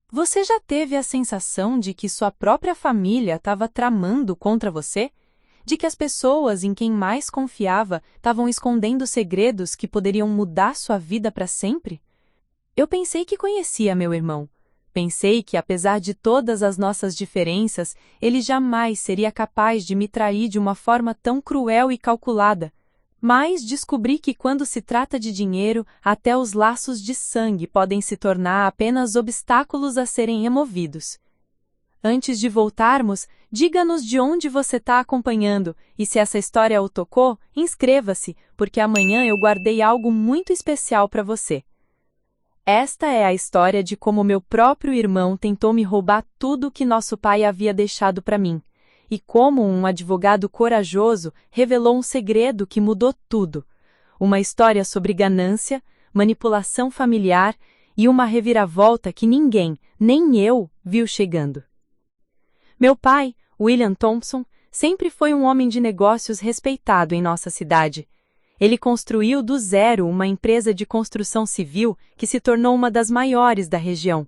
Você já teve a sensação de que sua própria família estava tramando contra você? De que as pessoas em quem mais confiava estavam escondendo segredos que poderiam mudar sua vida para sempre? Eu pensei que conhecia meu irmão. Pensei que, apesar de todas as nossas diferenças, ele jamais seria capaz de me trair de uma forma tão cruel e calculada. Mas descobri que quando se trata de dinheiro, até os laços de sangue podem se tornar apenas obstáculos a serem removidos. Antes de voltarmos, diga-nos de onde você está acompanhando, e se essa história o tocou, inscreva-se, porque amanhã eu guardei algo muito especial para você. Esta é a história de como meu próprio irmão tentou me roubar tudo que nosso pai havia deixado para mim, e como um advogado corajoso revelou um segredo que mudou tudo. Uma história sobre ganância, manipulação familiar e uma reviravolta que ninguém, nem eu, viu chegando. Meu pai, William Thompson, sempre foi um homem de negócios respeitado em nossa cidade. Ele construiu do zero uma empresa de construção civil que se tornou uma das maiores da região.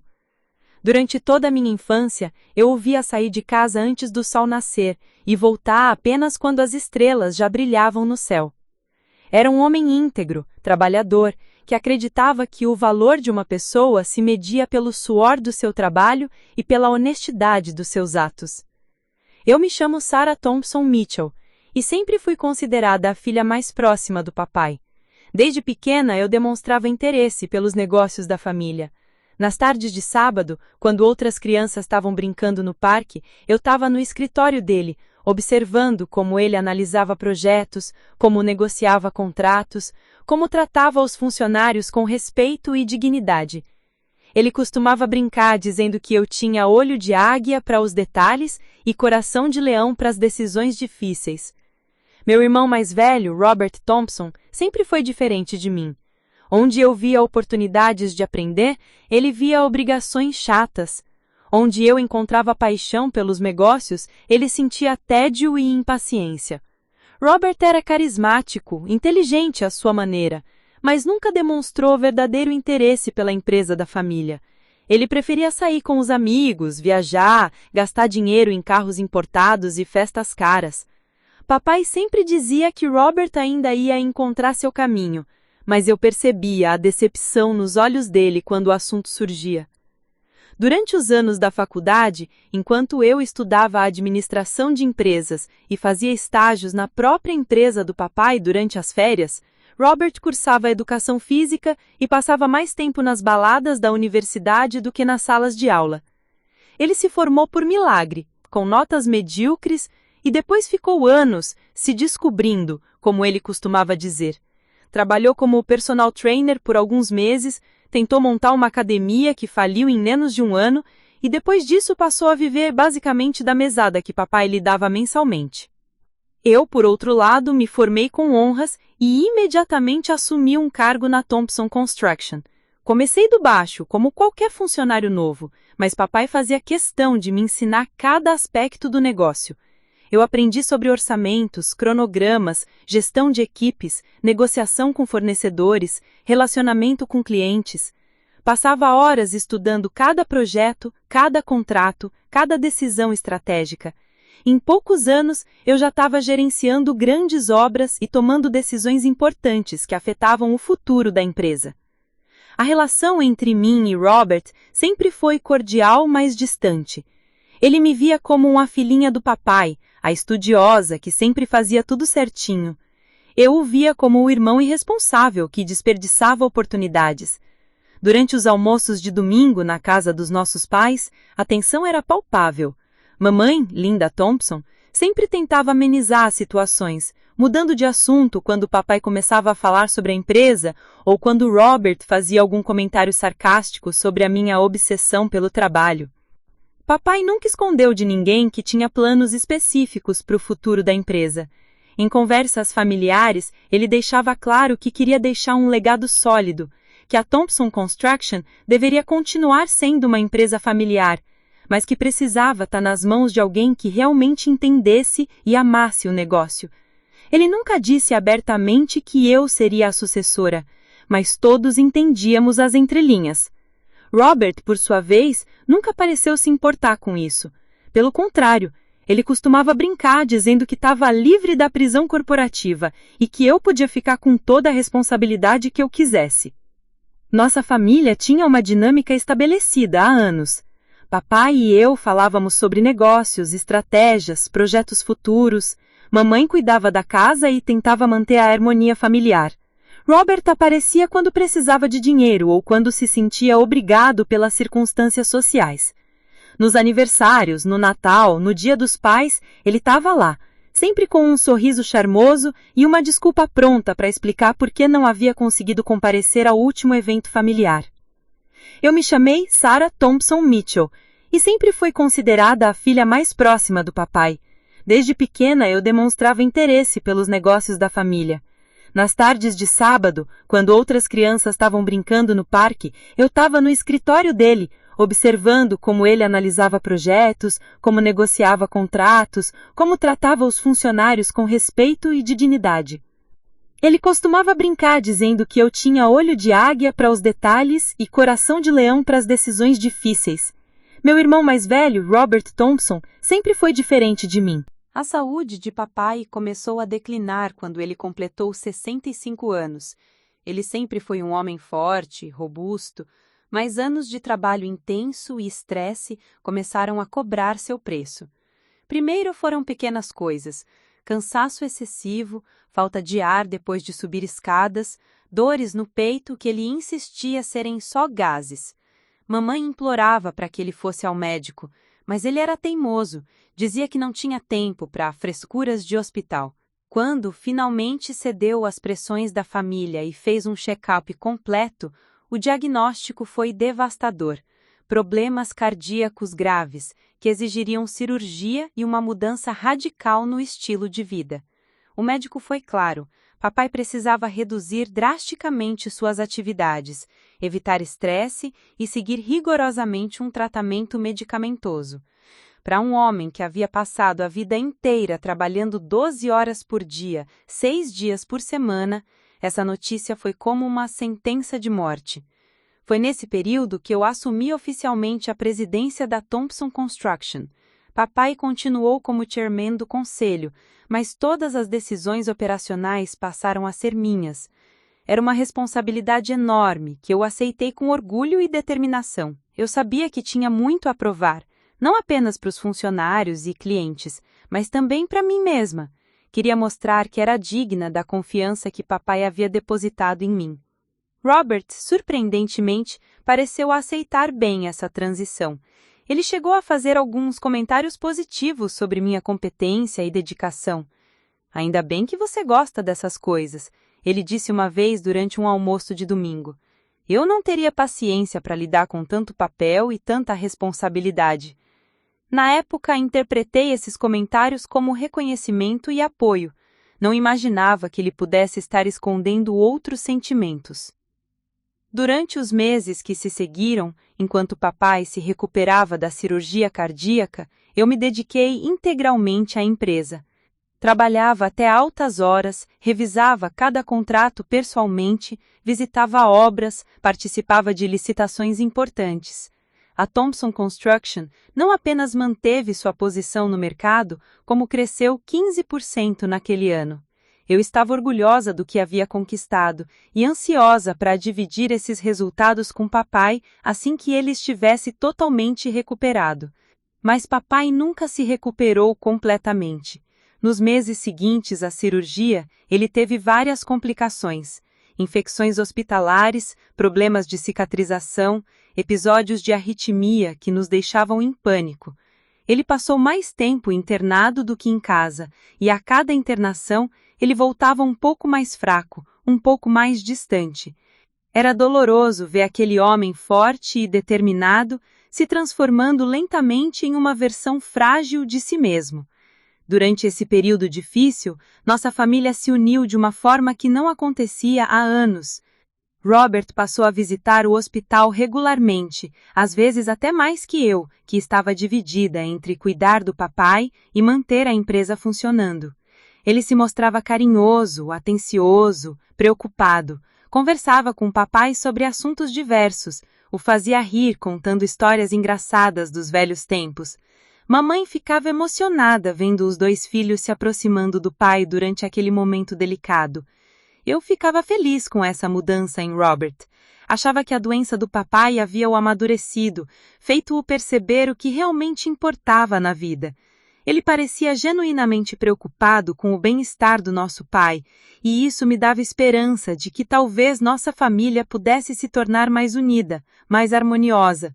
Durante toda a minha infância, eu o via sair de casa antes do sol nascer e voltar apenas quando as estrelas já brilhavam no céu. Era um homem íntegro, trabalhador, que acreditava que o valor de uma pessoa se media pelo suor do seu trabalho e pela honestidade dos seus atos. Eu me chamo Sarah Thompson Mitchell e sempre fui considerada a filha mais próxima do papai. Desde pequena eu demonstrava interesse pelos negócios da família. Nas tardes de sábado, quando outras crianças estavam brincando no parque, eu estava no escritório dele, observando como ele analisava projetos, como negociava contratos, como tratava os funcionários com respeito e dignidade. Ele costumava brincar dizendo que eu tinha olho de águia para os detalhes e coração de leão para as decisões difíceis. Meu irmão mais velho, Robert Thompson, sempre foi diferente de mim. Onde eu via oportunidades de aprender, ele via obrigações chatas. Onde eu encontrava paixão pelos negócios, ele sentia tédio e impaciência. Robert era carismático, inteligente à sua maneira, mas nunca demonstrou verdadeiro interesse pela empresa da família. Ele preferia sair com os amigos, viajar, gastar dinheiro em carros importados e festas caras. Papai sempre dizia que Robert ainda ia encontrar seu caminho, mas eu percebia a decepção nos olhos dele quando o assunto surgia. Durante os anos da faculdade, enquanto eu estudava administração de empresas e fazia estágios na própria empresa do papai durante as férias, Robert cursava educação física e passava mais tempo nas baladas da universidade do que nas salas de aula. Ele se formou por milagre, com notas medíocres, e depois ficou anos se descobrindo, como ele costumava dizer. Trabalhou como personal trainer por alguns meses, tentou montar uma academia que faliu em menos de um ano e depois disso passou a viver basicamente da mesada que papai lhe dava mensalmente. Eu, por outro lado, me formei com honras e imediatamente assumi um cargo na Thompson Construction. Comecei do baixo, como qualquer funcionário novo, mas papai fazia questão de me ensinar cada aspecto do negócio. Eu aprendi sobre orçamentos, cronogramas, gestão de equipes, negociação com fornecedores, relacionamento com clientes. Passava horas estudando cada projeto, cada contrato, cada decisão estratégica. Em poucos anos, eu já estava gerenciando grandes obras e tomando decisões importantes que afetavam o futuro da empresa. A relação entre mim e Robert sempre foi cordial, mas distante. Ele me via como uma filhinha do papai, a estudiosa que sempre fazia tudo certinho. Eu o via como o irmão irresponsável que desperdiçava oportunidades. Durante os almoços de domingo na casa dos nossos pais, a tensão era palpável. Mamãe, Linda Thompson, sempre tentava amenizar as situações, mudando de assunto quando o papai começava a falar sobre a empresa ou quando Robert fazia algum comentário sarcástico sobre a minha obsessão pelo trabalho. Papai nunca escondeu de ninguém que tinha planos específicos para o futuro da empresa. Em conversas familiares, ele deixava claro que queria deixar um legado sólido, que a Thompson Construction deveria continuar sendo uma empresa familiar, mas que precisava estar nas mãos de alguém que realmente entendesse e amasse o negócio. Ele nunca disse abertamente que eu seria a sucessora, mas todos entendíamos as entrelinhas. Robert, por sua vez, nunca pareceu se importar com isso. Pelo contrário, ele costumava brincar dizendo que estava livre da prisão corporativa e que eu podia ficar com toda a responsabilidade que eu quisesse. Nossa família tinha uma dinâmica estabelecida há anos. Papai e eu falávamos sobre negócios, estratégias, projetos futuros. Mamãe cuidava da casa e tentava manter a harmonia familiar. Robert aparecia quando precisava de dinheiro ou quando se sentia obrigado pelas circunstâncias sociais. Nos aniversários, no Natal, no Dia dos Pais, ele estava lá, sempre com um sorriso charmoso e uma desculpa pronta para explicar por que não havia conseguido comparecer ao último evento familiar. Eu me chamei Sarah Thompson Mitchell e sempre fui considerada a filha mais próxima do papai. Desde pequena eu demonstrava interesse pelos negócios da família. Nas tardes de sábado, quando outras crianças estavam brincando no parque, eu estava no escritório dele, observando como ele analisava projetos, como negociava contratos, como tratava os funcionários com respeito e de dignidade. Ele costumava brincar dizendo que eu tinha olho de águia para os detalhes e coração de leão para as decisões difíceis. Meu irmão mais velho, Robert Thompson, sempre foi diferente de mim. A saúde de papai começou a declinar quando ele completou 65 anos. Ele sempre foi um homem forte, robusto, mas anos de trabalho intenso e estresse começaram a cobrar seu preço. Primeiro foram pequenas coisas: cansaço excessivo, falta de ar depois de subir escadas, dores no peito que ele insistia serem só gases. Mamãe implorava para que ele fosse ao médico, mas ele era teimoso, dizia que não tinha tempo para frescuras de hospital. Quando finalmente cedeu às pressões da família e fez um check-up completo, o diagnóstico foi devastador: problemas cardíacos graves, que exigiriam cirurgia e uma mudança radical no estilo de vida. O médico foi claro: papai precisava reduzir drasticamente suas atividades, evitar estresse e seguir rigorosamente um tratamento medicamentoso. Para um homem que havia passado a vida inteira trabalhando 12 horas por dia, 6 dias por semana, essa notícia foi como uma sentença de morte. Foi nesse período que eu assumi oficialmente a presidência da Thompson Construction. Papai continuou como chairman do conselho, mas todas as decisões operacionais passaram a ser minhas. Era uma responsabilidade enorme, que eu aceitei com orgulho e determinação. Eu sabia que tinha muito a provar, não apenas para os funcionários e clientes, mas também para mim mesma. Queria mostrar que era digna da confiança que papai havia depositado em mim. Robert, surpreendentemente, pareceu aceitar bem essa transição. Ele chegou a fazer alguns comentários positivos sobre minha competência e dedicação. "Ainda bem que você gosta dessas coisas", ele disse uma vez durante um almoço de domingo. "Eu não teria paciência para lidar com tanto papel e tanta responsabilidade." Na época, interpretei esses comentários como reconhecimento e apoio. Não imaginava que ele pudesse estar escondendo outros sentimentos. Durante os meses que se seguiram, enquanto papai se recuperava da cirurgia cardíaca, eu me dediquei integralmente à empresa. Trabalhava até altas horas, revisava cada contrato pessoalmente, visitava obras, participava de licitações importantes. A Thompson Construction não apenas manteve sua posição no mercado, como cresceu 15% naquele ano. Eu estava orgulhosa do que havia conquistado e ansiosa para dividir esses resultados com papai assim que ele estivesse totalmente recuperado. Mas papai nunca se recuperou completamente. Nos meses seguintes à cirurgia, ele teve várias complicações: infecções hospitalares, problemas de cicatrização, episódios de arritmia que nos deixavam em pânico. Ele passou mais tempo internado do que em casa, e a cada internação ele voltava um pouco mais fraco, um pouco mais distante. Era doloroso ver aquele homem forte e determinado se transformando lentamente em uma versão frágil de si mesmo. Durante esse período difícil, nossa família se uniu de uma forma que não acontecia há anos. Robert passou a visitar o hospital regularmente, às vezes até mais que eu, que estava dividida entre cuidar do papai e manter a empresa funcionando. Ele se mostrava carinhoso, atencioso, preocupado. Conversava com o papai sobre assuntos diversos, O fazia rir contando histórias engraçadas dos velhos tempos. Mamãe ficava emocionada vendo os dois filhos se aproximando do pai durante aquele momento delicado. Eu ficava feliz com essa mudança em Robert. Achava que a doença do papai havia o amadurecido, feito-o perceber o que realmente importava na vida. Ele parecia genuinamente preocupado com o bem-estar do nosso pai, e isso me dava esperança de que talvez nossa família pudesse se tornar mais unida, mais harmoniosa.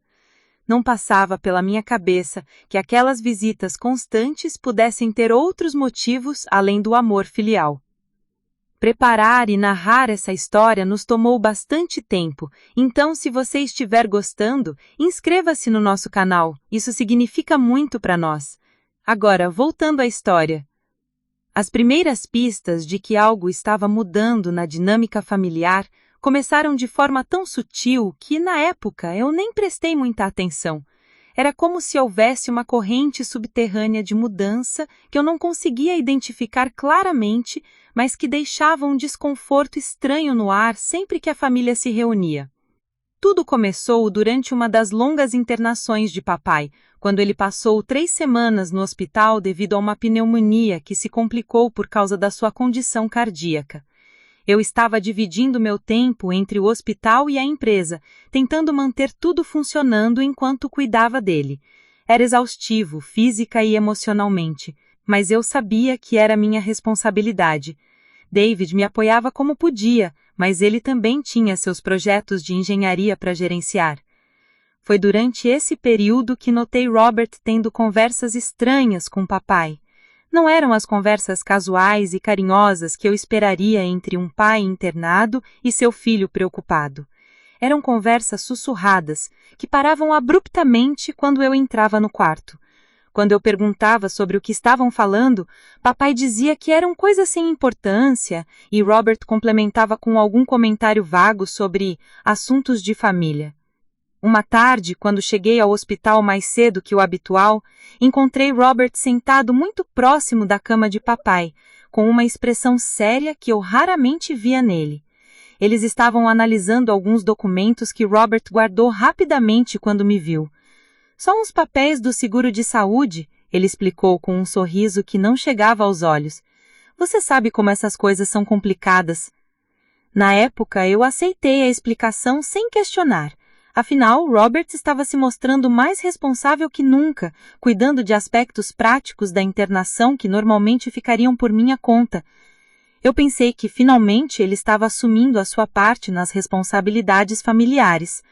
Não passava pela minha cabeça que aquelas visitas constantes pudessem ter outros motivos além do amor filial. Preparar e narrar essa história nos tomou bastante tempo, então se você estiver gostando, inscreva-se no nosso canal, isso significa muito para nós. Agora, voltando à história. As primeiras pistas de que algo estava mudando na dinâmica familiar começaram de forma tão sutil que, na época, eu nem prestei muita atenção. Era como se houvesse uma corrente subterrânea de mudança que eu não conseguia identificar claramente, mas que deixava um desconforto estranho no ar sempre que a família se reunia. Tudo começou durante uma das longas internações de papai, quando ele passou 3 semanas no hospital devido a uma pneumonia que se complicou por causa da sua condição cardíaca. Eu estava dividindo meu tempo entre o hospital e a empresa, tentando manter tudo funcionando enquanto cuidava dele. Era exaustivo, física e emocionalmente, mas eu sabia que era minha responsabilidade. David me apoiava como podia, mas ele também tinha seus projetos de engenharia para gerenciar. Foi durante esse período que notei Robert tendo conversas estranhas com papai. Não eram as conversas casuais e carinhosas que eu esperaria entre um pai internado e seu filho preocupado. Eram conversas sussurradas, que paravam abruptamente quando eu entrava no quarto. Quando eu perguntava sobre o que estavam falando, papai dizia que eram coisas sem importância e Robert complementava com algum comentário vago sobre assuntos de família. Uma tarde, quando cheguei ao hospital mais cedo que o habitual, encontrei Robert sentado muito próximo da cama de papai, com uma expressão séria que eu raramente via nele. Eles estavam analisando alguns documentos que Robert guardou rapidamente quando me viu. Só uns papéis do seguro de saúde, ele explicou com um sorriso que não chegava aos olhos. Você sabe como essas coisas são complicadas. Na época, eu aceitei a explicação sem questionar. Afinal, Robert estava se mostrando mais responsável que nunca, cuidando de aspectos práticos da internação que normalmente ficariam por minha conta. Eu pensei que, finalmente, ele estava assumindo a sua parte nas responsabilidades familiares.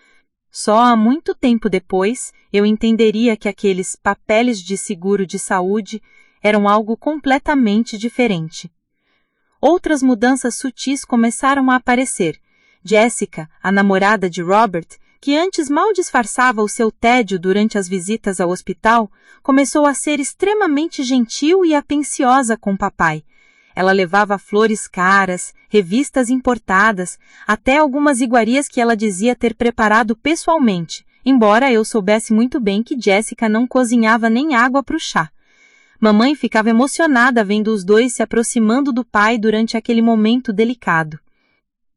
Só há muito tempo depois, eu entenderia que aqueles papéis de seguro de saúde eram algo completamente diferente. Outras mudanças sutis começaram a aparecer. Jessica, a namorada de Robert, que antes mal disfarçava o seu tédio durante as visitas ao hospital, começou a ser extremamente gentil e atenciosa com papai. Ela levava flores caras, revistas importadas, até algumas iguarias que ela dizia ter preparado pessoalmente, embora eu soubesse muito bem que Jessica não cozinhava nem água para o chá. Mamãe ficava emocionada vendo os dois se aproximando do pai durante aquele momento delicado.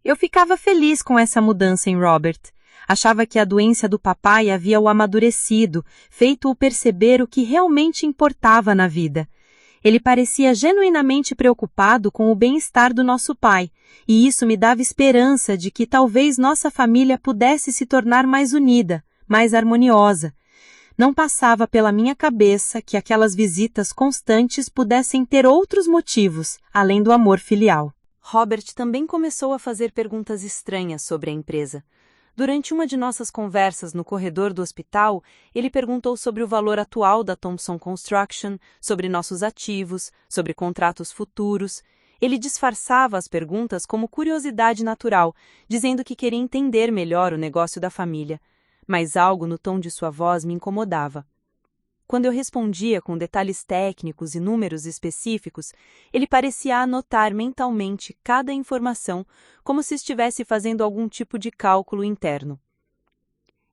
Eu ficava feliz com essa mudança em Robert. Achava que a doença do papai havia o amadurecido, feito-o perceber o que realmente importava na vida. Ele parecia genuinamente preocupado com o bem-estar do nosso pai, e isso me dava esperança de que talvez nossa família pudesse se tornar mais unida, mais harmoniosa. Não passava pela minha cabeça que aquelas visitas constantes pudessem ter outros motivos, além do amor filial. Robert também começou a fazer perguntas estranhas sobre a empresa. Durante uma de nossas conversas no corredor do hospital, ele perguntou sobre o valor atual da Thompson Construction, sobre nossos ativos, sobre contratos futuros. Ele disfarçava as perguntas como curiosidade natural, dizendo que queria entender melhor o negócio da família. Mas algo no tom de sua voz me incomodava. Quando eu respondia com detalhes técnicos e números específicos, ele parecia anotar mentalmente cada informação, como se estivesse fazendo algum tipo de cálculo interno.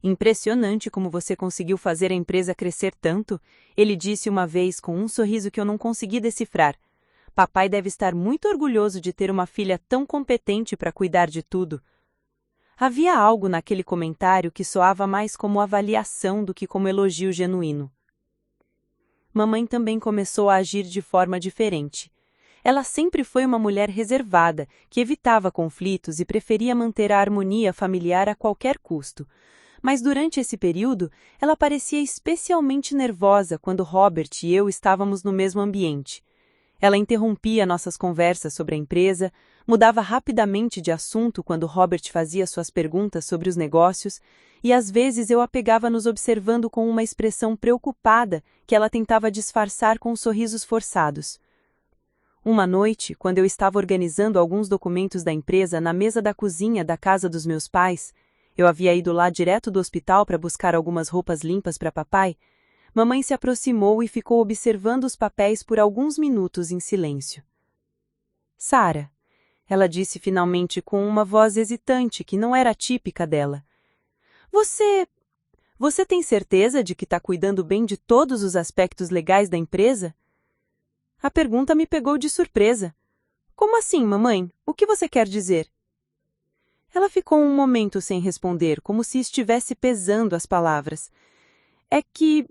Impressionante como você conseguiu fazer a empresa crescer tanto, ele disse uma vez com um sorriso que eu não consegui decifrar. Papai deve estar muito orgulhoso de ter uma filha tão competente para cuidar de tudo. Havia algo naquele comentário que soava mais como avaliação do que como elogio genuíno. Mamãe também começou a agir de forma diferente. Ela sempre foi uma mulher reservada, que evitava conflitos e preferia manter a harmonia familiar a qualquer custo. Mas durante esse período, ela parecia especialmente nervosa quando Robert e eu estávamos no mesmo ambiente. Ela interrompia nossas conversas sobre a empresa, mudava rapidamente de assunto quando Robert fazia suas perguntas sobre os negócios, e às vezes eu a pegava nos observando com uma expressão preocupada que ela tentava disfarçar com sorrisos forçados. Uma noite, quando eu estava organizando alguns documentos da empresa na mesa da cozinha da casa dos meus pais, eu havia ido lá direto do hospital para buscar algumas roupas limpas para papai, mamãe se aproximou e ficou observando os papéis por alguns minutos em silêncio. Sara, ela disse finalmente com uma voz hesitante que não era típica dela. Você tem certeza de que está cuidando bem de todos os aspectos legais da empresa? A pergunta me pegou de surpresa. Como assim, mamãe? O que você quer dizer? Ela ficou um momento sem responder, como se estivesse pesando as palavras. É que,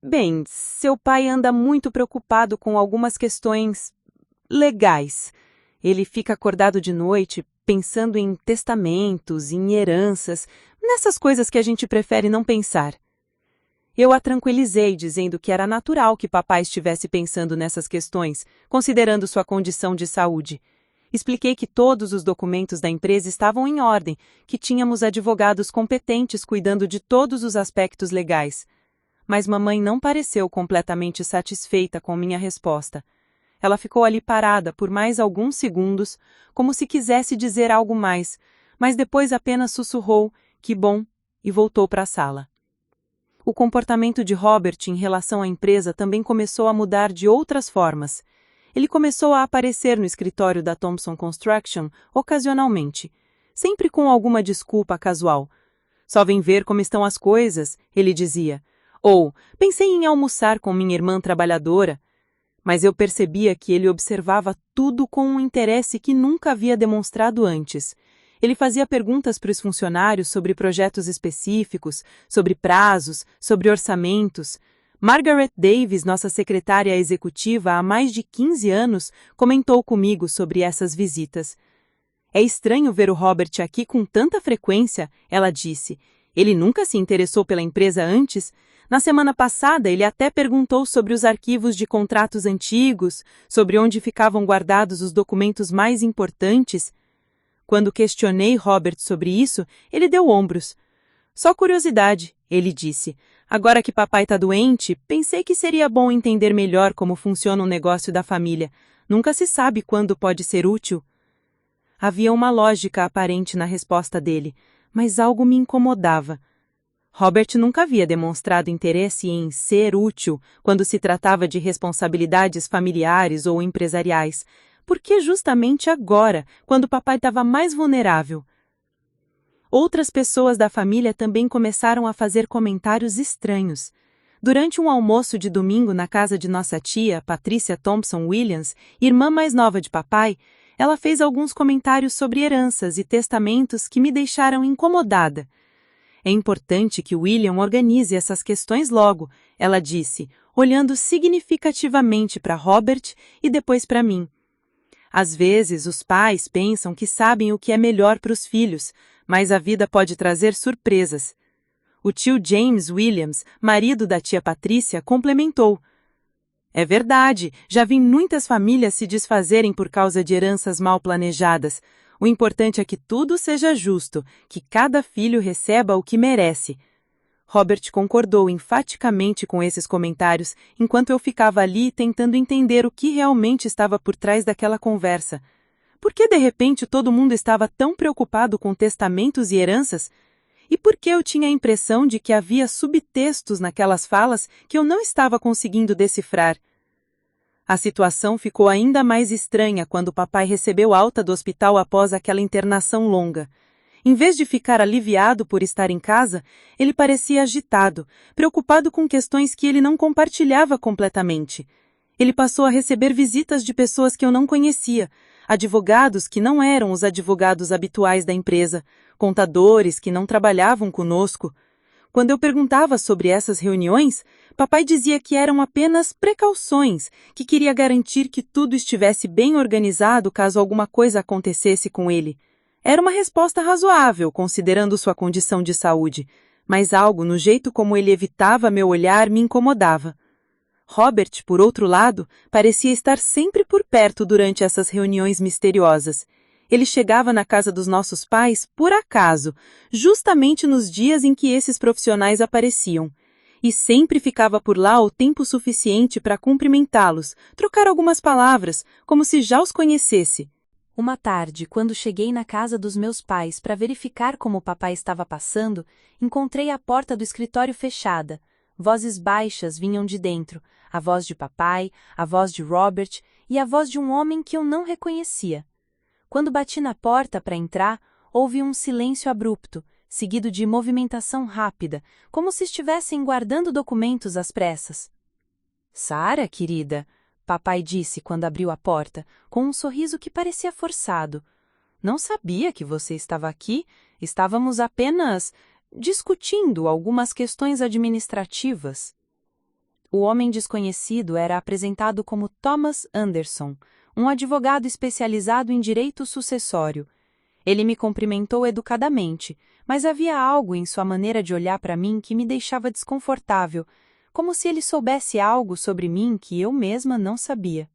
bem, seu pai anda muito preocupado com algumas questões legais. Ele fica acordado de noite, pensando em testamentos, em heranças, nessas coisas que a gente prefere não pensar. Eu a tranquilizei, dizendo que era natural que papai estivesse pensando nessas questões, considerando sua condição de saúde. Expliquei que todos os documentos da empresa estavam em ordem, que tínhamos advogados competentes cuidando de todos os aspectos legais. Mas mamãe não pareceu completamente satisfeita com minha resposta. Ela ficou ali parada por mais alguns segundos, como se quisesse dizer algo mais, mas depois apenas sussurrou, que bom, e voltou para a sala. O comportamento de Robert em relação à empresa também começou a mudar de outras formas. Ele começou a aparecer no escritório da Thompson Construction ocasionalmente, sempre com alguma desculpa casual. Só vem ver como estão as coisas, ele dizia. Ou, pensei em almoçar com minha irmã trabalhadora. Mas eu percebia que ele observava tudo com um interesse que nunca havia demonstrado antes. Ele fazia perguntas para os funcionários sobre projetos específicos, sobre prazos, sobre orçamentos. Margaret Davis, nossa secretária executiva há mais de 15 anos, comentou comigo sobre essas visitas. É estranho ver o Robert aqui com tanta frequência, ela disse. Ele nunca se interessou pela empresa antes. Na semana passada, ele até perguntou sobre os arquivos de contratos antigos, sobre onde ficavam guardados os documentos mais importantes. Quando questionei Robert sobre isso, ele deu ombros. Só curiosidade, ele disse. Agora que papai está doente, pensei que seria bom entender melhor como funciona o negócio da família. Nunca se sabe quando pode ser útil. Havia uma lógica aparente na resposta dele, mas algo me incomodava. Robert nunca havia demonstrado interesse em ser útil quando se tratava de responsabilidades familiares ou empresariais. Por que justamente agora, quando papai estava mais vulnerável? Outras pessoas da família também começaram a fazer comentários estranhos. Durante um almoço de domingo na casa de nossa tia, Patricia Thompson Williams, irmã mais nova de papai, ela fez alguns comentários sobre heranças e testamentos que me deixaram incomodada. É importante que William organize essas questões logo, ela disse, olhando significativamente para Robert e depois para mim. Às vezes, os pais pensam que sabem o que é melhor para os filhos, mas a vida pode trazer surpresas. O tio James Williams, marido da tia Patrícia, complementou. É verdade, já vi muitas famílias se desfazerem por causa de heranças mal planejadas. O importante é que tudo seja justo, que cada filho receba o que merece. Robert concordou enfaticamente com esses comentários, enquanto eu ficava ali tentando entender o que realmente estava por trás daquela conversa. Por que de repente todo mundo estava tão preocupado com testamentos e heranças? E por que eu tinha a impressão de que havia subtextos naquelas falas que eu não estava conseguindo decifrar? A situação ficou ainda mais estranha quando papai recebeu alta do hospital após aquela internação longa. Em vez de ficar aliviado por estar em casa, ele parecia agitado, preocupado com questões que ele não compartilhava completamente. Ele passou a receber visitas de pessoas que eu não conhecia, advogados que não eram os advogados habituais da empresa, contadores que não trabalhavam conosco. Quando eu perguntava sobre essas reuniões, papai dizia que eram apenas precauções, que queria garantir que tudo estivesse bem organizado caso alguma coisa acontecesse com ele. Era uma resposta razoável, considerando sua condição de saúde, mas algo no jeito como ele evitava meu olhar me incomodava. Robert, por outro lado, parecia estar sempre por perto durante essas reuniões misteriosas. Ele chegava na casa dos nossos pais por acaso, justamente nos dias em que esses profissionais apareciam, e sempre ficava por lá o tempo suficiente para cumprimentá-los, trocar algumas palavras, como se já os conhecesse. Uma tarde, quando cheguei na casa dos meus pais para verificar como o papai estava passando, encontrei a porta do escritório fechada. Vozes baixas vinham de dentro, a voz de papai, a voz de Robert e a voz de um homem que eu não reconhecia. Quando bati na porta para entrar, houve um silêncio abrupto, seguido de movimentação rápida, como se estivessem guardando documentos às pressas. "Sara, querida", papai disse quando abriu a porta, com um sorriso que parecia forçado. "Não sabia que você estava aqui. Estávamos apenas discutindo algumas questões administrativas." O homem desconhecido era apresentado como Thomas Anderson, um advogado especializado em direito sucessório. Ele me cumprimentou educadamente, mas havia algo em sua maneira de olhar para mim que me deixava desconfortável, como se ele soubesse algo sobre mim que eu mesma não sabia.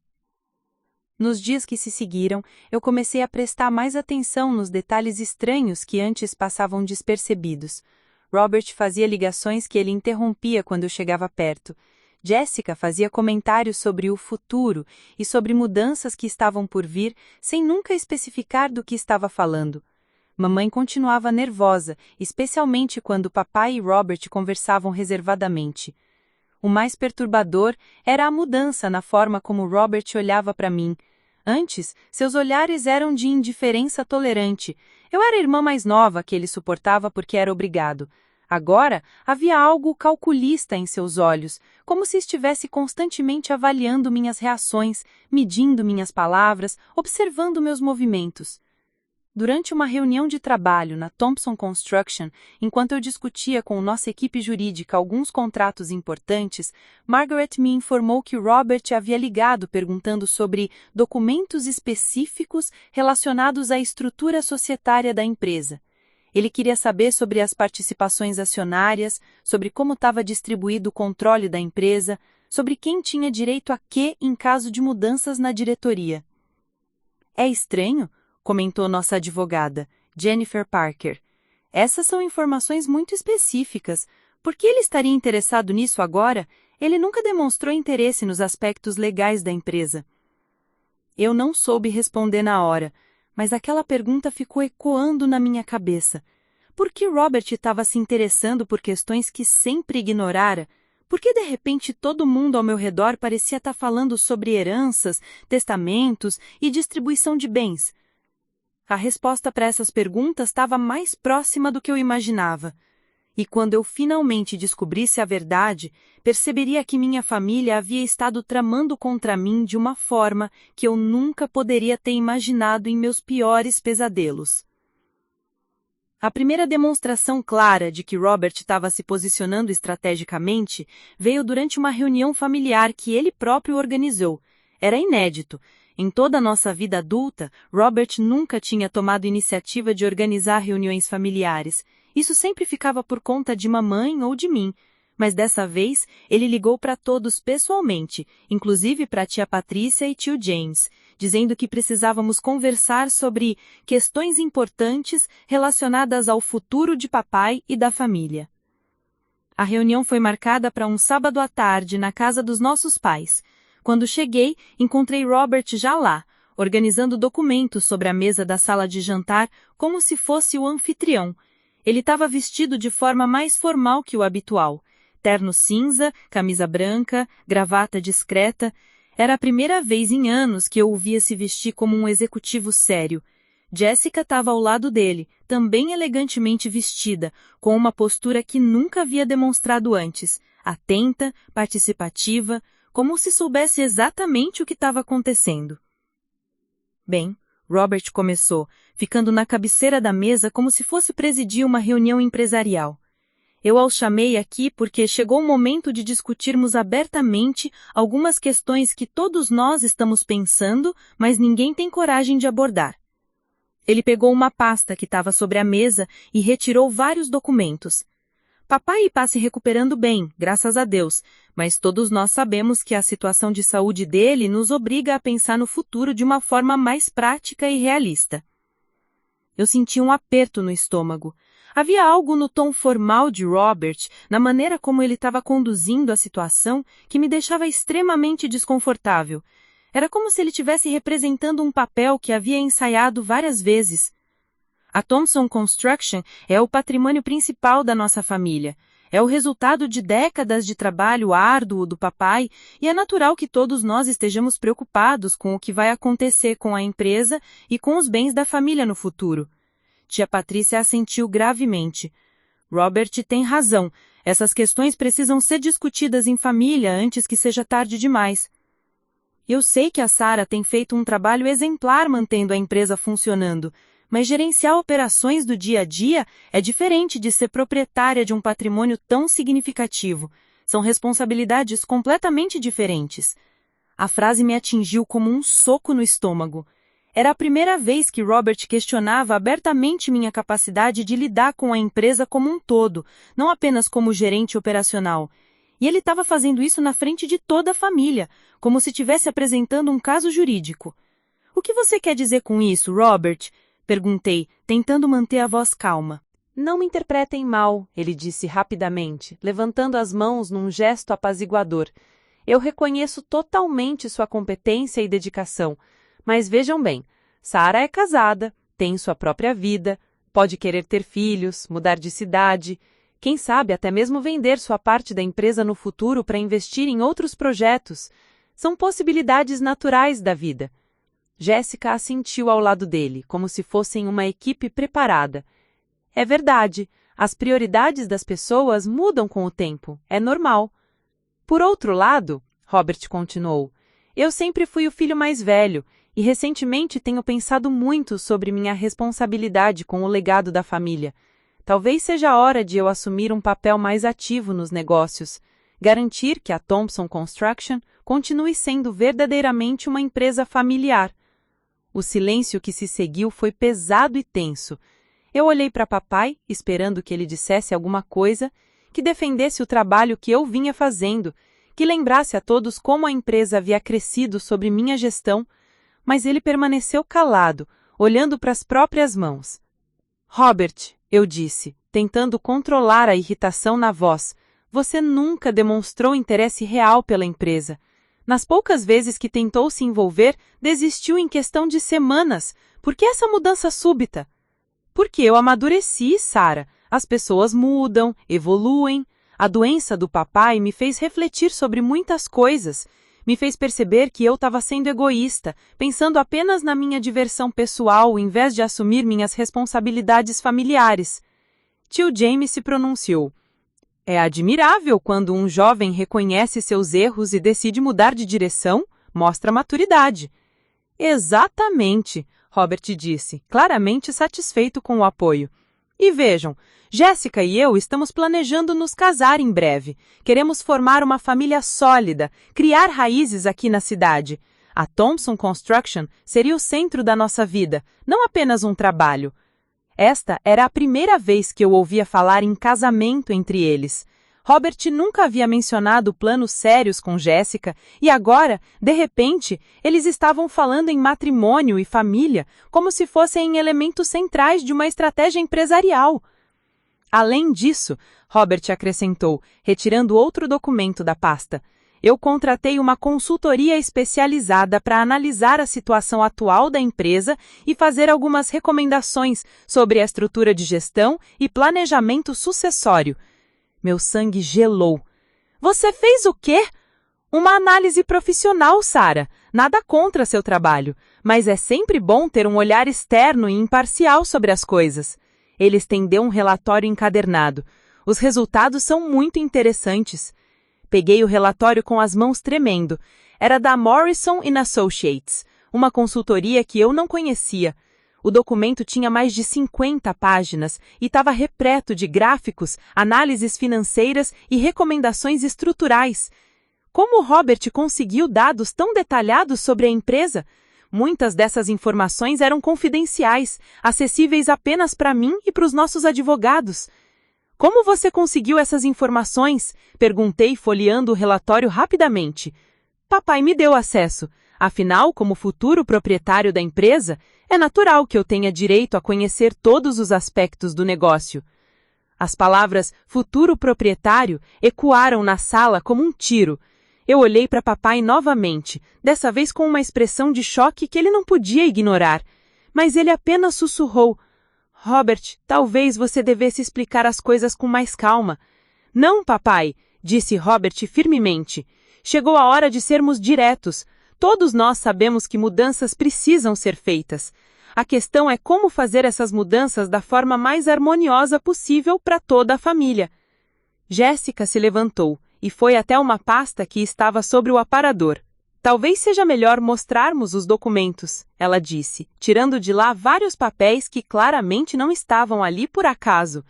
Nos dias que se seguiram, eu comecei a prestar mais atenção nos detalhes estranhos que antes passavam despercebidos. Robert fazia ligações que ele interrompia quando eu chegava perto. Jessica fazia comentários sobre o futuro e sobre mudanças que estavam por vir, sem nunca especificar do que estava falando. Mamãe continuava nervosa, especialmente quando papai e Robert conversavam reservadamente. O mais perturbador era a mudança na forma como Robert olhava para mim. Antes, seus olhares eram de indiferença tolerante. Eu era a irmã mais nova que ele suportava porque era obrigado. Agora, havia algo calculista em seus olhos, como se estivesse constantemente avaliando minhas reações, medindo minhas palavras, observando meus movimentos. Durante uma reunião de trabalho na Thompson Construction, enquanto eu discutia com nossa equipe jurídica alguns contratos importantes, Margaret me informou que Robert havia ligado perguntando sobre documentos específicos relacionados à estrutura societária da empresa. Ele queria saber sobre as participações acionárias, sobre como estava distribuído o controle da empresa, sobre quem tinha direito a quê em caso de mudanças na diretoria. "É estranho", comentou nossa advogada, Jennifer Parker. "Essas são informações muito específicas. Por que ele estaria interessado nisso agora? Ele nunca demonstrou interesse nos aspectos legais da empresa." Eu não soube responder na hora, mas aquela pergunta ficou ecoando na minha cabeça. Por que Robert estava se interessando por questões que sempre ignorara? Por que de repente todo mundo ao meu redor parecia estar falando sobre heranças, testamentos e distribuição de bens? A resposta para essas perguntas estava mais próxima do que eu imaginava. E quando eu finalmente descobrisse a verdade, perceberia que minha família havia estado tramando contra mim de uma forma que eu nunca poderia ter imaginado em meus piores pesadelos. A primeira demonstração clara de que Robert estava se posicionando estrategicamente veio durante uma reunião familiar que ele próprio organizou. Era inédito. Em toda a nossa vida adulta, Robert nunca tinha tomado iniciativa de organizar reuniões familiares. Isso sempre ficava por conta de mamãe ou de mim. Mas dessa vez, ele ligou para todos pessoalmente, inclusive para a tia Patrícia e tio James, dizendo que precisávamos conversar sobre questões importantes relacionadas ao futuro de papai e da família. A reunião foi marcada para um sábado à tarde na casa dos nossos pais. Quando cheguei, encontrei Robert já lá, organizando documentos sobre a mesa da sala de jantar como se fosse o anfitrião. Ele estava vestido de forma mais formal que o habitual. Terno cinza, camisa branca, gravata discreta. Era a primeira vez em anos que eu o via se vestir como um executivo sério. Jessica estava ao lado dele, também elegantemente vestida, com uma postura que nunca havia demonstrado antes, atenta, participativa, como se soubesse exatamente o que estava acontecendo. "Bem", Robert começou, ficando na cabeceira da mesa como se fosse presidir uma reunião empresarial. Eu os chamei aqui porque chegou o momento de discutirmos abertamente algumas questões que todos nós estamos pensando, mas ninguém tem coragem de abordar. Ele pegou uma pasta que estava sobre a mesa e retirou vários documentos. Papai está se recuperando bem, graças a Deus, mas todos nós sabemos que a situação de saúde dele nos obriga a pensar no futuro de uma forma mais prática e realista. Eu senti um aperto no estômago. Havia algo no tom formal de Robert, na maneira como ele estava conduzindo a situação, que me deixava extremamente desconfortável. Era como se ele estivesse representando um papel que havia ensaiado várias vezes. A Thompson Construction é o patrimônio principal da nossa família. É o resultado de décadas de trabalho árduo do papai e é natural que todos nós estejamos preocupados com o que vai acontecer com a empresa e com os bens da família no futuro. Tia Patrícia assentiu gravemente. Robert tem razão. Essas questões precisam ser discutidas em família antes que seja tarde demais. Eu sei que a Sarah tem feito um trabalho exemplar mantendo a empresa funcionando, mas gerenciar operações do dia a dia é diferente de ser proprietária de um patrimônio tão significativo. São responsabilidades completamente diferentes. A frase me atingiu como um soco no estômago. Era a primeira vez que Robert questionava abertamente minha capacidade de lidar com a empresa como um todo, não apenas como gerente operacional. E ele estava fazendo isso na frente de toda a família, como se estivesse apresentando um caso jurídico. O que você quer dizer com isso, Robert? Perguntei, tentando manter a voz calma. Não me interpretem mal, ele disse rapidamente, levantando as mãos num gesto apaziguador. Eu reconheço totalmente sua competência e dedicação. Mas vejam bem, Sarah é casada, tem sua própria vida, pode querer ter filhos, mudar de cidade, quem sabe até mesmo vender sua parte da empresa no futuro para investir em outros projetos. São possibilidades naturais da vida. Jéssica assentiu ao lado dele, como se fossem uma equipe preparada. É verdade, as prioridades das pessoas mudam com o tempo, é normal. Por outro lado, Robert continuou, eu sempre fui o filho mais velho, e recentemente tenho pensado muito sobre minha responsabilidade com o legado da família. Talvez seja a hora de eu assumir um papel mais ativo nos negócios, garantir que a Thompson Construction continue sendo verdadeiramente uma empresa familiar. O silêncio que se seguiu foi pesado e tenso. Eu olhei para papai, esperando que ele dissesse alguma coisa, que defendesse o trabalho que eu vinha fazendo, que lembrasse a todos como a empresa havia crescido sob minha gestão, mas ele permaneceu calado, olhando para as próprias mãos. Robert, eu disse, tentando controlar a irritação na voz, você nunca demonstrou interesse real pela empresa. Nas poucas vezes que tentou se envolver, desistiu em questão de semanas. Por que essa mudança súbita? Porque eu amadureci, Sarah. As pessoas mudam, evoluem. A doença do papai me fez refletir sobre muitas coisas. Me fez perceber que eu estava sendo egoísta, pensando apenas na minha diversão pessoal em vez de assumir minhas responsabilidades familiares. Tio James se pronunciou. É admirável quando um jovem reconhece seus erros e decide mudar de direção, mostra maturidade. Exatamente, Robert disse, claramente satisfeito com o apoio. E vejam, Jéssica e eu estamos planejando nos casar em breve. Queremos formar uma família sólida, criar raízes aqui na cidade. A Thompson Construction seria o centro da nossa vida, não apenas um trabalho. Esta era a primeira vez que eu ouvia falar em casamento entre eles. Robert nunca havia mencionado planos sérios com Jéssica e agora, de repente, eles estavam falando em matrimônio e família como se fossem elementos centrais de uma estratégia empresarial. Além disso, Robert acrescentou, retirando outro documento da pasta, eu contratei uma consultoria especializada para analisar a situação atual da empresa e fazer algumas recomendações sobre a estrutura de gestão e planejamento sucessório. Meu sangue gelou. Você fez o quê? Uma análise profissional, Sarah. Nada contra seu trabalho, mas é sempre bom ter um olhar externo e imparcial sobre as coisas. Ele estendeu um relatório encadernado. Os resultados são muito interessantes. Peguei o relatório com as mãos tremendo. Era da Morrison & Associates, uma consultoria que eu não conhecia. O documento tinha mais de 50 páginas e estava repleto de gráficos, análises financeiras e recomendações estruturais. Como Robert conseguiu dados tão detalhados sobre a empresa? Muitas dessas informações eram confidenciais, acessíveis apenas para mim e para os nossos advogados. Como você conseguiu essas informações? Perguntei, folheando o relatório rapidamente. Papai me deu acesso. Afinal, como futuro proprietário da empresa, é natural que eu tenha direito a conhecer todos os aspectos do negócio. As palavras futuro proprietário ecoaram na sala como um tiro. Eu olhei para papai novamente, dessa vez com uma expressão de choque que ele não podia ignorar. Mas ele apenas sussurrou: Robert, talvez você devesse explicar as coisas com mais calma. Não, papai, disse Robert firmemente. Chegou a hora de sermos diretos. Todos nós sabemos que mudanças precisam ser feitas. A questão é como fazer essas mudanças da forma mais harmoniosa possível para toda a família. Jéssica se levantou e foi até uma pasta que estava sobre o aparador. Talvez seja melhor mostrarmos os documentos, ela disse, tirando de lá vários papéis que claramente não estavam ali por acaso.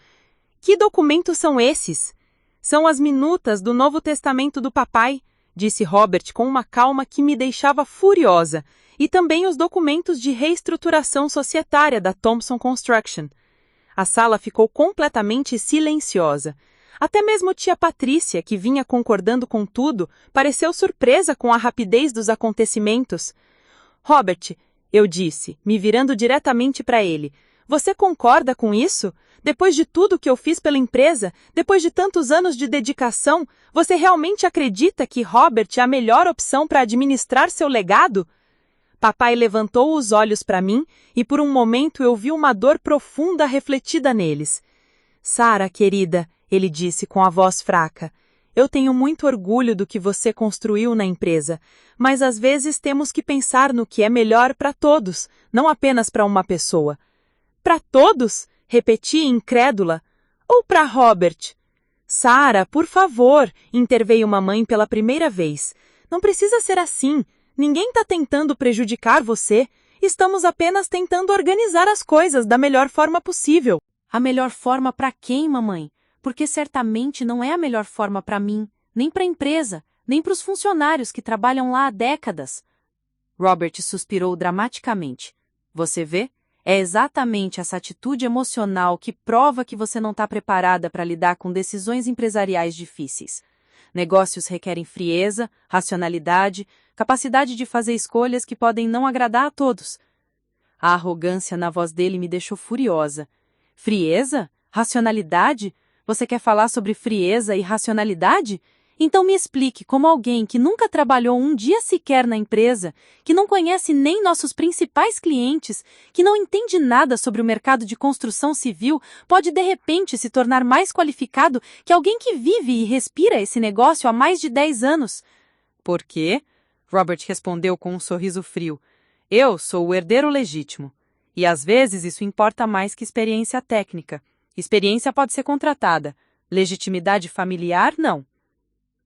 Que documentos são esses? São as minutas do Novo Testamento do papai, disse Robert com uma calma que me deixava furiosa, e também os documentos de reestruturação societária da Thompson Construction. A sala ficou completamente silenciosa. Até mesmo tia Patrícia, que vinha concordando com tudo, pareceu surpresa com a rapidez dos acontecimentos. Robert, eu disse, me virando diretamente para ele, você concorda com isso? Depois de tudo que eu fiz pela empresa, depois de tantos anos de dedicação, você realmente acredita que Robert é a melhor opção para administrar seu legado? Papai levantou os olhos para mim e por um momento eu vi uma dor profunda refletida neles. Sarah, querida, ele disse com a voz fraca, eu tenho muito orgulho do que você construiu na empresa, mas às vezes temos que pensar no que é melhor para todos, não apenas para uma pessoa. Para todos? Repeti incrédula. Ou para Robert? Sarah, por favor, interveio mamãe pela primeira vez. Não precisa ser assim. Ninguém está tentando prejudicar você. Estamos apenas tentando organizar as coisas da melhor forma possível. A melhor forma para quem, mamãe? Porque certamente não é a melhor forma para mim, nem para a empresa, nem para os funcionários que trabalham lá há décadas. Robert suspirou dramaticamente. Você vê? É exatamente essa atitude emocional que prova que você não está preparada para lidar com decisões empresariais difíceis. Negócios requerem frieza, racionalidade, capacidade de fazer escolhas que podem não agradar a todos. A arrogância na voz dele me deixou furiosa. Frieza? Racionalidade? Você quer falar sobre frieza e racionalidade? Então me explique como alguém que nunca trabalhou um dia sequer na empresa, que não conhece nem nossos principais clientes, que não entende nada sobre o mercado de construção civil, pode de repente se tornar mais qualificado que alguém que vive e respira esse negócio há mais de 10 anos. Por quê? Robert respondeu com um sorriso frio. Eu sou o herdeiro legítimo. E às vezes isso importa mais que experiência técnica. Experiência pode ser contratada. Legitimidade familiar, não.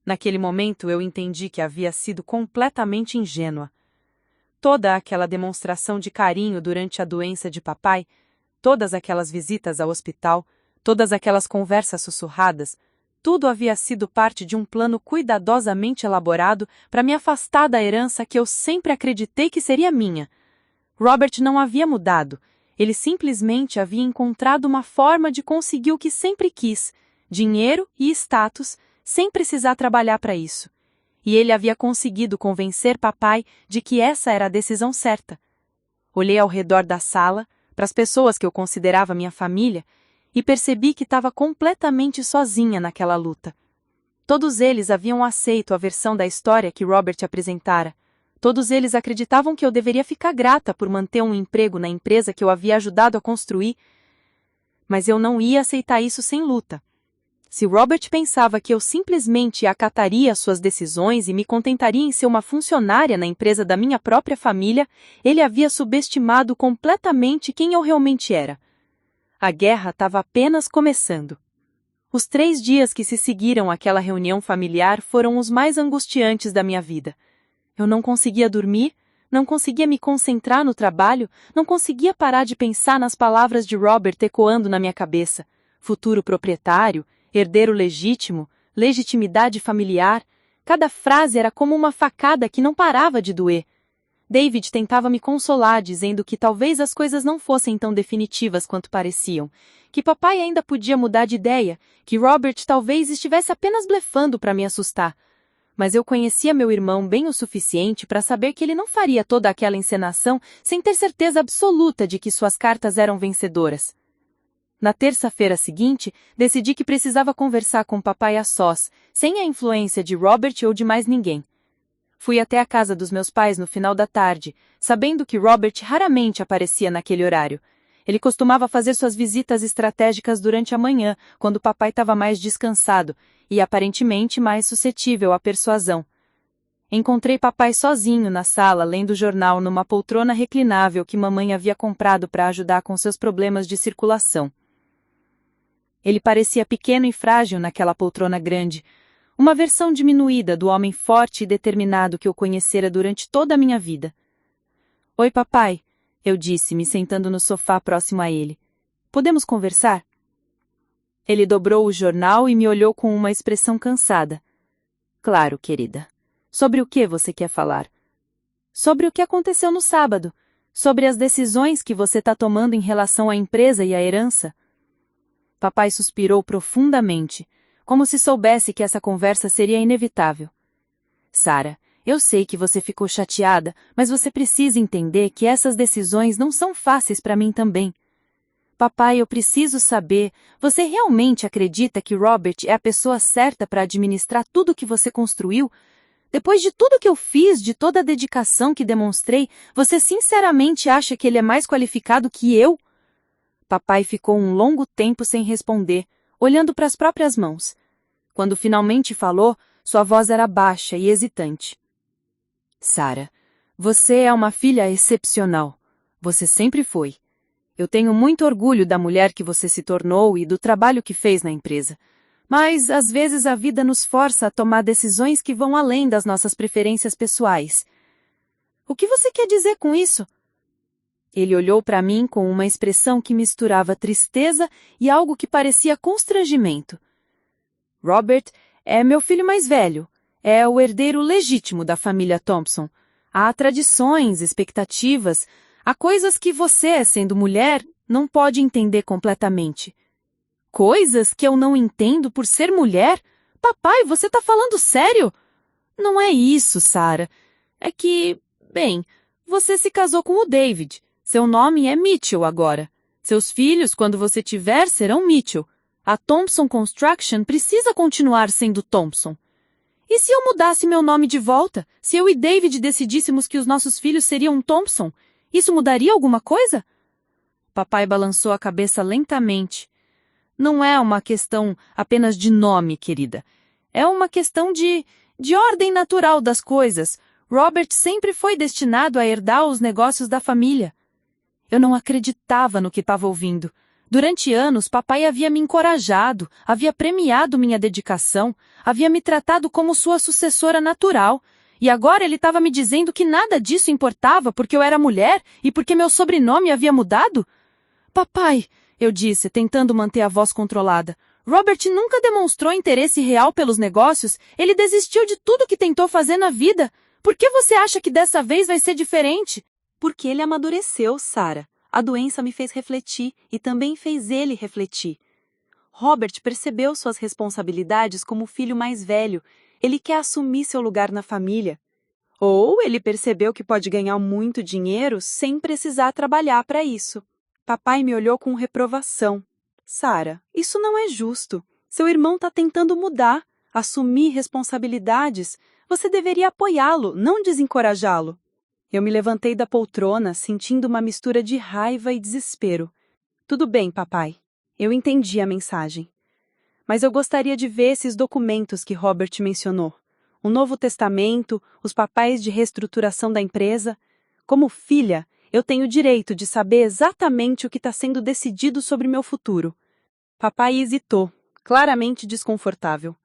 Naquele momento eu entendi que havia sido completamente ingênua. Toda aquela demonstração de carinho durante a doença de papai, todas aquelas visitas ao hospital, todas aquelas conversas sussurradas, tudo havia sido parte de um plano cuidadosamente elaborado para me afastar da herança que eu sempre acreditei que seria minha. Robert não havia mudado, ele simplesmente havia encontrado uma forma de conseguir o que sempre quis, dinheiro e status, sem precisar trabalhar para isso. E ele havia conseguido convencer papai de que essa era a decisão certa. Olhei ao redor da sala, para as pessoas que eu considerava minha família, e percebi que estava completamente sozinha naquela luta. Todos eles haviam aceito a versão da história que Robert apresentara. Todos eles acreditavam que eu deveria ficar grata por manter um emprego na empresa que eu havia ajudado a construir. Mas eu não ia aceitar isso sem luta. Se Robert pensava que eu simplesmente acataria suas decisões e me contentaria em ser uma funcionária na empresa da minha própria família, ele havia subestimado completamente quem eu realmente era. A guerra estava apenas começando. Os 3 dias que se seguiram àquela reunião familiar foram os mais angustiantes da minha vida. Eu não conseguia dormir, Não conseguia me concentrar no trabalho, não conseguia parar de pensar nas palavras de Robert ecoando na minha cabeça. Futuro proprietário, herdeiro legítimo, legitimidade familiar. Cada frase era como uma facada que não parava de doer. David tentava me consolar, dizendo que talvez as coisas não fossem tão definitivas quanto pareciam, que papai ainda podia mudar de ideia, que Robert talvez estivesse apenas blefando para me assustar. Mas eu conhecia meu irmão bem o suficiente para saber que ele não faria toda aquela encenação sem ter certeza absoluta de que suas cartas eram vencedoras. Na terça-feira seguinte, decidi que precisava conversar com papai a sós, sem a influência de Robert ou de mais ninguém. Fui até a casa dos meus pais no final da tarde, sabendo que Robert raramente aparecia naquele horário. Ele costumava fazer suas visitas estratégicas durante a manhã, quando papai estava mais descansado e aparentemente mais suscetível à persuasão. Encontrei papai sozinho na sala, lendo jornal numa poltrona reclinável que mamãe havia comprado para ajudar com seus problemas de circulação. Ele parecia pequeno e frágil naquela poltrona grande, uma versão diminuída do homem forte e determinado que eu conhecera durante toda a minha vida. "Oi, papai", eu disse, me sentando no sofá próximo a ele. "Podemos conversar?" Ele dobrou o jornal e me olhou com uma expressão cansada. "Claro, querida. Sobre o que você quer falar?" "Sobre o que aconteceu no sábado. Sobre as decisões que você está tomando em relação à empresa e à herança." Papai suspirou profundamente, como se soubesse que essa conversa seria inevitável. "Sarah, eu sei que você ficou chateada, mas você precisa entender que essas decisões não são fáceis para mim também. Papai, eu preciso saber, você realmente acredita que Robert é a pessoa certa para administrar tudo que você construiu? Depois de tudo que eu fiz, de toda a dedicação que demonstrei, você sinceramente acha que ele é mais qualificado que eu?" Papai ficou um longo tempo sem responder, olhando para as próprias mãos. Quando finalmente falou, sua voz era baixa e hesitante. "Sarah, você é uma filha excepcional. Você sempre foi. Eu tenho muito orgulho da mulher que você se tornou e do trabalho que fez na empresa. Mas, às vezes, a vida nos força a tomar decisões que vão além das nossas preferências pessoais." "O que você quer dizer com isso?" Ele olhou para mim com uma expressão que misturava tristeza e algo que parecia constrangimento. "Robert é meu filho mais velho. É o herdeiro legítimo da família Thompson. Há tradições, expectativas, há coisas que você, sendo mulher, não pode entender completamente." "Coisas que eu não entendo por ser mulher? Papai, você está falando sério?" "Não é isso, Sarah. É que, bem, você se casou com o David. Seu nome é Mitchell agora. Seus filhos, quando você tiver, serão Mitchell. A Thompson Construction precisa continuar sendo Thompson. E se eu mudasse meu nome de volta? Se eu e David decidíssemos que os nossos filhos seriam Thompson? Isso mudaria alguma coisa?" Papai balançou a cabeça lentamente. "Não é uma questão apenas de nome, querida. É uma questão de ordem natural das coisas. Robert sempre foi destinado a herdar os negócios da família." Eu não acreditava no que estava ouvindo. Durante anos, papai havia me encorajado, havia premiado minha dedicação, havia me tratado como sua sucessora natural. E agora ele estava me dizendo que nada disso importava porque eu era mulher e porque meu sobrenome havia mudado? "Papai", eu disse, tentando manter a voz controlada, "Robert nunca demonstrou interesse real pelos negócios. Ele desistiu de tudo que tentou fazer na vida. Por que você acha que dessa vez vai ser diferente?" "Porque ele amadureceu, Sarah. A doença me fez refletir e também fez ele refletir. Robert percebeu suas responsabilidades como o filho mais velho. Ele quer assumir seu lugar na família. Ou ele percebeu que pode ganhar muito dinheiro sem precisar trabalhar para isso." Papai me olhou com reprovação. "Sarah, isso não é justo. Seu irmão está tentando mudar, assumir responsabilidades. Você deveria apoiá-lo, não desencorajá-lo." Eu me levantei da poltrona, sentindo uma mistura de raiva e desespero. "Tudo bem, papai. Eu entendi a mensagem. Mas eu gostaria de ver esses documentos que Robert mencionou. O Novo Testamento, os papéis de reestruturação da empresa. Como filha, eu tenho o direito de saber exatamente o que está sendo decidido sobre meu futuro." Papai hesitou, claramente desconfortável.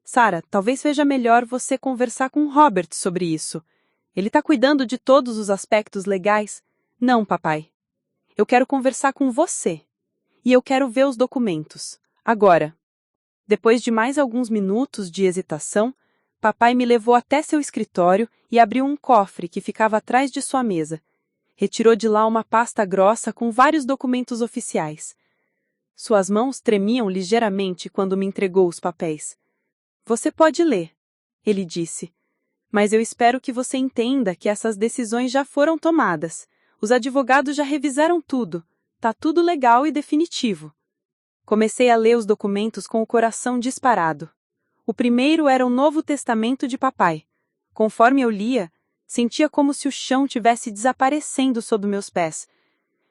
"Sarah, talvez seja melhor você conversar com Robert sobre isso. Ele está cuidando de todos os aspectos legais? Não, papai. Eu quero conversar com você. E eu quero ver os documentos. Agora. Depois de mais alguns minutos de hesitação, papai me levou até seu escritório e abriu um cofre que ficava atrás de sua mesa. Retirou de lá uma pasta grossa com vários documentos oficiais. Suas mãos tremiam ligeiramente quando me entregou os papéis. Você pode ler, ele disse. Mas eu espero que você entenda que essas decisões já foram tomadas. Os advogados já revisaram tudo. Tá tudo legal e definitivo. Comecei a ler os documentos com o coração disparado. O primeiro era o Novo Testamento de papai. Conforme eu lia, sentia como se o chão tivesse desaparecendo sob meus pés.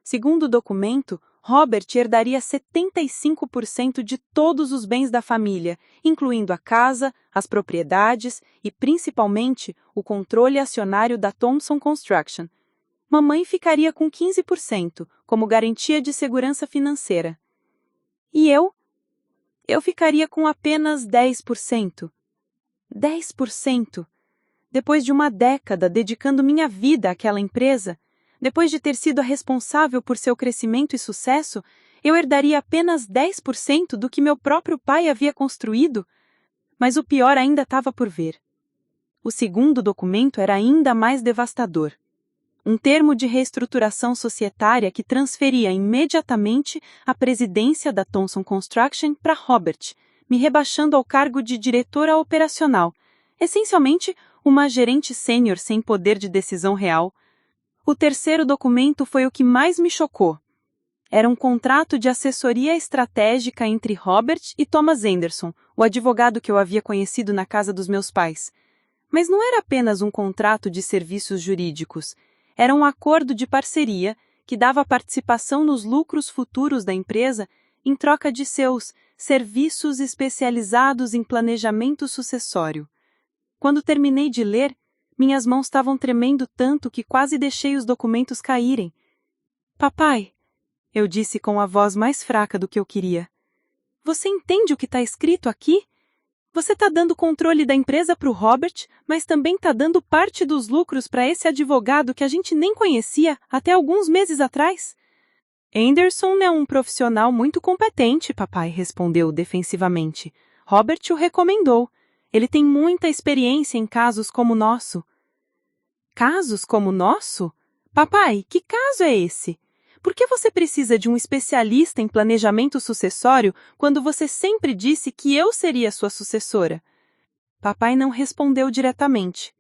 Segundo o documento, Robert herdaria 75% de todos os bens da família, incluindo a casa, as propriedades e, principalmente, o controle acionário da Thompson Construction. Mamãe ficaria com 15%, como garantia de segurança financeira. E eu? Eu ficaria com apenas 10%. 10%! Depois de uma década dedicando minha vida àquela empresa, depois de ter sido a responsável por seu crescimento e sucesso, eu herdaria apenas 10% do que meu próprio pai havia construído? Mas o pior ainda estava por vir. O segundo documento era ainda mais devastador. Um termo de reestruturação societária que transferia imediatamente a presidência da Thompson Construction para Robert, me rebaixando ao cargo de diretora operacional, essencialmente uma gerente sênior sem poder de decisão real. O terceiro documento foi o que mais me chocou. Era um contrato de assessoria estratégica entre Robert e Thomas Anderson, o advogado que eu havia conhecido na casa dos meus pais. Mas não era apenas um contrato de serviços jurídicos. Era um acordo de parceria que dava participação nos lucros futuros da empresa em troca de seus serviços especializados em planejamento sucessório. Quando terminei de ler, minhas mãos estavam tremendo tanto que quase deixei os documentos caírem. Papai, eu disse com a voz mais fraca do que eu queria. Você entende o que está escrito aqui? Você está dando controle da empresa para o Robert, mas também está dando parte dos lucros para esse advogado que a gente nem conhecia até alguns meses atrás? Anderson é um profissional muito competente, papai respondeu defensivamente. Robert o recomendou. Ele tem muita experiência em casos como o nosso. Casos como o nosso? Papai, que caso é esse? Por que você precisa de um especialista em planejamento sucessório quando você sempre disse que eu seria sua sucessora? Papai não respondeu diretamente.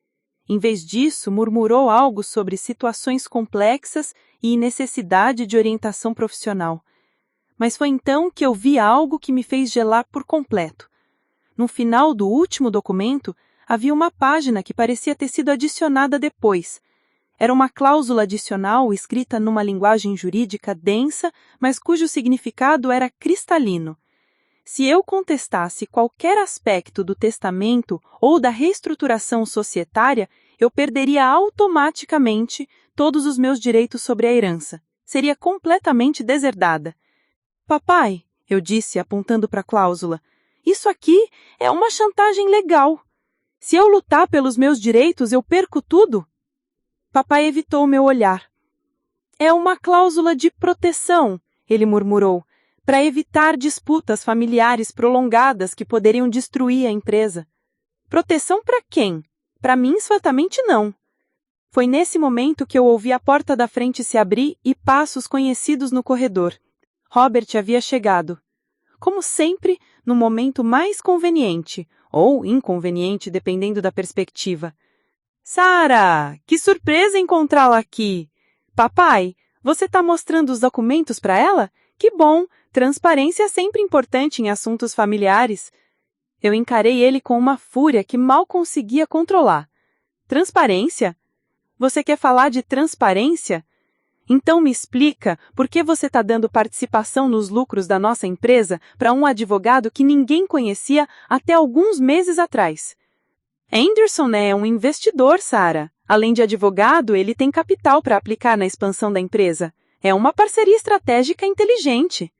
Em vez disso, murmurou algo sobre situações complexas e necessidade de orientação profissional. Mas foi então que eu vi algo que me fez gelar por completo. No final do último documento, havia uma página que parecia ter sido adicionada depois. Era uma cláusula adicional escrita numa linguagem jurídica densa, mas cujo significado era cristalino. Se eu contestasse qualquer aspecto do testamento ou da reestruturação societária, eu perderia automaticamente todos os meus direitos sobre a herança. Seria completamente deserdada. Papai, eu disse apontando para a cláusula, isso aqui é uma chantagem legal. Se eu lutar pelos meus direitos, eu perco tudo? Papai evitou meu olhar. É uma cláusula de proteção, ele murmurou, para evitar disputas familiares prolongadas que poderiam destruir a empresa. Proteção para quem? Para mim, certamente não. Foi nesse momento que eu ouvi a porta da frente se abrir e passos conhecidos no corredor. Robert havia chegado. Como sempre, no momento mais conveniente, ou inconveniente, dependendo da perspectiva. Sarah, que surpresa encontrá-la aqui! Papai, você está mostrando os documentos para ela? Que bom! Transparência é sempre importante em assuntos familiares. Eu encarei ele com uma fúria que mal conseguia controlar. Transparência? Você quer falar de transparência? Então me explica por que você está dando participação nos lucros da nossa empresa para um advogado que ninguém conhecia até alguns meses atrás. Anderson é um investidor, Sarah. Além de advogado, ele tem capital para aplicar na expansão da empresa. É uma parceria estratégica inteligente.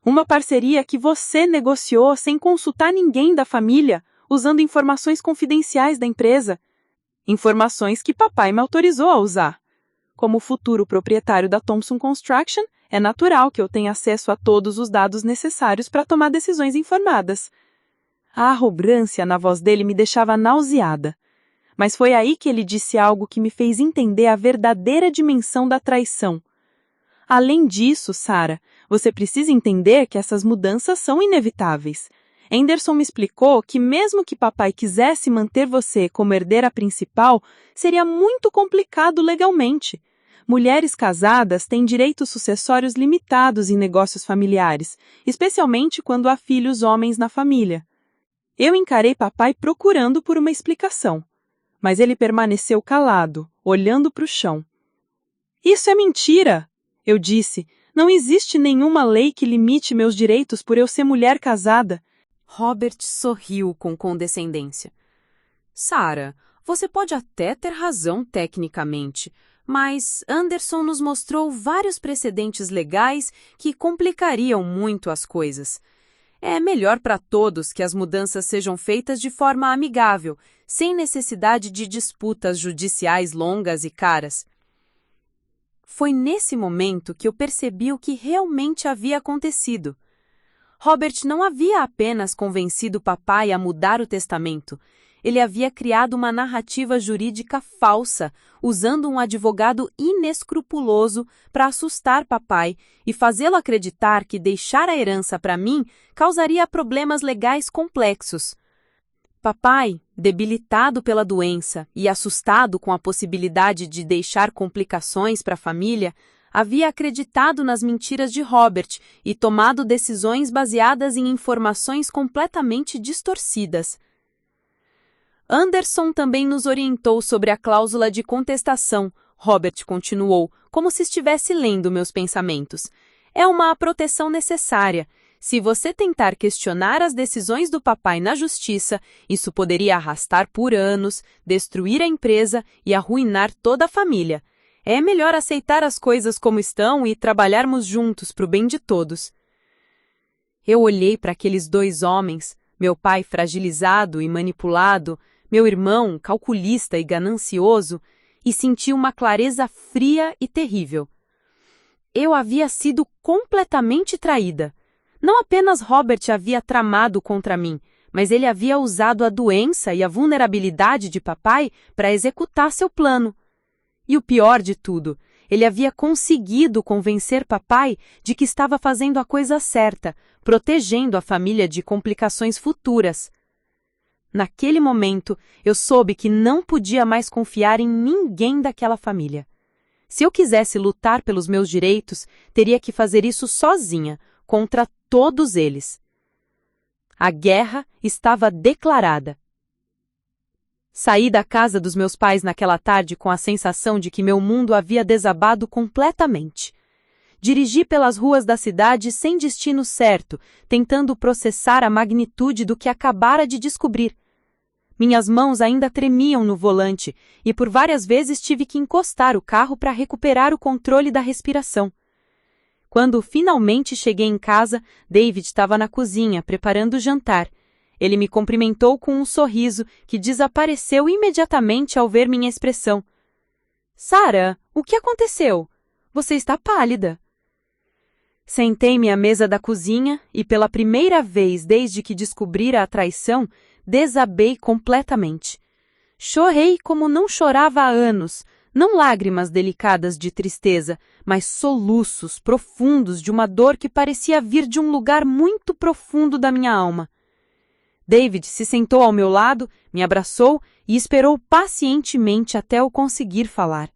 Uma parceria que você negociou sem consultar ninguém da família, usando informações confidenciais da empresa. Informações que papai me autorizou a usar. Como futuro proprietário da Thompson Construction, é natural que eu tenha acesso a todos os dados necessários para tomar decisões informadas. A arrogância na voz dele me deixava nauseada. Mas foi aí que ele disse algo que me fez entender a verdadeira dimensão da traição. Além disso, Sarah, você precisa entender que essas mudanças são inevitáveis. Anderson me explicou que mesmo que papai quisesse manter você como herdeira principal, seria muito complicado legalmente. Mulheres casadas têm direitos sucessórios limitados em negócios familiares, especialmente quando há filhos homens na família. Eu encarei papai procurando por uma explicação, mas ele permaneceu calado, olhando para o chão. Isso é mentira, eu disse. Não existe nenhuma lei que limite meus direitos por eu ser mulher casada. Robert sorriu com condescendência. Sarah, você pode até ter razão tecnicamente, mas Anderson nos mostrou vários precedentes legais que complicariam muito as coisas. É melhor para todos que as mudanças sejam feitas de forma amigável, sem necessidade de disputas judiciais longas e caras. Foi nesse momento que eu percebi o que realmente havia acontecido. Robert não havia apenas convencido papai a mudar o testamento. Ele havia criado uma narrativa jurídica falsa, usando um advogado inescrupuloso para assustar papai e fazê-lo acreditar que deixar a herança para mim causaria problemas legais complexos. Papai, debilitado pela doença e assustado com a possibilidade de deixar complicações para a família, havia acreditado nas mentiras de Robert e tomado decisões baseadas em informações completamente distorcidas. Anderson também nos orientou sobre a cláusula de contestação, Robert continuou, como se estivesse lendo meus pensamentos. É uma proteção necessária. Se você tentar questionar as decisões do papai na justiça, isso poderia arrastar por anos, destruir a empresa e arruinar toda a família. É melhor aceitar as coisas como estão e trabalharmos juntos para o bem de todos. Eu olhei para aqueles dois homens, meu pai fragilizado e manipulado, meu irmão calculista e ganancioso, e senti uma clareza fria e terrível. Eu havia sido completamente traída. Não apenas Robert havia tramado contra mim, mas ele havia usado a doença e a vulnerabilidade de papai para executar seu plano. E o pior de tudo, ele havia conseguido convencer papai de que estava fazendo a coisa certa, protegendo a família de complicações futuras. Naquele momento, eu soube que não podia mais confiar em ninguém daquela família. Se eu quisesse lutar pelos meus direitos, teria que fazer isso sozinha, contra todos eles. A guerra estava declarada. Saí da casa dos meus pais naquela tarde com a sensação de que meu mundo havia desabado completamente. Dirigi pelas ruas da cidade sem destino certo, tentando processar a magnitude do que acabara de descobrir. Minhas mãos ainda tremiam no volante e por várias vezes tive que encostar o carro para recuperar o controle da respiração. Quando finalmente cheguei em casa, David estava na cozinha preparando o jantar. Ele me cumprimentou com um sorriso que desapareceu imediatamente ao ver minha expressão. Sarah, o que aconteceu? Você está pálida. Sentei-me à mesa da cozinha e, pela primeira vez desde que descobrira a traição, desabei completamente. Chorei como não chorava há anos, não lágrimas delicadas de tristeza, mas soluços profundos de uma dor que parecia vir de um lugar muito profundo da minha alma. David se sentou ao meu lado, me abraçou e esperou pacientemente até eu conseguir falar.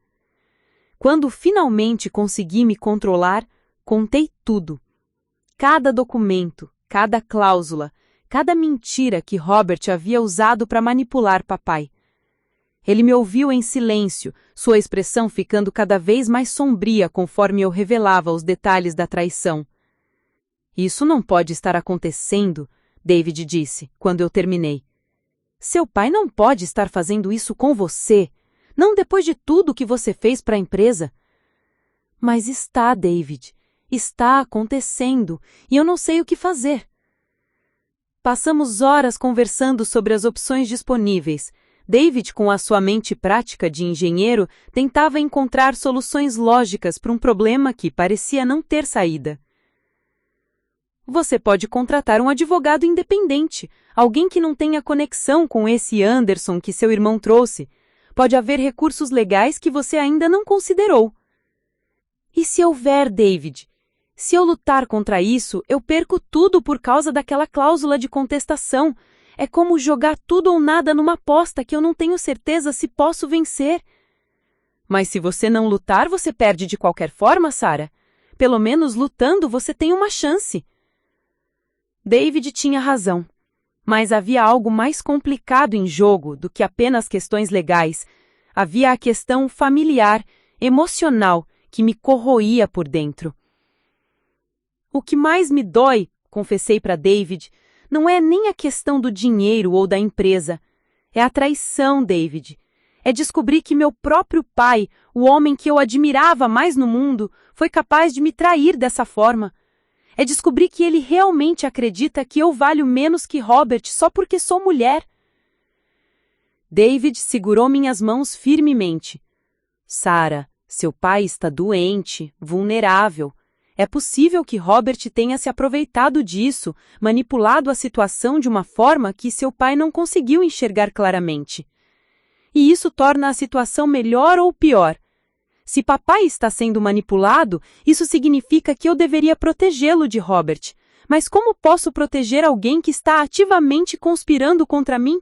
Quando finalmente consegui me controlar, contei tudo. Cada documento, cada cláusula, cada mentira que Robert havia usado para manipular papai. Ele me ouviu em silêncio, sua expressão ficando cada vez mais sombria conforme eu revelava os detalhes da traição. Isso não pode estar acontecendo, David disse, quando eu terminei. Seu pai não pode estar fazendo isso com você, não depois de tudo que você fez para a empresa. Mas está, David. Está acontecendo, e eu não sei o que fazer. Passamos horas conversando sobre as opções disponíveis, David, com a sua mente prática de engenheiro, tentava encontrar soluções lógicas para um problema que parecia não ter saída. Você pode contratar um advogado independente, alguém que não tenha conexão com esse Anderson que seu irmão trouxe. Pode haver recursos legais que você ainda não considerou. E se houver, David? Se eu lutar contra isso, eu perco tudo por causa daquela cláusula de contestação. É como jogar tudo ou nada numa aposta que eu não tenho certeza se posso vencer. Mas se você não lutar, você perde de qualquer forma, Sarah. Pelo menos lutando você tem uma chance. David tinha razão. Mas havia algo mais complicado em jogo do que apenas questões legais. Havia a questão familiar, emocional, que me corroía por dentro. O que mais me dói, confessei para David, não é nem a questão do dinheiro ou da empresa. É a traição, David. É descobrir que meu próprio pai, o homem que eu admirava mais no mundo, foi capaz de me trair dessa forma. É descobrir que ele realmente acredita que eu valho menos que Robert só porque sou mulher. David segurou minhas mãos firmemente. Sarah, seu pai está doente, vulnerável. É possível que Robert tenha se aproveitado disso, manipulado a situação de uma forma que seu pai não conseguiu enxergar claramente. E isso torna a situação melhor ou pior. Se papai está sendo manipulado, isso significa que eu deveria protegê-lo de Robert. Mas como posso proteger alguém que está ativamente conspirando contra mim?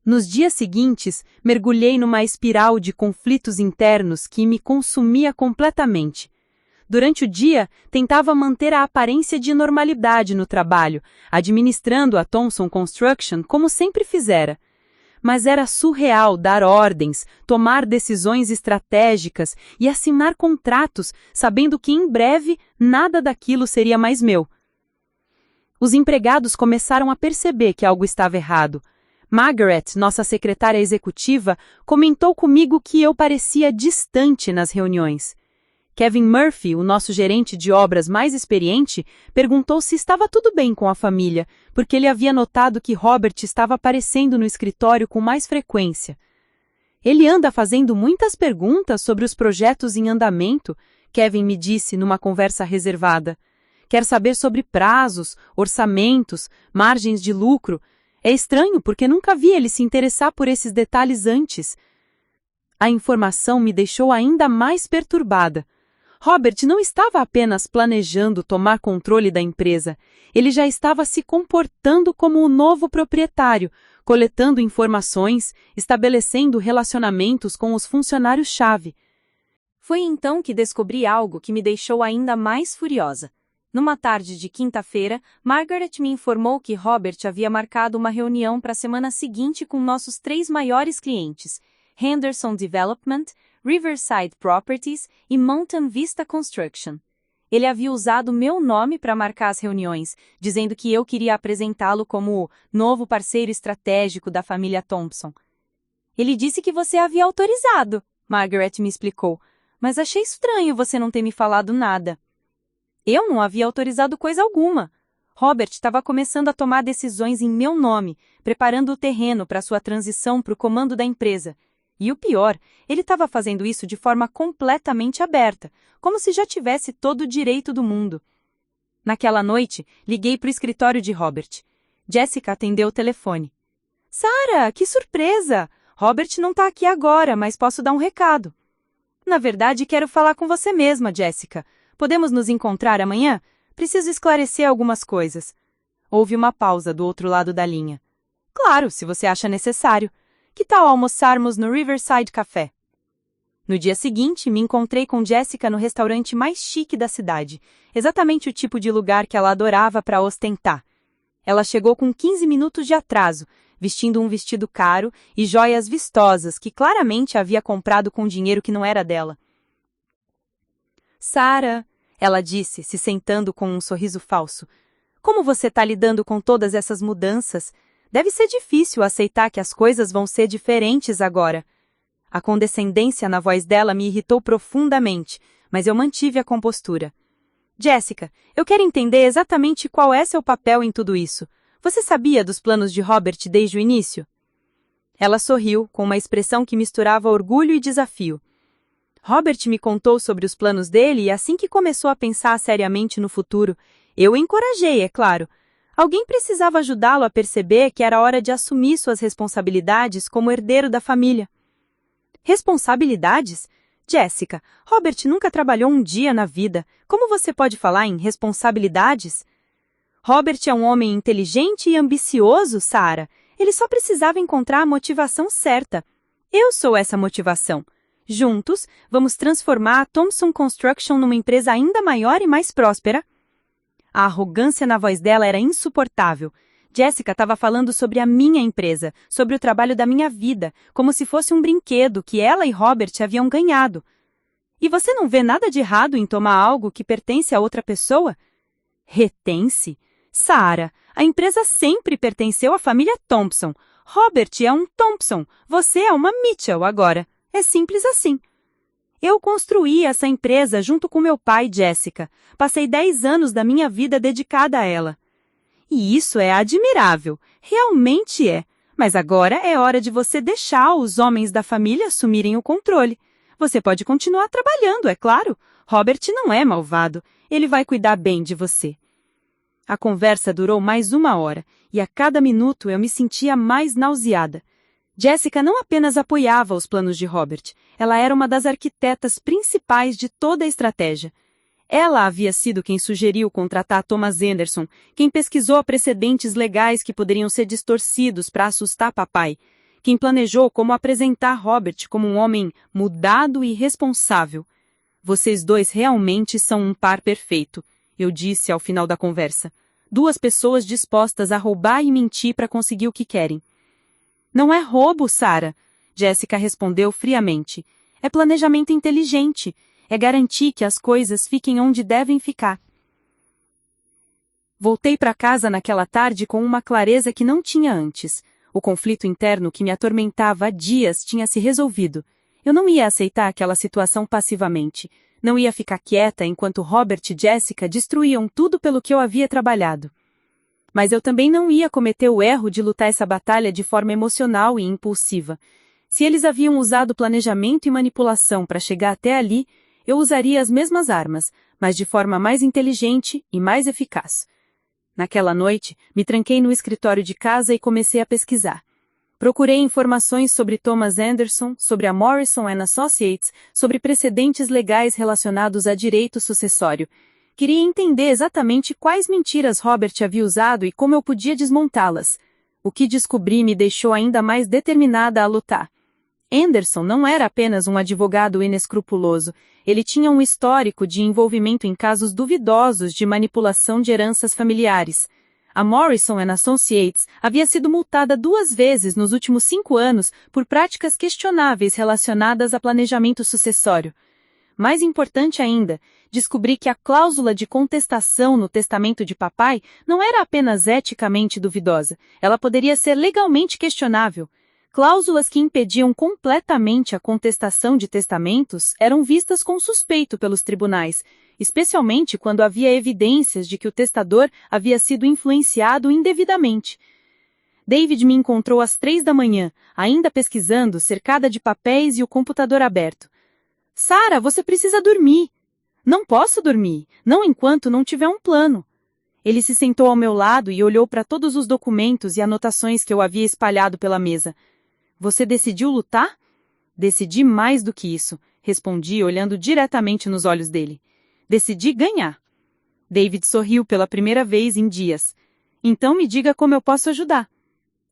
Nos dias seguintes, mergulhei numa espiral de conflitos internos que me consumia completamente. Durante o dia, tentava manter a aparência de normalidade no trabalho, administrando a Thompson Construction como sempre fizera. Mas era surreal dar ordens, tomar decisões estratégicas e assinar contratos, sabendo que em breve nada daquilo seria mais meu. Os empregados começaram a perceber que algo estava errado. Margaret, nossa secretária executiva, comentou comigo que eu parecia distante nas reuniões. Kevin Murphy, o nosso gerente de obras mais experiente, perguntou se estava tudo bem com a família, porque ele havia notado que Robert estava aparecendo no escritório com mais frequência. Ele anda fazendo muitas perguntas sobre os projetos em andamento, Kevin me disse numa conversa reservada. Quer saber sobre prazos, orçamentos, margens de lucro. É estranho porque nunca vi ele se interessar por esses detalhes antes. A informação me deixou ainda mais perturbada. Robert não estava apenas planejando tomar controle da empresa, ele já estava se comportando como o novo proprietário, coletando informações, estabelecendo relacionamentos com os funcionários-chave. Foi então que descobri algo que me deixou ainda mais furiosa. Numa tarde de quinta-feira, Margaret me informou que Robert havia marcado uma reunião para a semana seguinte com nossos 3 maiores clientes, Henderson Development, Riverside Properties e Mountain Vista Construction. Ele havia usado meu nome para marcar as reuniões, dizendo que eu queria apresentá-lo como o novo parceiro estratégico da família Thompson. Ele disse que você havia autorizado, Margaret me explicou, mas achei estranho você não ter me falado nada. Eu não havia autorizado coisa alguma. Robert estava começando a tomar decisões em meu nome, preparando o terreno para sua transição para o comando da empresa. E o pior, ele estava fazendo isso de forma completamente aberta, como se já tivesse todo o direito do mundo. Naquela noite, liguei para o escritório de Robert. Jessica atendeu o telefone. Sarah, que surpresa! Robert não está aqui agora, mas posso dar um recado. Na verdade, quero falar com você mesma, Jessica. Podemos nos encontrar amanhã? Preciso esclarecer algumas coisas. Houve uma pausa do outro lado da linha. Claro, se você acha necessário. Que tal almoçarmos no Riverside Café? No dia seguinte, me encontrei com Jessica no restaurante mais chique da cidade, exatamente o tipo de lugar que ela adorava para ostentar. Ela chegou com 15 minutos de atraso, vestindo um vestido caro e joias vistosas que claramente havia comprado com dinheiro que não era dela. Sarah, ela disse, se sentando com um sorriso falso, como você está lidando com todas essas mudanças? Deve ser difícil aceitar que as coisas vão ser diferentes agora. A condescendência na voz dela me irritou profundamente, mas eu mantive a compostura. Jessica, eu quero entender exatamente qual é seu papel em tudo isso. Você sabia dos planos de Robert desde o início? Ela sorriu, com uma expressão que misturava orgulho e desafio. Robert me contou sobre os planos dele e assim que começou a pensar seriamente no futuro, eu o encorajei, é claro. Alguém precisava ajudá-lo a perceber que era hora de assumir suas responsabilidades como herdeiro da família. Responsabilidades? Jessica, Robert nunca trabalhou um dia na vida. Como você pode falar em responsabilidades? Robert é um homem inteligente e ambicioso, Sarah. Ele só precisava encontrar a motivação certa. Eu sou essa motivação. Juntos, vamos transformar a Thompson Construction numa empresa ainda maior e mais próspera. A arrogância na voz dela era insuportável. Jessica estava falando sobre a minha empresa, sobre o trabalho da minha vida, como se fosse um brinquedo que ela e Robert haviam ganhado. E você não vê nada de errado em tomar algo que pertence a outra pessoa? Retence? Sarah, a empresa sempre pertenceu à família Thompson. Robert é um Thompson, você é uma Mitchell agora. É simples assim. Eu construí essa empresa junto com meu pai, Jessica. Passei 10 anos da minha vida dedicada a ela. E isso é admirável, realmente é. Mas agora é hora de você deixar os homens da família assumirem o controle. Você pode continuar trabalhando, é claro. Robert não é malvado. Ele vai cuidar bem de você. A conversa durou mais 1 hora, e a cada minuto eu me sentia mais nauseada. Jessica não apenas apoiava os planos de Robert, ela era uma das arquitetas principais de toda a estratégia. Ela havia sido quem sugeriu contratar Thomas Anderson, quem pesquisou precedentes legais que poderiam ser distorcidos para assustar papai, quem planejou como apresentar Robert como um homem mudado e responsável. Vocês dois realmente são um par perfeito, eu disse ao final da conversa. 2 pessoas dispostas a roubar e mentir para conseguir o que querem. Não é roubo, Sarah, Jessica respondeu friamente. É planejamento inteligente. É garantir que as coisas fiquem onde devem ficar. Voltei para casa naquela tarde com uma clareza que não tinha antes. O conflito interno que me atormentava há dias tinha se resolvido. Eu não ia aceitar aquela situação passivamente. Não ia ficar quieta enquanto Robert e Jessica destruíam tudo pelo que eu havia trabalhado. Mas eu também não ia cometer o erro de lutar essa batalha de forma emocional e impulsiva. Se eles haviam usado planejamento e manipulação para chegar até ali, eu usaria as mesmas armas, mas de forma mais inteligente e mais eficaz. Naquela noite, me tranquei no escritório de casa e comecei a pesquisar. Procurei informações sobre Thomas Anderson, sobre a Morrison & Associates, sobre precedentes legais relacionados a direito sucessório. Queria entender exatamente quais mentiras Robert havia usado e como eu podia desmontá-las. O que descobri me deixou ainda mais determinada a lutar. Anderson não era apenas um advogado inescrupuloso, ele tinha um histórico de envolvimento em casos duvidosos de manipulação de heranças familiares. A Morrison & Associates havia sido multada 2 vezes nos últimos 5 anos por práticas questionáveis relacionadas a planejamento sucessório. Mais importante ainda, descobri que a cláusula de contestação no testamento de papai não era apenas eticamente duvidosa, ela poderia ser legalmente questionável. Cláusulas que impediam completamente a contestação de testamentos eram vistas com suspeito pelos tribunais, especialmente quando havia evidências de que o testador havia sido influenciado indevidamente. David me encontrou às 3 da manhã, ainda pesquisando, cercada de papéis e o computador aberto. Sarah, você precisa dormir. Não posso dormir, não enquanto não tiver um plano. Ele se sentou ao meu lado e olhou para todos os documentos e anotações que eu havia espalhado pela mesa. Você decidiu lutar? Decidi mais do que isso, respondi olhando diretamente nos olhos dele. Decidi ganhar. David sorriu pela primeira vez em dias. Então me diga como eu posso ajudar.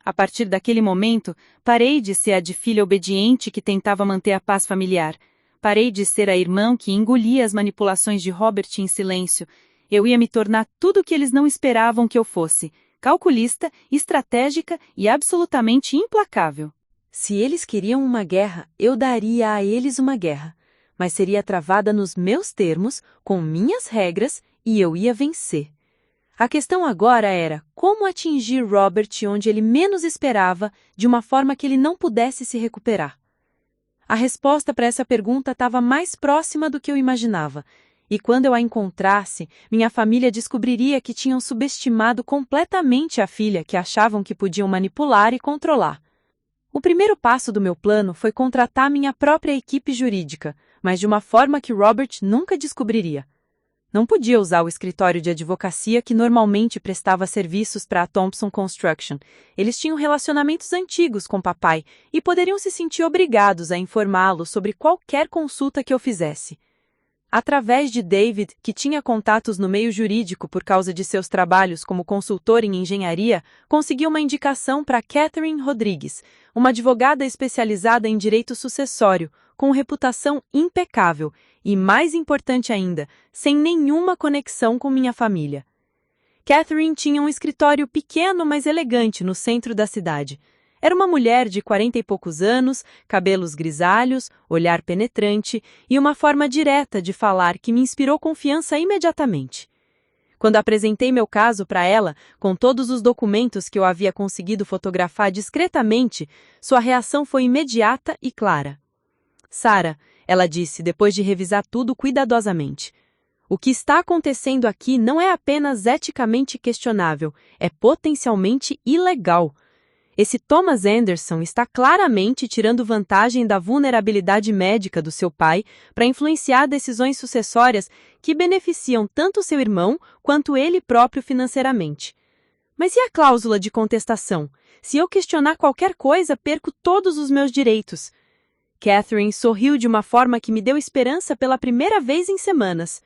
A partir daquele momento, parei de ser a de filha obediente que tentava manter a paz familiar. Parei de ser a irmã que engolia as manipulações de Robert em silêncio. Eu ia me tornar tudo o que eles não esperavam que eu fosse. Calculista, estratégica e absolutamente implacável. Se eles queriam uma guerra, eu daria a eles uma guerra. Mas seria travada nos meus termos, com minhas regras, e eu ia vencer. A questão agora era como atingir Robert onde ele menos esperava, de uma forma que ele não pudesse se recuperar. A resposta para essa pergunta estava mais próxima do que eu imaginava, e quando eu a encontrasse, minha família descobriria que tinham subestimado completamente a filha que achavam que podiam manipular e controlar. O primeiro passo do meu plano foi contratar minha própria equipe jurídica, mas de uma forma que Robert nunca descobriria. Não podia usar o escritório de advocacia que normalmente prestava serviços para a Thompson Construction. Eles tinham relacionamentos antigos com papai e poderiam se sentir obrigados a informá-lo sobre qualquer consulta que eu fizesse. Através de David, que tinha contatos no meio jurídico por causa de seus trabalhos como consultor em engenharia, consegui uma indicação para Catherine Rodrigues, uma advogada especializada em direito sucessório, com reputação impecável e, mais importante ainda, sem nenhuma conexão com minha família. Catherine tinha um escritório pequeno, mas elegante no centro da cidade. Era uma mulher de 40 e poucos anos, cabelos grisalhos, olhar penetrante e uma forma direta de falar que me inspirou confiança imediatamente. Quando apresentei meu caso para ela, com todos os documentos que eu havia conseguido fotografar discretamente, sua reação foi imediata e clara. Sarah, ela disse depois de revisar tudo cuidadosamente. O que está acontecendo aqui não é apenas eticamente questionável, é potencialmente ilegal. Esse Thomas Anderson está claramente tirando vantagem da vulnerabilidade médica do seu pai para influenciar decisões sucessórias que beneficiam tanto seu irmão quanto ele próprio financeiramente. Mas e a cláusula de contestação? Se eu questionar qualquer coisa, perco todos os meus direitos. Catherine sorriu de uma forma que me deu esperança pela primeira vez em semanas.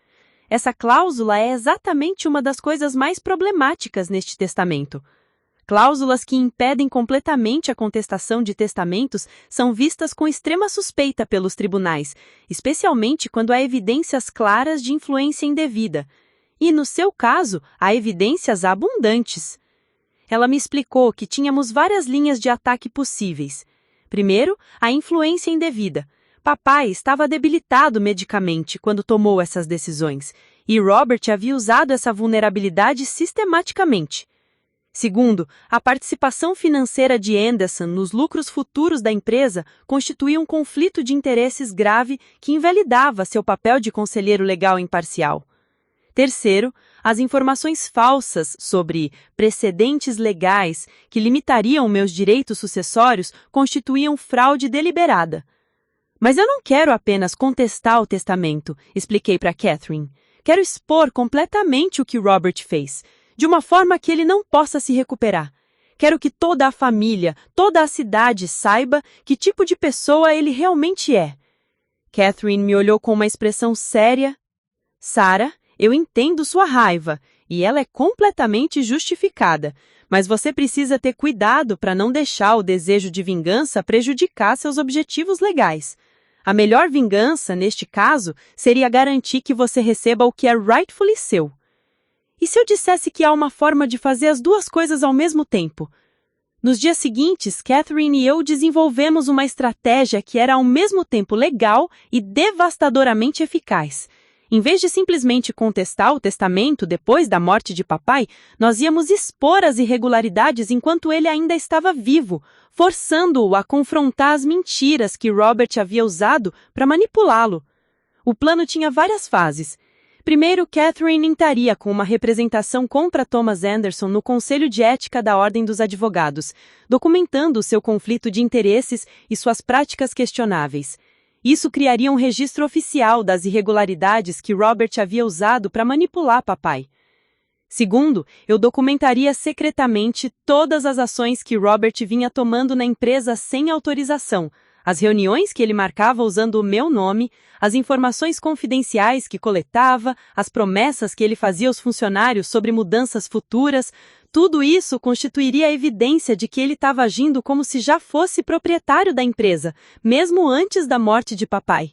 Essa cláusula é exatamente uma das coisas mais problemáticas neste testamento. Cláusulas que impedem completamente a contestação de testamentos são vistas com extrema suspeita pelos tribunais, especialmente quando há evidências claras de influência indevida. E, no seu caso, há evidências abundantes. Ela me explicou que tínhamos várias linhas de ataque possíveis. Primeiro, a influência indevida. Papai estava debilitado medicamente quando tomou essas decisões, e Robert havia usado essa vulnerabilidade sistematicamente. Segundo, a participação financeira de Anderson nos lucros futuros da empresa constituía um conflito de interesses grave que invalidava seu papel de conselheiro legal imparcial. Terceiro, as informações falsas sobre precedentes legais que limitariam meus direitos sucessórios constituíam fraude deliberada. Mas eu não quero apenas contestar o testamento, expliquei para Catherine. Quero expor completamente o que Robert fez, de uma forma que ele não possa se recuperar. Quero que toda a família, toda a cidade saiba que tipo de pessoa ele realmente é. Catherine me olhou com uma expressão séria. Sarah, eu entendo sua raiva, e ela é completamente justificada, mas você precisa ter cuidado para não deixar o desejo de vingança prejudicar seus objetivos legais. A melhor vingança, neste caso, seria garantir que você receba o que é rightfully seu. E se eu dissesse que há uma forma de fazer as duas coisas ao mesmo tempo? Nos dias seguintes, Catherine e eu desenvolvemos uma estratégia que era ao mesmo tempo legal e devastadoramente eficaz. Em vez de simplesmente contestar o testamento depois da morte de papai, nós íamos expor as irregularidades enquanto ele ainda estava vivo, forçando-o a confrontar as mentiras que Robert havia usado para manipulá-lo. O plano tinha várias fases. Primeiro, Catherine entraria com uma representação contra Thomas Anderson no Conselho de Ética da Ordem dos Advogados, documentando seu conflito de interesses e suas práticas questionáveis. Isso criaria um registro oficial das irregularidades que Robert havia usado para manipular papai. Segundo, eu documentaria secretamente todas as ações que Robert vinha tomando na empresa sem autorização, as reuniões que ele marcava usando o meu nome, as informações confidenciais que coletava, as promessas que ele fazia aos funcionários sobre mudanças futuras, tudo isso constituiria evidência de que ele estava agindo como se já fosse proprietário da empresa, mesmo antes da morte de papai.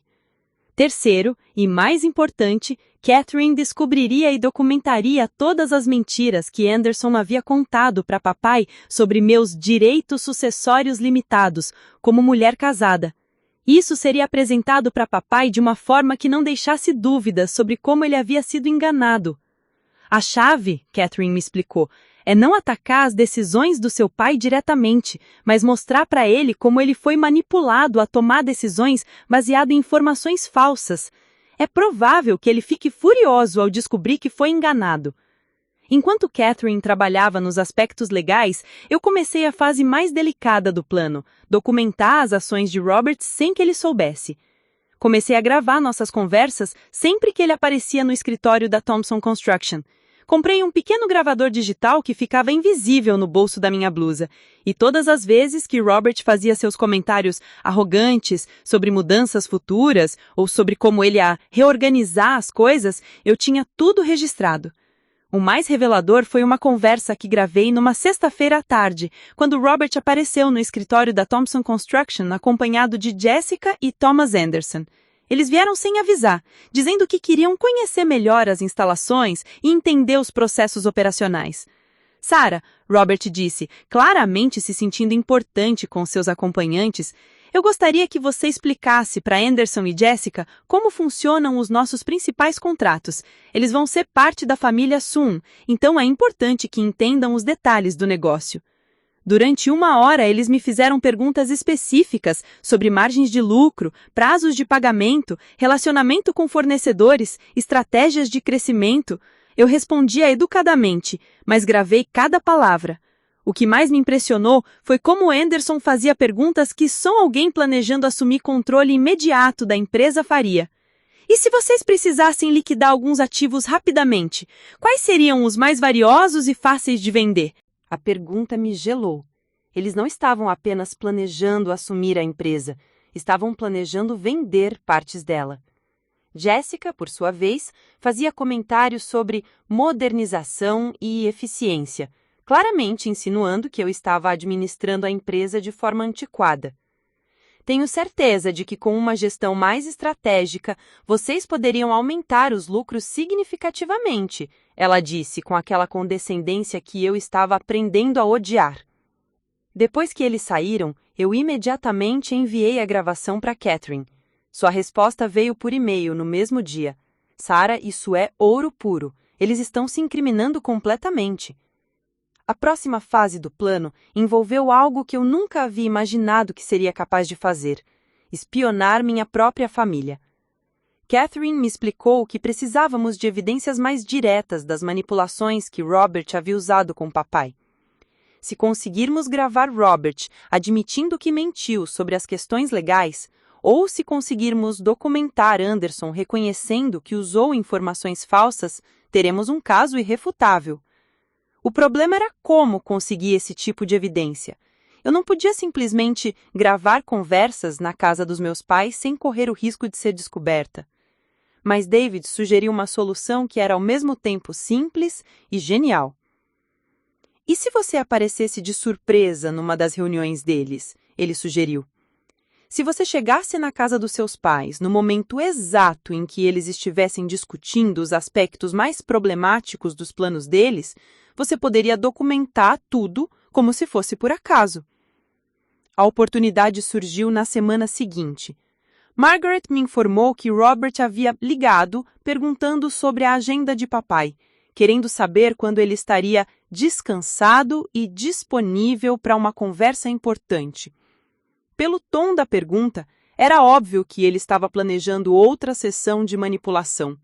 Terceiro, e mais importante, Catherine descobriria e documentaria todas as mentiras que Anderson havia contado para papai sobre meus direitos sucessórios limitados, como mulher casada. Isso seria apresentado para papai de uma forma que não deixasse dúvidas sobre como ele havia sido enganado. A chave, Catherine me explicou, é não atacar as decisões do seu pai diretamente, mas mostrar para ele como ele foi manipulado a tomar decisões baseado em informações falsas. É provável que ele fique furioso ao descobrir que foi enganado. Enquanto Catherine trabalhava nos aspectos legais, eu comecei a fase mais delicada do plano, documentar as ações de Robert sem que ele soubesse. Comecei a gravar nossas conversas sempre que ele aparecia no escritório da Thompson Construction. Comprei um pequeno gravador digital que ficava invisível no bolso da minha blusa, e todas as vezes que Robert fazia seus comentários arrogantes sobre mudanças futuras ou sobre como ele ia reorganizar as coisas, eu tinha tudo registrado. O mais revelador foi uma conversa que gravei numa sexta-feira à tarde, quando Robert apareceu no escritório da Thompson Construction acompanhado de Jessica e Thomas Anderson. Eles vieram sem avisar, dizendo que queriam conhecer melhor as instalações e entender os processos operacionais. Sarah, Robert disse, claramente se sentindo importante com seus acompanhantes, eu gostaria que você explicasse para Anderson e Jessica como funcionam os nossos principais contratos. Eles vão ser parte da família Sun, então é importante que entendam os detalhes do negócio. Durante 1 hora, eles me fizeram perguntas específicas sobre margens de lucro, prazos de pagamento, relacionamento com fornecedores, estratégias de crescimento. Eu respondia educadamente, mas gravei cada palavra. O que mais me impressionou foi como Anderson fazia perguntas que só alguém planejando assumir controle imediato da empresa faria. E se vocês precisassem liquidar alguns ativos rapidamente, quais seriam os mais valiosos e fáceis de vender? A pergunta me gelou. Eles não estavam apenas planejando assumir a empresa, estavam planejando vender partes dela. Jessica, por sua vez, fazia comentários sobre modernização e eficiência, claramente insinuando que eu estava administrando a empresa de forma antiquada. Tenho certeza de que com uma gestão mais estratégica, vocês poderiam aumentar os lucros significativamente, ela disse com aquela condescendência que eu estava aprendendo a odiar. Depois que eles saíram, eu imediatamente enviei a gravação para Catherine. Sua resposta veio por e-mail no mesmo dia. Sarah, isso é ouro puro. Eles estão se incriminando completamente. A próxima fase do plano envolveu algo que eu nunca havia imaginado que seria capaz de fazer: espionar minha própria família. Catherine me explicou que precisávamos de evidências mais diretas das manipulações que Robert havia usado com o papai. Se conseguirmos gravar Robert admitindo que mentiu sobre as questões legais, ou se conseguirmos documentar Anderson reconhecendo que usou informações falsas, teremos um caso irrefutável. O problema era como conseguir esse tipo de evidência. Eu não podia simplesmente gravar conversas na casa dos meus pais sem correr o risco de ser descoberta. Mas David sugeriu uma solução que era ao mesmo tempo simples e genial. E se você aparecesse de surpresa numa das reuniões deles? Ele sugeriu. Se você chegasse na casa dos seus pais no momento exato em que eles estivessem discutindo os aspectos mais problemáticos dos planos deles, você poderia documentar tudo como se fosse por acaso. A oportunidade surgiu na semana seguinte. Margaret me informou que Robert havia ligado perguntando sobre a agenda de papai, querendo saber quando ele estaria descansado e disponível para uma conversa importante. Pelo tom da pergunta, era óbvio que ele estava planejando outra sessão de manipulação.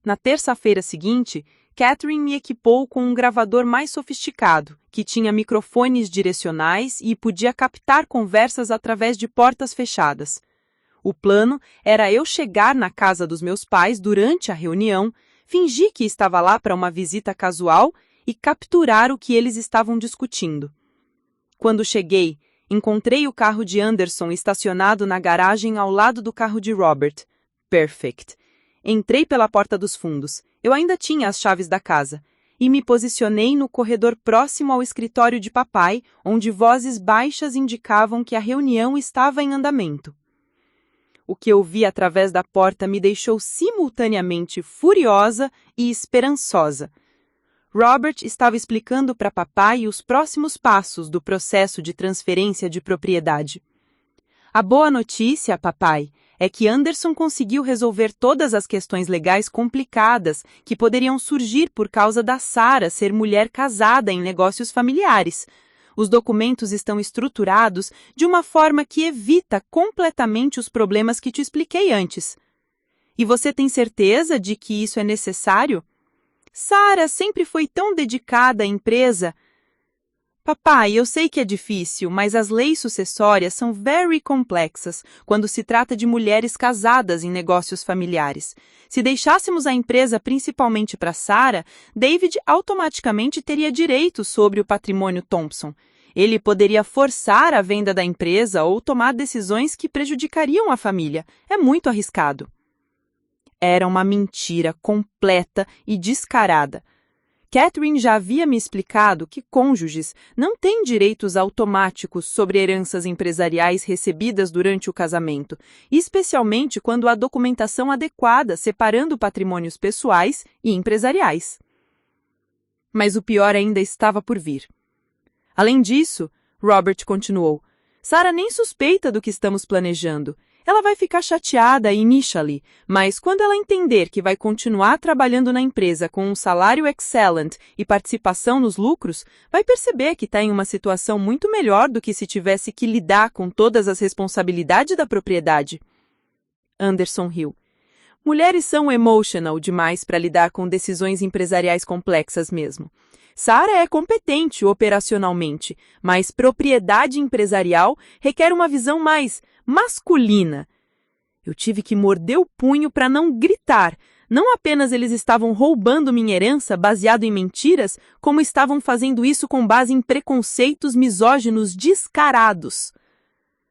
Na terça-feira seguinte, Catherine me equipou com um gravador mais sofisticado, que tinha microfones direcionais e podia captar conversas através de portas fechadas. O plano era eu chegar na casa dos meus pais durante a reunião, fingir que estava lá para uma visita casual e capturar o que eles estavam discutindo. Quando cheguei, encontrei o carro de Anderson estacionado na garagem ao lado do carro de Robert. Perfect. Entrei pela porta dos fundos. Eu ainda tinha as chaves da casa. E me posicionei no corredor próximo ao escritório de papai, onde vozes baixas indicavam que a reunião estava em andamento. O que eu vi através da porta me deixou simultaneamente furiosa e esperançosa. Robert estava explicando para papai os próximos passos do processo de transferência de propriedade. A boa notícia, papai, é que Anderson conseguiu resolver todas as questões legais complicadas que poderiam surgir por causa da Sarah ser mulher casada em negócios familiares. Os documentos estão estruturados de uma forma que evita completamente os problemas que te expliquei antes. E você tem certeza de que isso é necessário? Sarah sempre foi tão dedicada à empresa. Papai, eu sei que é difícil, mas as leis sucessórias são very complexas quando se trata de mulheres casadas em negócios familiares. Se deixássemos a empresa principalmente para Sarah, David automaticamente teria direitos sobre o patrimônio Thompson. Ele poderia forçar a venda da empresa ou tomar decisões que prejudicariam a família. É muito arriscado. Era uma mentira completa e descarada. Catherine já havia me explicado que cônjuges não têm direitos automáticos sobre heranças empresariais recebidas durante o casamento, especialmente quando há documentação adequada separando patrimônios pessoais e empresariais. Mas o pior ainda estava por vir. Além disso, Robert continuou, Sarah nem suspeita do que estamos planejando. Ela vai ficar chateada initially, mas quando ela entender que vai continuar trabalhando na empresa com um salário excellent e participação nos lucros, vai perceber que está em uma situação muito melhor do que se tivesse que lidar com todas as responsabilidades da propriedade. Anderson riu. Mulheres são emotional demais para lidar com decisões empresariais complexas mesmo. Sarah é competente operacionalmente, mas propriedade empresarial requer uma visão mais masculina. Eu tive que morder o punho para não gritar. Não apenas eles estavam roubando minha herança baseado em mentiras, como estavam fazendo isso com base em preconceitos misóginos descarados.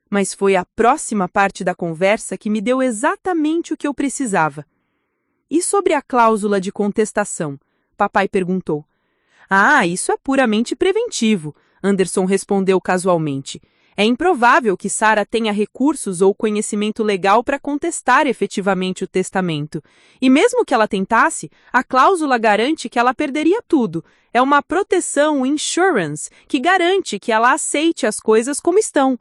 Mas foi a próxima parte da conversa que me deu exatamente o que eu precisava. E sobre a cláusula de contestação? Papai perguntou. Ah, isso é puramente preventivo, Anderson respondeu casualmente. É improvável que Sarah tenha recursos ou conhecimento legal para contestar efetivamente o testamento. E mesmo que ela tentasse, a cláusula garante que ela perderia tudo. É uma proteção insurance que garante que ela aceite as coisas como estão.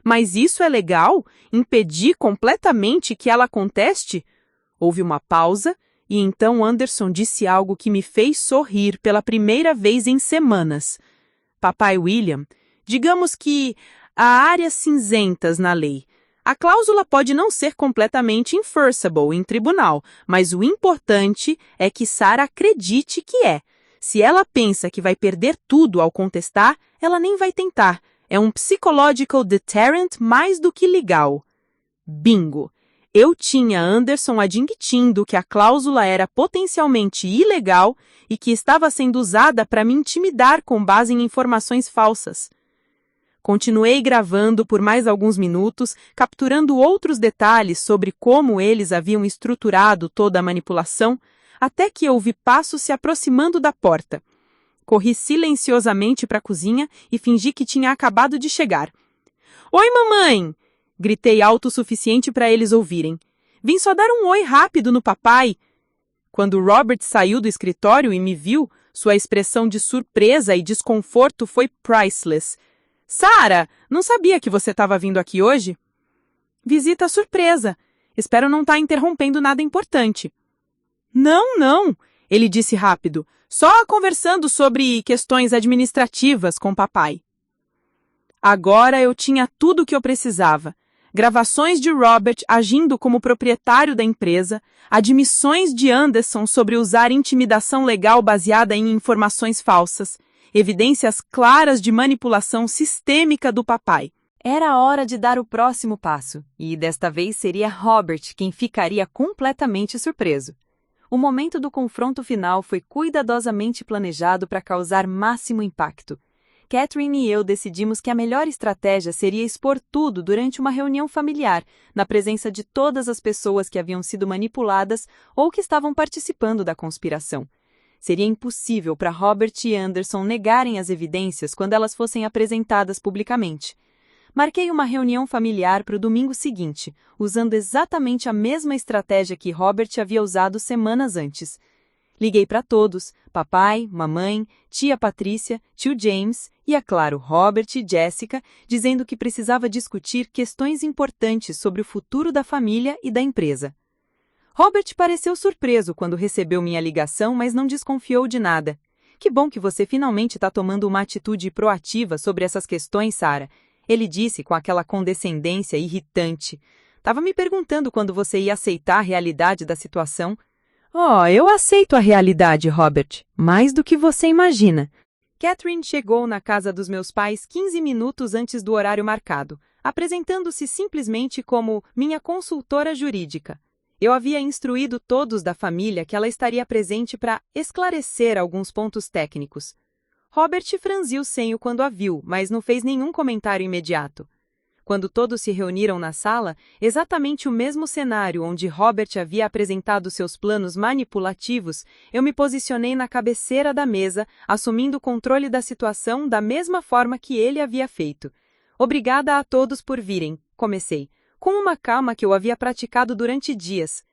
Mas isso é legal? Impedir completamente que ela conteste? Houve uma pausa e então Anderson disse algo que me fez sorrir pela primeira vez em semanas. Papai William, digamos que há áreas cinzentas na lei. A cláusula pode não ser completamente enforceable em tribunal, mas o importante é que Sarah acredite que é. Se ela pensa que vai perder tudo ao contestar, ela nem vai tentar. É um psychological deterrent mais do que legal. Bingo! Eu tinha Anderson admitindo que a cláusula era potencialmente ilegal e que estava sendo usada para me intimidar com base em informações falsas. Continuei gravando por mais alguns minutos, capturando outros detalhes sobre como eles haviam estruturado toda a manipulação, até que ouvi passos se aproximando da porta. Corri silenciosamente para a cozinha e fingi que tinha acabado de chegar. Oi, mamãe! Gritei alto o suficiente para eles ouvirem. Vim só dar um oi rápido no papai. Quando Robert saiu do escritório e me viu, sua expressão de surpresa e desconforto foi priceless. Sarah, não sabia que você estava vindo aqui hoje? Visita surpresa. Espero não estar interrompendo nada importante. Não, ele disse rápido. Só conversando sobre questões administrativas com papai. Agora eu tinha tudo o que eu precisava. Gravações de Robert agindo como proprietário da empresa, admissões de Anderson sobre usar intimidação legal baseada em informações falsas, evidências claras de manipulação sistêmica do papai. Era a hora de dar o próximo passo, e desta vez seria Robert quem ficaria completamente surpreso. O momento do confronto final foi cuidadosamente planejado para causar máximo impacto. Catherine e eu decidimos que a melhor estratégia seria expor tudo durante uma reunião familiar, na presença de todas as pessoas que haviam sido manipuladas ou que estavam participando da conspiração. Seria impossível para Robert e Anderson negarem as evidências quando elas fossem apresentadas publicamente. Marquei uma reunião familiar para o domingo seguinte, usando exatamente a mesma estratégia que Robert havia usado semanas antes. Liguei para todos, papai, mamãe, tia Patrícia, tio James e, é claro, Robert e Jessica, dizendo que precisava discutir questões importantes sobre o futuro da família e da empresa. Robert pareceu surpreso quando recebeu minha ligação, mas não desconfiou de nada. Que bom que você finalmente está tomando uma atitude proativa sobre essas questões, Sarah. Ele disse com aquela condescendência irritante. Estava me perguntando quando você ia aceitar a realidade da situação. Oh, eu aceito a realidade, Robert, mais do que você imagina. Catherine chegou na casa dos meus pais 15 minutos antes do horário marcado, apresentando-se simplesmente como minha consultora jurídica. Eu havia instruído todos da família que ela estaria presente para esclarecer alguns pontos técnicos. Robert franziu o senho quando a viu, mas não fez nenhum comentário imediato. Quando todos se reuniram na sala, exatamente o mesmo cenário onde Robert havia apresentado seus planos manipulativos, eu me posicionei na cabeceira da mesa, assumindo o controle da situação da mesma forma que ele havia feito. Obrigada a todos por virem, comecei, com uma calma que eu havia praticado durante dias.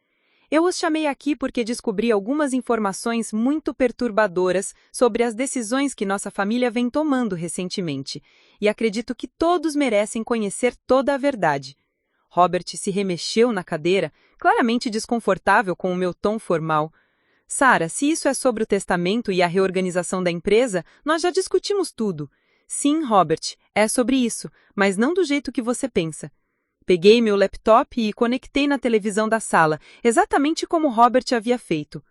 Eu os chamei aqui porque descobri algumas informações muito perturbadoras sobre as decisões que nossa família vem tomando recentemente, e acredito que todos merecem conhecer toda a verdade. Robert se remexeu na cadeira, claramente desconfortável com o meu tom formal. Sarah, se isso é sobre o testamento e a reorganização da empresa, nós já discutimos tudo. Sim, Robert, é sobre isso, mas não do jeito que você pensa. Peguei meu laptop e conectei na televisão da sala, exatamente como Robert havia feito.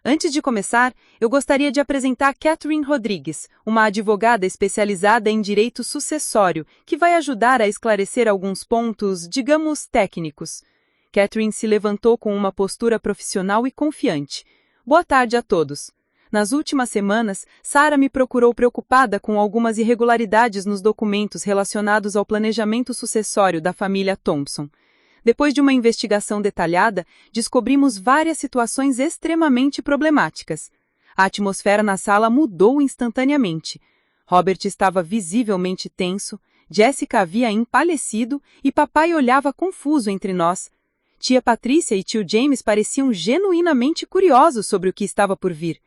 Antes de começar, eu gostaria de apresentar Catherine Rodrigues, uma advogada especializada em direito sucessório, que vai ajudar a esclarecer alguns pontos, digamos, técnicos. Catherine se levantou com uma postura profissional e confiante. Boa tarde a todos. Nas últimas semanas, Sarah me procurou preocupada com algumas irregularidades nos documentos relacionados ao planejamento sucessório da família Thompson. Depois de uma investigação detalhada, descobrimos várias situações extremamente problemáticas. A atmosfera na sala mudou instantaneamente. Robert estava visivelmente tenso, Jessica havia empalhecido e papai olhava confuso entre nós. Tia Patrícia e tio James pareciam genuinamente curiosos sobre o que estava por vir.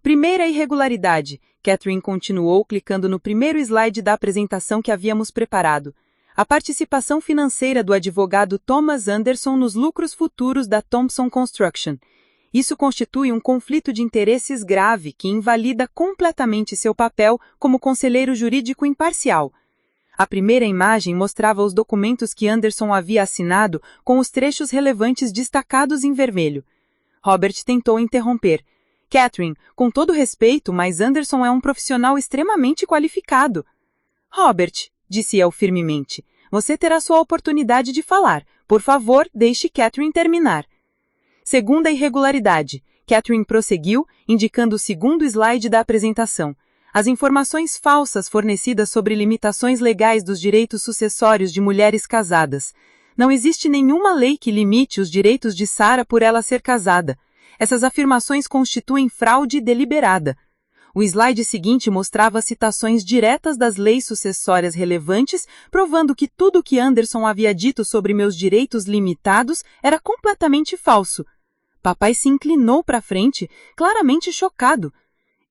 Primeira irregularidade, Catherine continuou clicando no primeiro slide da apresentação que havíamos preparado. A participação financeira do advogado Thomas Anderson nos lucros futuros da Thompson Construction. Isso constitui um conflito de interesses grave que invalida completamente seu papel como conselheiro jurídico imparcial. A primeira imagem mostrava os documentos que Anderson havia assinado com os trechos relevantes destacados em vermelho. Robert tentou interromper. Catherine, com todo respeito, mas Anderson é um profissional extremamente qualificado. Robert, disse eu firmemente, você terá sua oportunidade de falar. Por favor, deixe Catherine terminar. Segunda irregularidade. Catherine prosseguiu, indicando o segundo slide da apresentação. As informações falsas fornecidas sobre limitações legais dos direitos sucessórios de mulheres casadas. Não existe nenhuma lei que limite os direitos de Sarah por ela ser casada. Essas afirmações constituem fraude deliberada. O slide seguinte mostrava citações diretas das leis sucessórias relevantes, provando que tudo o que Anderson havia dito sobre meus direitos limitados era completamente falso. Papai se inclinou para frente, claramente chocado.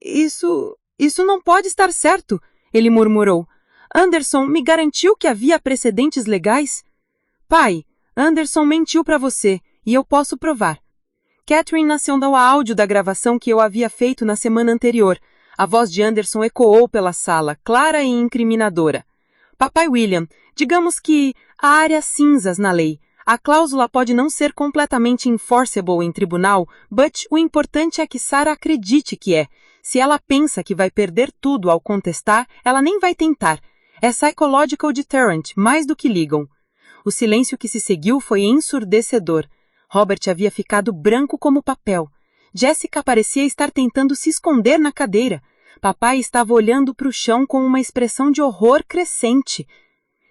Isso não pode estar certo, ele murmurou. Anderson me garantiu que havia precedentes legais? Pai, Anderson mentiu para você, e eu posso provar. Catherine acionou o áudio da gravação que eu havia feito na semana anterior. A voz de Anderson ecoou pela sala, clara e incriminadora. Papai William, digamos que há áreas cinzas na lei. A cláusula pode não ser completamente enforceable em tribunal, but o importante é que Sarah acredite que é. Se ela pensa que vai perder tudo ao contestar, ela nem vai tentar. É psychological deterrent, mais do que legal. O silêncio que se seguiu foi ensurdecedor. Robert havia ficado branco como papel. Jessica parecia estar tentando se esconder na cadeira. Papai estava olhando para o chão com uma expressão de horror crescente.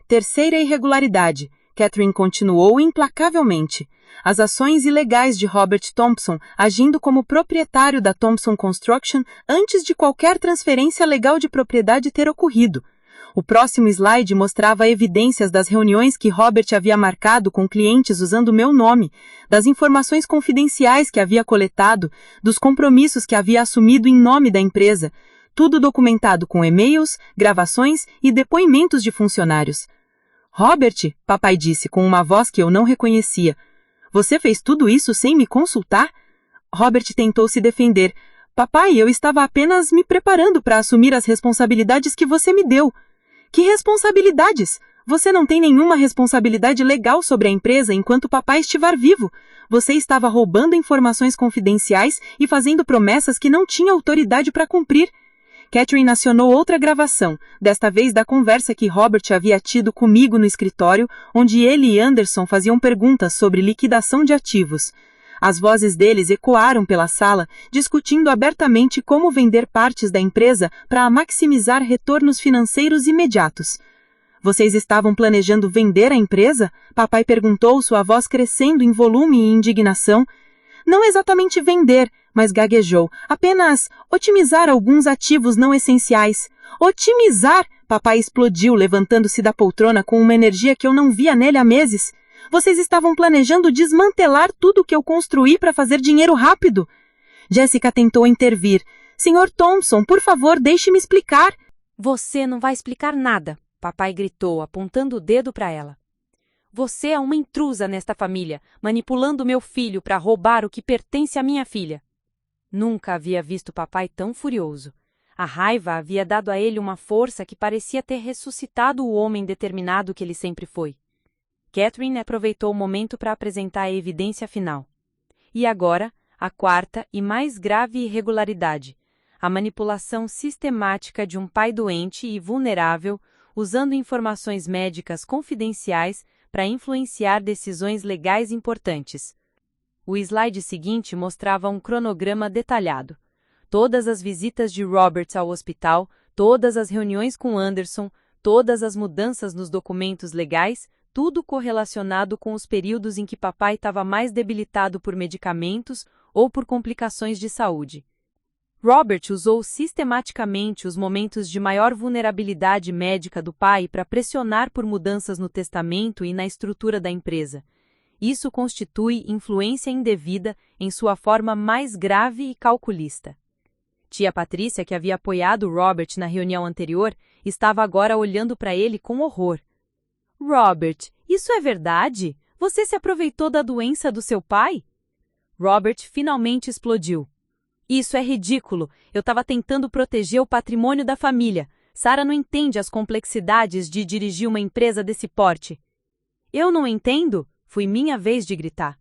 Terceira irregularidade. Catherine continuou implacavelmente. As ações ilegais de Robert Thompson, agindo como proprietário da Thompson Construction antes de qualquer transferência legal de propriedade ter ocorrido. O próximo slide mostrava evidências das reuniões que Robert havia marcado com clientes usando meu nome, das informações confidenciais que havia coletado, dos compromissos que havia assumido em nome da empresa, tudo documentado com e-mails, gravações e depoimentos de funcionários. Robert, papai disse com uma voz que eu não reconhecia, você fez tudo isso sem me consultar? Robert tentou se defender. Papai, eu estava apenas me preparando para assumir as responsabilidades que você me deu. Que responsabilidades? Você não tem nenhuma responsabilidade legal sobre a empresa enquanto papai estiver vivo. Você estava roubando informações confidenciais e fazendo promessas que não tinha autoridade para cumprir. Catherine acionou outra gravação, desta vez da conversa que Robert havia tido comigo no escritório, onde ele e Anderson faziam perguntas sobre liquidação de ativos. As vozes deles ecoaram pela sala, discutindo abertamente como vender partes da empresa para maximizar retornos financeiros imediatos. Vocês estavam planejando vender a empresa? Papai perguntou, sua voz crescendo em volume e indignação. Não exatamente vender, mas gaguejou. Apenas otimizar alguns ativos não essenciais. Otimizar! Papai explodiu, levantando-se da poltrona com uma energia que eu não via nele há meses. Vocês estavam planejando desmantelar tudo o que eu construí para fazer dinheiro rápido. Jessica tentou intervir. Senhor Thompson, por favor, deixe-me explicar. Você não vai explicar nada, papai gritou, apontando o dedo para ela. Você é uma intrusa nesta família, manipulando meu filho para roubar o que pertence à minha filha. Nunca havia visto papai tão furioso. A raiva havia dado a ele uma força que parecia ter ressuscitado o homem determinado que ele sempre foi. Catherine aproveitou o momento para apresentar a evidência final. E agora, a quarta e mais grave irregularidade: a manipulação sistemática de um pai doente e vulnerável, usando informações médicas confidenciais para influenciar decisões legais importantes. O slide seguinte mostrava um cronograma detalhado. Todas as visitas de Robert ao hospital, todas as reuniões com Anderson, todas as mudanças nos documentos legais, tudo correlacionado com os períodos em que papai estava mais debilitado por medicamentos ou por complicações de saúde. Robert usou sistematicamente os momentos de maior vulnerabilidade médica do pai para pressionar por mudanças no testamento e na estrutura da empresa. Isso constitui influência indevida em sua forma mais grave e calculista. Tia Patrícia, que havia apoiado Robert na reunião anterior, estava agora olhando para ele com horror. Robert, isso é verdade? Você se aproveitou da doença do seu pai? Robert finalmente explodiu. Isso é ridículo. Eu estava tentando proteger o patrimônio da família. Sarah não entende as complexidades de dirigir uma empresa desse porte. Eu não entendo? Foi minha vez de gritar.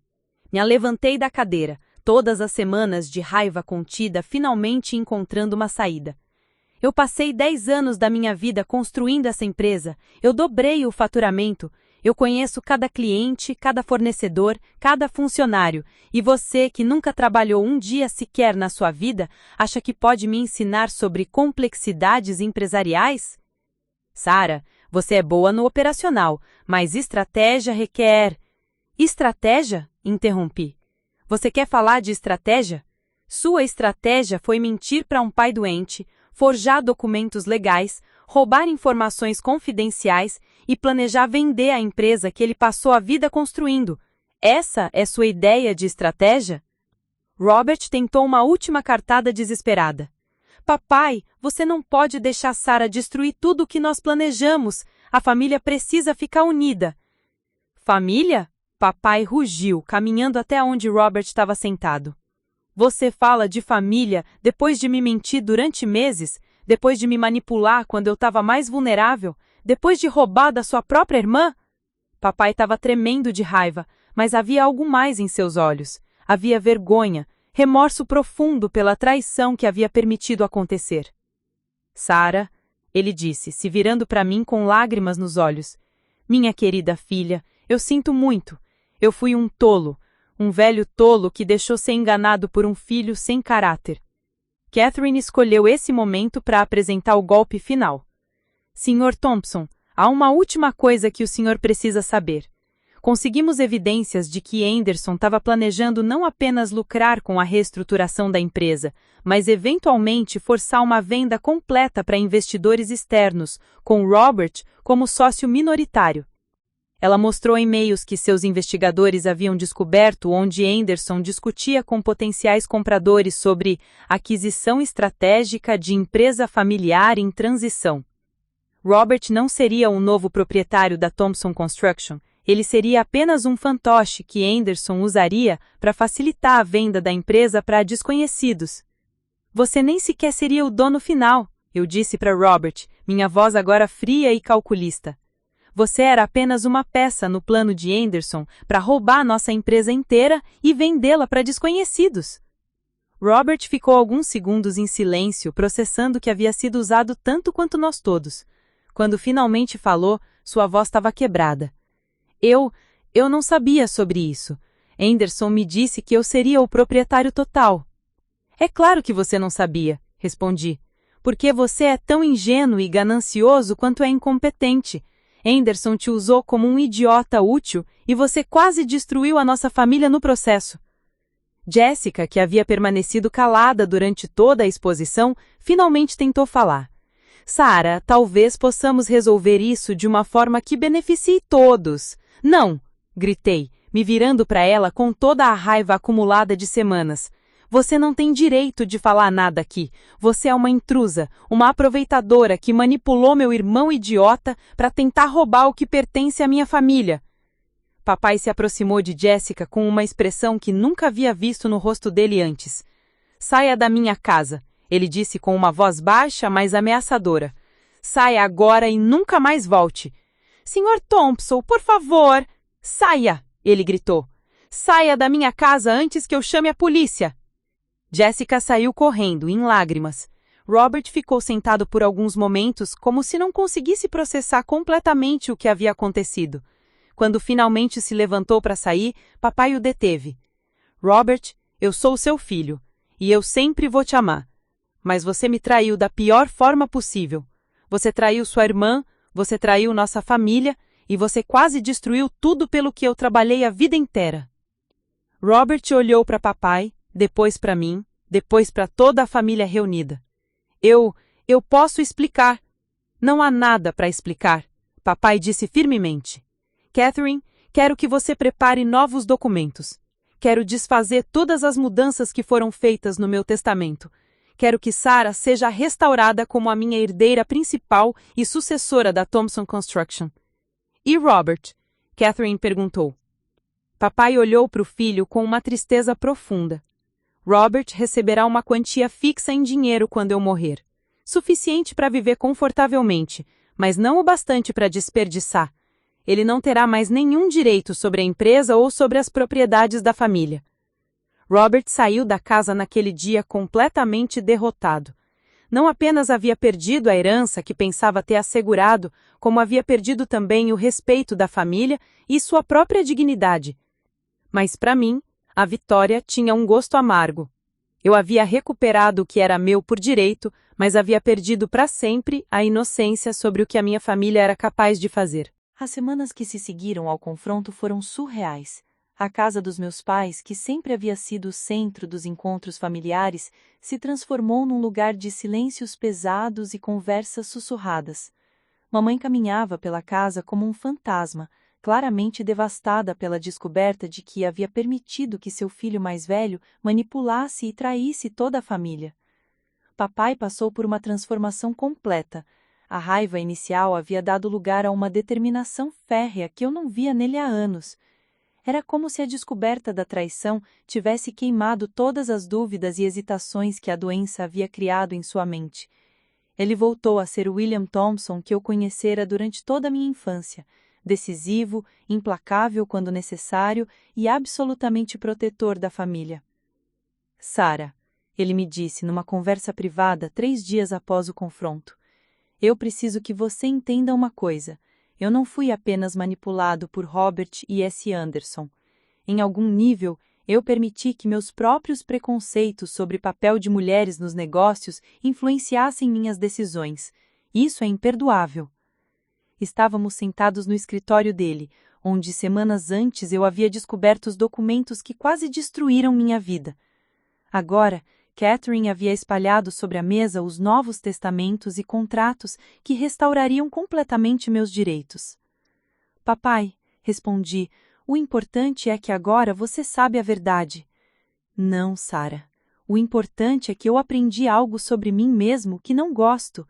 Me levantei da cadeira, todas as semanas de raiva contida finalmente encontrando uma saída. Eu passei 10 anos da minha vida construindo essa empresa. Eu dobrei o faturamento. Eu conheço cada cliente, cada fornecedor, cada funcionário. E você, que nunca trabalhou um dia sequer na sua vida, acha que pode me ensinar sobre complexidades empresariais? Sarah, você é boa no operacional, mas estratégia requer... Estratégia? Interrompi. Você quer falar de estratégia? Sua estratégia foi mentir para um pai doente, forjar documentos legais, roubar informações confidenciais e planejar vender a empresa que ele passou a vida construindo. Essa é sua ideia de estratégia? Robert tentou uma última cartada desesperada. Papai, você não pode deixar Sarah destruir tudo o que nós planejamos. A família precisa ficar unida. Família? Papai rugiu, caminhando até onde Robert estava sentado. Você fala de família depois de me mentir durante meses, depois de me manipular quando eu estava mais vulnerável, depois de roubar da sua própria irmã? Papai estava tremendo de raiva, mas havia algo mais em seus olhos. Havia vergonha, remorso profundo pela traição que havia permitido acontecer. Sarah, ele disse, se virando para mim com lágrimas nos olhos. Minha querida filha, eu sinto muito. Eu fui um tolo. Um velho tolo que deixou ser enganado por um filho sem caráter. Catherine escolheu esse momento para apresentar o golpe final. Sr. Thompson, há uma última coisa que o senhor precisa saber. Conseguimos evidências de que Anderson estava planejando não apenas lucrar com a reestruturação da empresa, mas eventualmente forçar uma venda completa para investidores externos, com Robert como sócio minoritário. Ela mostrou e-mails que seus investigadores haviam descoberto onde Anderson discutia com potenciais compradores sobre aquisição estratégica de empresa familiar em transição. Robert não seria o novo proprietário da Thompson Construction, ele seria apenas um fantoche que Anderson usaria para facilitar a venda da empresa para desconhecidos. Você nem sequer seria o dono final, eu disse para Robert, minha voz agora fria e calculista. Você era apenas uma peça no plano de Anderson para roubar nossa empresa inteira e vendê-la para desconhecidos. Robert ficou alguns segundos em silêncio, processando que havia sido usado tanto quanto nós todos. Quando finalmente falou, sua voz estava quebrada. Eu não sabia sobre isso. Anderson me disse que eu seria o proprietário total. É claro que você não sabia, respondi. Porque você é tão ingênuo e ganancioso quanto é incompetente. Anderson te usou como um idiota útil e você quase destruiu a nossa família no processo. Jessica, que havia permanecido calada durante toda a exposição, finalmente tentou falar. Sarah, talvez possamos resolver isso de uma forma que beneficie todos. Não! Gritei, me virando para ela com toda a raiva acumulada de semanas. Você não tem direito de falar nada aqui. Você é uma intrusa, uma aproveitadora que manipulou meu irmão idiota para tentar roubar o que pertence à minha família. Papai se aproximou de Jessica com uma expressão que nunca havia visto no rosto dele antes. Saia da minha casa, ele disse com uma voz baixa, mas ameaçadora. Saia agora e nunca mais volte. Sr. Thompson, por favor! Saia! Ele gritou. Saia da minha casa antes que eu chame a polícia! Jessica saiu correndo, em lágrimas. Robert ficou sentado por alguns momentos, como se não conseguisse processar completamente o que havia acontecido. Quando finalmente se levantou para sair, papai o deteve. Robert, eu sou seu filho, e eu sempre vou te amar. Mas você me traiu da pior forma possível. Você traiu sua irmã, você traiu nossa família, e você quase destruiu tudo pelo que eu trabalhei a vida inteira. Robert olhou para papai, depois para mim, depois para toda a família reunida. Eu posso explicar. Não há nada para explicar, papai disse firmemente. Catherine, quero que você prepare novos documentos. Quero desfazer todas as mudanças que foram feitas no meu testamento. Quero que Sarah seja restaurada como a minha herdeira principal e sucessora da Thompson Construction. E Robert? Catherine perguntou. Papai olhou para o filho com uma tristeza profunda. Robert receberá uma quantia fixa em dinheiro quando eu morrer. Suficiente para viver confortavelmente, mas não o bastante para desperdiçar. Ele não terá mais nenhum direito sobre a empresa ou sobre as propriedades da família. Robert saiu da casa naquele dia completamente derrotado. Não apenas havia perdido a herança que pensava ter assegurado, como havia perdido também o respeito da família e sua própria dignidade. Mas para mim, a vitória tinha um gosto amargo. Eu havia recuperado o que era meu por direito, mas havia perdido para sempre a inocência sobre o que a minha família era capaz de fazer. As semanas que se seguiram ao confronto foram surreais. A casa dos meus pais, que sempre havia sido o centro dos encontros familiares, se transformou num lugar de silêncios pesados e conversas sussurradas. Mamãe caminhava pela casa como um fantasma, claramente devastada pela descoberta de que havia permitido que seu filho mais velho manipulasse e traísse toda a família. Papai passou por uma transformação completa. A raiva inicial havia dado lugar a uma determinação férrea que eu não via nele há anos. Era como se a descoberta da traição tivesse queimado todas as dúvidas e hesitações que a doença havia criado em sua mente. Ele voltou a ser o William Thompson que eu conhecera durante toda a minha infância, decisivo, implacável quando necessário e absolutamente protetor da família. Sarah, ele me disse numa conversa privada 3 dias após o confronto, eu preciso que você entenda uma coisa. Eu não fui apenas manipulado por Robert e S. Anderson. Em algum nível, eu permiti que meus próprios preconceitos sobre papel de mulheres nos negócios influenciassem minhas decisões. Isso é imperdoável. Estávamos sentados no escritório dele, onde semanas antes eu havia descoberto os documentos que quase destruíram minha vida. Agora, Catherine havia espalhado sobre a mesa os novos testamentos e contratos que restaurariam completamente meus direitos. Papai, respondi, o importante é que agora você sabe a verdade. Não, Sarah. O importante é que eu aprendi algo sobre mim mesmo que não gosto.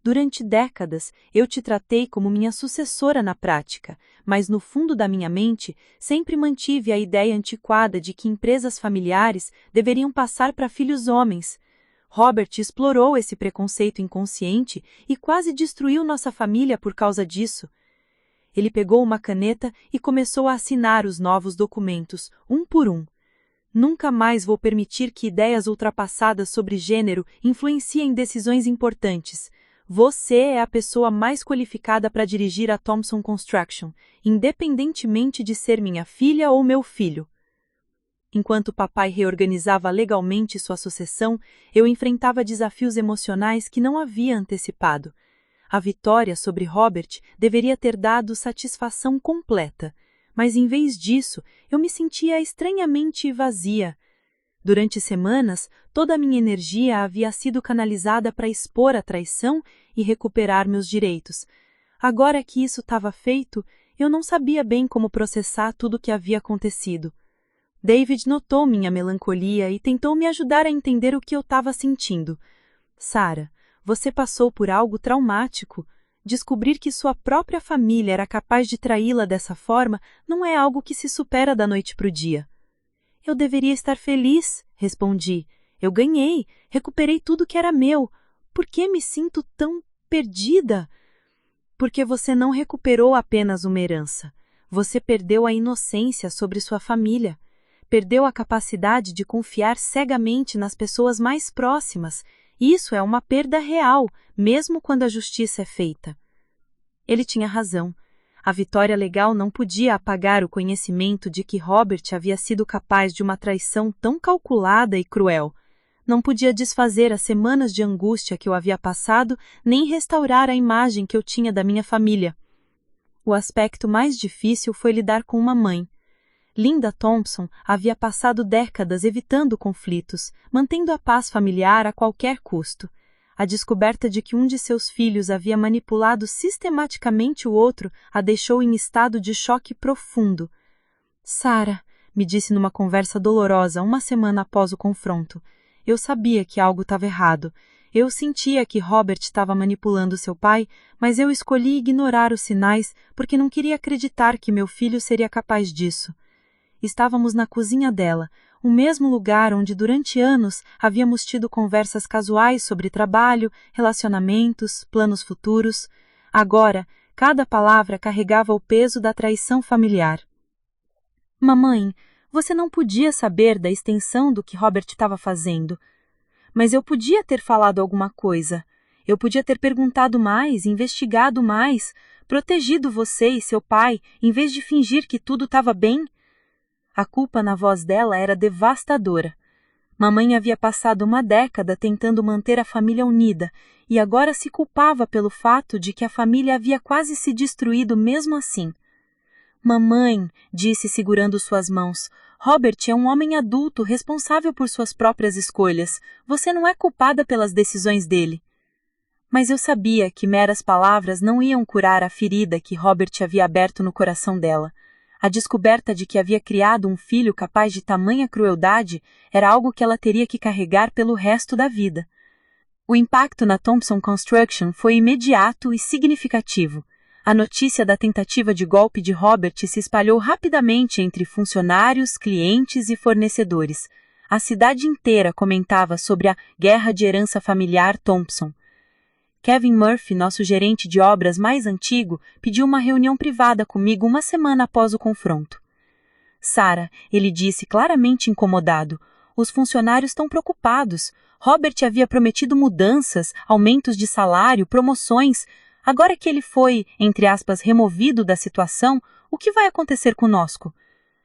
Durante décadas, eu te tratei como minha sucessora na prática, mas no fundo da minha mente, sempre mantive a ideia antiquada de que empresas familiares deveriam passar para filhos homens. Robert explorou esse preconceito inconsciente e quase destruiu nossa família por causa disso. Ele pegou uma caneta e começou a assinar os novos documentos, um por um. Nunca mais vou permitir que ideias ultrapassadas sobre gênero influenciem decisões importantes. Você é a pessoa mais qualificada para dirigir a Thompson Construction, independentemente de ser minha filha ou meu filho. Enquanto papai reorganizava legalmente sua sucessão, eu enfrentava desafios emocionais que não havia antecipado. A vitória sobre Robert deveria ter dado satisfação completa, mas em vez disso, eu me sentia estranhamente vazia. Durante semanas, toda a minha energia havia sido canalizada para expor a traição e recuperar meus direitos. Agora que isso estava feito, eu não sabia bem como processar tudo o que havia acontecido. David notou minha melancolia e tentou me ajudar a entender o que eu estava sentindo. Sarah, você passou por algo traumático. Descobrir que sua própria família era capaz de traí-la dessa forma não é algo que se supera da noite para o dia. Eu deveria estar feliz, respondi. Eu ganhei, recuperei tudo que era meu. Por que me sinto tão perdida? Porque você não recuperou apenas uma herança. Você perdeu a inocência sobre sua família. Perdeu a capacidade de confiar cegamente nas pessoas mais próximas. Isso é uma perda real, mesmo quando a justiça é feita. Ele tinha razão. A vitória legal não podia apagar o conhecimento de que Robert havia sido capaz de uma traição tão calculada e cruel. Não podia desfazer as semanas de angústia que eu havia passado, nem restaurar a imagem que eu tinha da minha família. O aspecto mais difícil foi lidar com uma mãe. Linda Thompson havia passado décadas evitando conflitos, mantendo a paz familiar a qualquer custo. A descoberta de que um de seus filhos havia manipulado sistematicamente o outro a deixou em estado de choque profundo. Sarah, me disse numa conversa dolorosa uma semana após o confronto. Eu sabia que algo estava errado. Eu sentia que Robert estava manipulando seu pai, mas eu escolhi ignorar os sinais porque não queria acreditar que meu filho seria capaz disso. Estávamos na cozinha dela, o mesmo lugar onde durante anos havíamos tido conversas casuais sobre trabalho, relacionamentos, planos futuros. Agora, cada palavra carregava o peso da traição familiar. Mamãe, você não podia saber da extensão do que Robert estava fazendo. Mas eu podia ter falado alguma coisa. Eu podia ter perguntado mais, investigado mais, protegido você e seu pai, em vez de fingir que tudo estava bem. A culpa na voz dela era devastadora. Mamãe havia passado uma década tentando manter a família unida e agora se culpava pelo fato de que a família havia quase se destruído mesmo assim. Mamãe, disse segurando suas mãos, Robert é um homem adulto responsável por suas próprias escolhas. Você não é culpada pelas decisões dele. Mas eu sabia que meras palavras não iam curar a ferida que Robert havia aberto no coração dela. A descoberta de que havia criado um filho capaz de tamanha crueldade era algo que ela teria que carregar pelo resto da vida. O impacto na Thompson Construction foi imediato e significativo. A notícia da tentativa de golpe de Robert se espalhou rapidamente entre funcionários, clientes e fornecedores. A cidade inteira comentava sobre a guerra de herança familiar Thompson. Kevin Murphy, nosso gerente de obras mais antigo, pediu uma reunião privada comigo uma semana após o confronto. Sarah, ele disse claramente incomodado, os funcionários estão preocupados. Robert havia prometido mudanças, aumentos de salário, promoções. Agora que ele foi, entre aspas, removido da situação, o que vai acontecer conosco?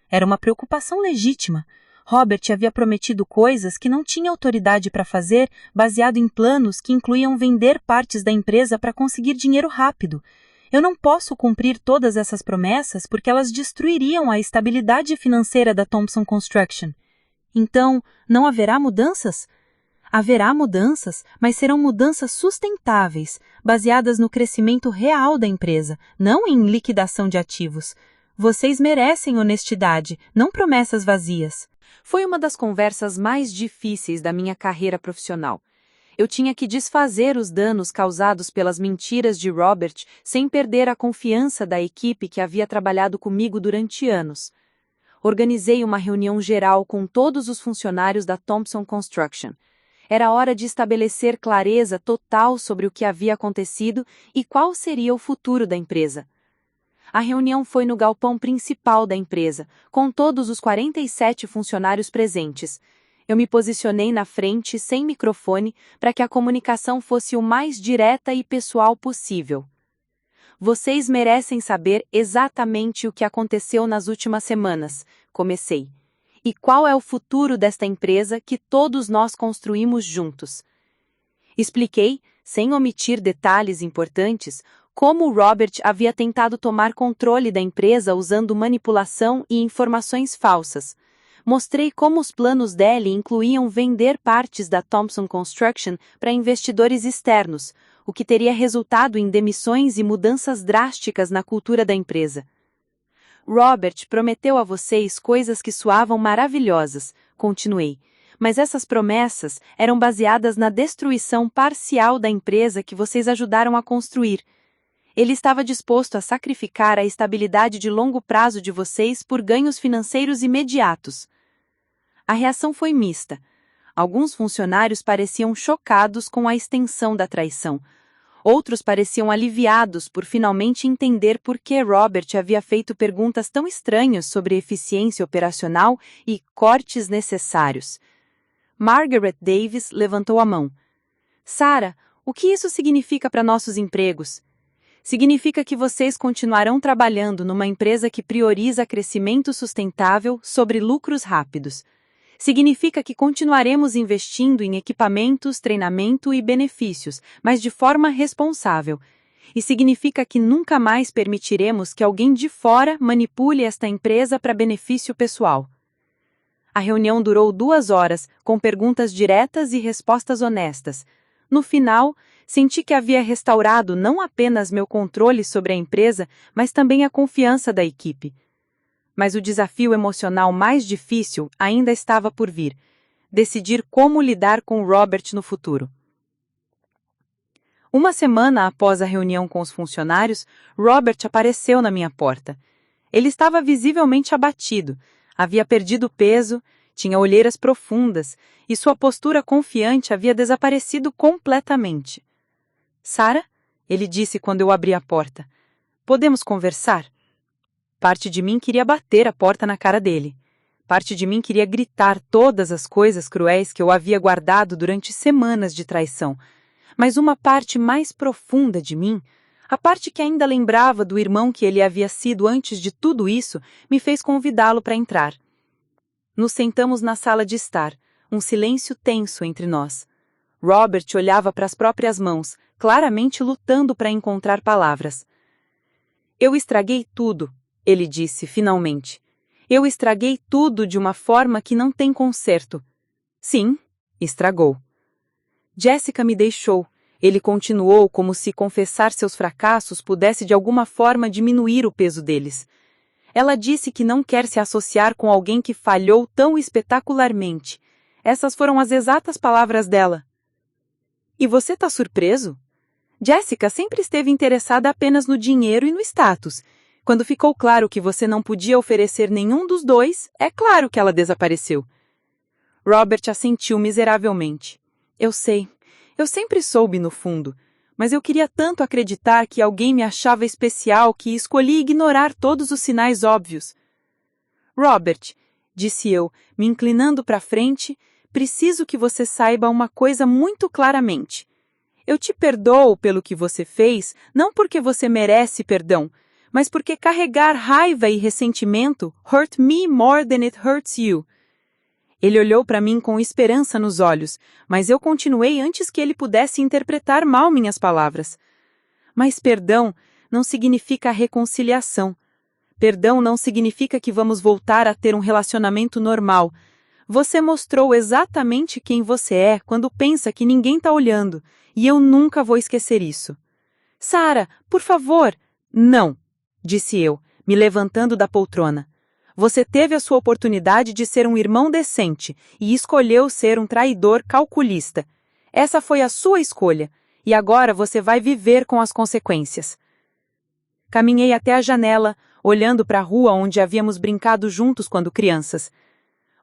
Era uma preocupação legítima. Robert havia prometido coisas que não tinha autoridade para fazer, baseado em planos que incluíam vender partes da empresa para conseguir dinheiro rápido. Eu não posso cumprir todas essas promessas porque elas destruiriam a estabilidade financeira da Thompson Construction. Então, não haverá mudanças? Haverá mudanças, mas serão mudanças sustentáveis, baseadas no crescimento real da empresa, não em liquidação de ativos. Vocês merecem honestidade, não promessas vazias. Foi uma das conversas mais difíceis da minha carreira profissional. Eu tinha que desfazer os danos causados pelas mentiras de Robert sem perder a confiança da equipe que havia trabalhado comigo durante anos. Organizei uma reunião geral com todos os funcionários da Thompson Construction. Era hora de estabelecer clareza total sobre o que havia acontecido e qual seria o futuro da empresa. A reunião foi no galpão principal da empresa, com todos os 47 funcionários presentes. Eu me posicionei na frente, sem microfone, para que a comunicação fosse o mais direta e pessoal possível. Vocês merecem saber exatamente o que aconteceu nas últimas semanas, comecei. E qual é o futuro desta empresa que todos nós construímos juntos? Expliquei, sem omitir detalhes importantes, como Robert havia tentado tomar controle da empresa usando manipulação e informações falsas. Mostrei como os planos dele incluíam vender partes da Thompson Construction para investidores externos, o que teria resultado em demissões e mudanças drásticas na cultura da empresa. Robert prometeu a vocês coisas que soavam maravilhosas, continuei, mas essas promessas eram baseadas na destruição parcial da empresa que vocês ajudaram a construir. Ele estava disposto a sacrificar a estabilidade de longo prazo de vocês por ganhos financeiros imediatos. A reação foi mista. Alguns funcionários pareciam chocados com a extensão da traição. Outros pareciam aliviados por finalmente entender por que Robert havia feito perguntas tão estranhas sobre eficiência operacional e cortes necessários. Margaret Davis levantou a mão. Sarah, o que isso significa para nossos empregos? Significa que vocês continuarão trabalhando numa empresa que prioriza crescimento sustentável sobre lucros rápidos. Significa que continuaremos investindo em equipamentos, treinamento e benefícios, mas de forma responsável. E significa que nunca mais permitiremos que alguém de fora manipule esta empresa para benefício pessoal. A reunião durou 2 horas, com perguntas diretas e respostas honestas. No final, senti que havia restaurado não apenas meu controle sobre a empresa, mas também a confiança da equipe. Mas o desafio emocional mais difícil ainda estava por vir: decidir como lidar com Robert no futuro. Uma semana após a reunião com os funcionários, Robert apareceu na minha porta. Ele estava visivelmente abatido, havia perdido peso, tinha olheiras profundas e sua postura confiante havia desaparecido completamente. Sarah, ele disse quando eu abri a porta, podemos conversar? Parte de mim queria bater a porta na cara dele. Parte de mim queria gritar todas as coisas cruéis que eu havia guardado durante semanas de traição. Mas uma parte mais profunda de mim, a parte que ainda lembrava do irmão que ele havia sido antes de tudo isso, me fez convidá-lo para entrar. Nos sentamos na sala de estar, um silêncio tenso entre nós. Robert olhava para as próprias mãos, claramente lutando para encontrar palavras. Eu estraguei tudo, ele disse, finalmente. Eu estraguei tudo de uma forma que não tem conserto. Sim, estragou. Jessica me deixou. Ele continuou como se confessar seus fracassos pudesse de alguma forma diminuir o peso deles. Ela disse que não quer se associar com alguém que falhou tão espetacularmente. Essas foram as exatas palavras dela. E você tá surpreso? Jessica sempre esteve interessada apenas no dinheiro e no status. Quando ficou claro que você não podia oferecer nenhum dos dois, é claro que ela desapareceu. Robert assentiu miseravelmente. Eu sei. Eu sempre soube no fundo. Mas eu queria tanto acreditar que alguém me achava especial que escolhi ignorar todos os sinais óbvios. Robert, disse eu, me inclinando para frente, preciso que você saiba uma coisa muito claramente. Eu te perdoo pelo que você fez, não porque você merece perdão, mas porque carregar raiva e ressentimento hurt me more than it hurts you. Ele olhou para mim com esperança nos olhos, mas eu continuei antes que ele pudesse interpretar mal minhas palavras. Mas perdão não significa reconciliação. Perdão não significa que vamos voltar a ter um relacionamento normal. Você mostrou exatamente quem você é quando pensa que ninguém está olhando, e eu nunca vou esquecer isso. Sarah, por favor. Não, disse eu, me levantando da poltrona. Você teve a sua oportunidade de ser um irmão decente e escolheu ser um traidor calculista. Essa foi a sua escolha, e agora você vai viver com as consequências. Caminhei até a janela, olhando para a rua onde havíamos brincado juntos quando crianças.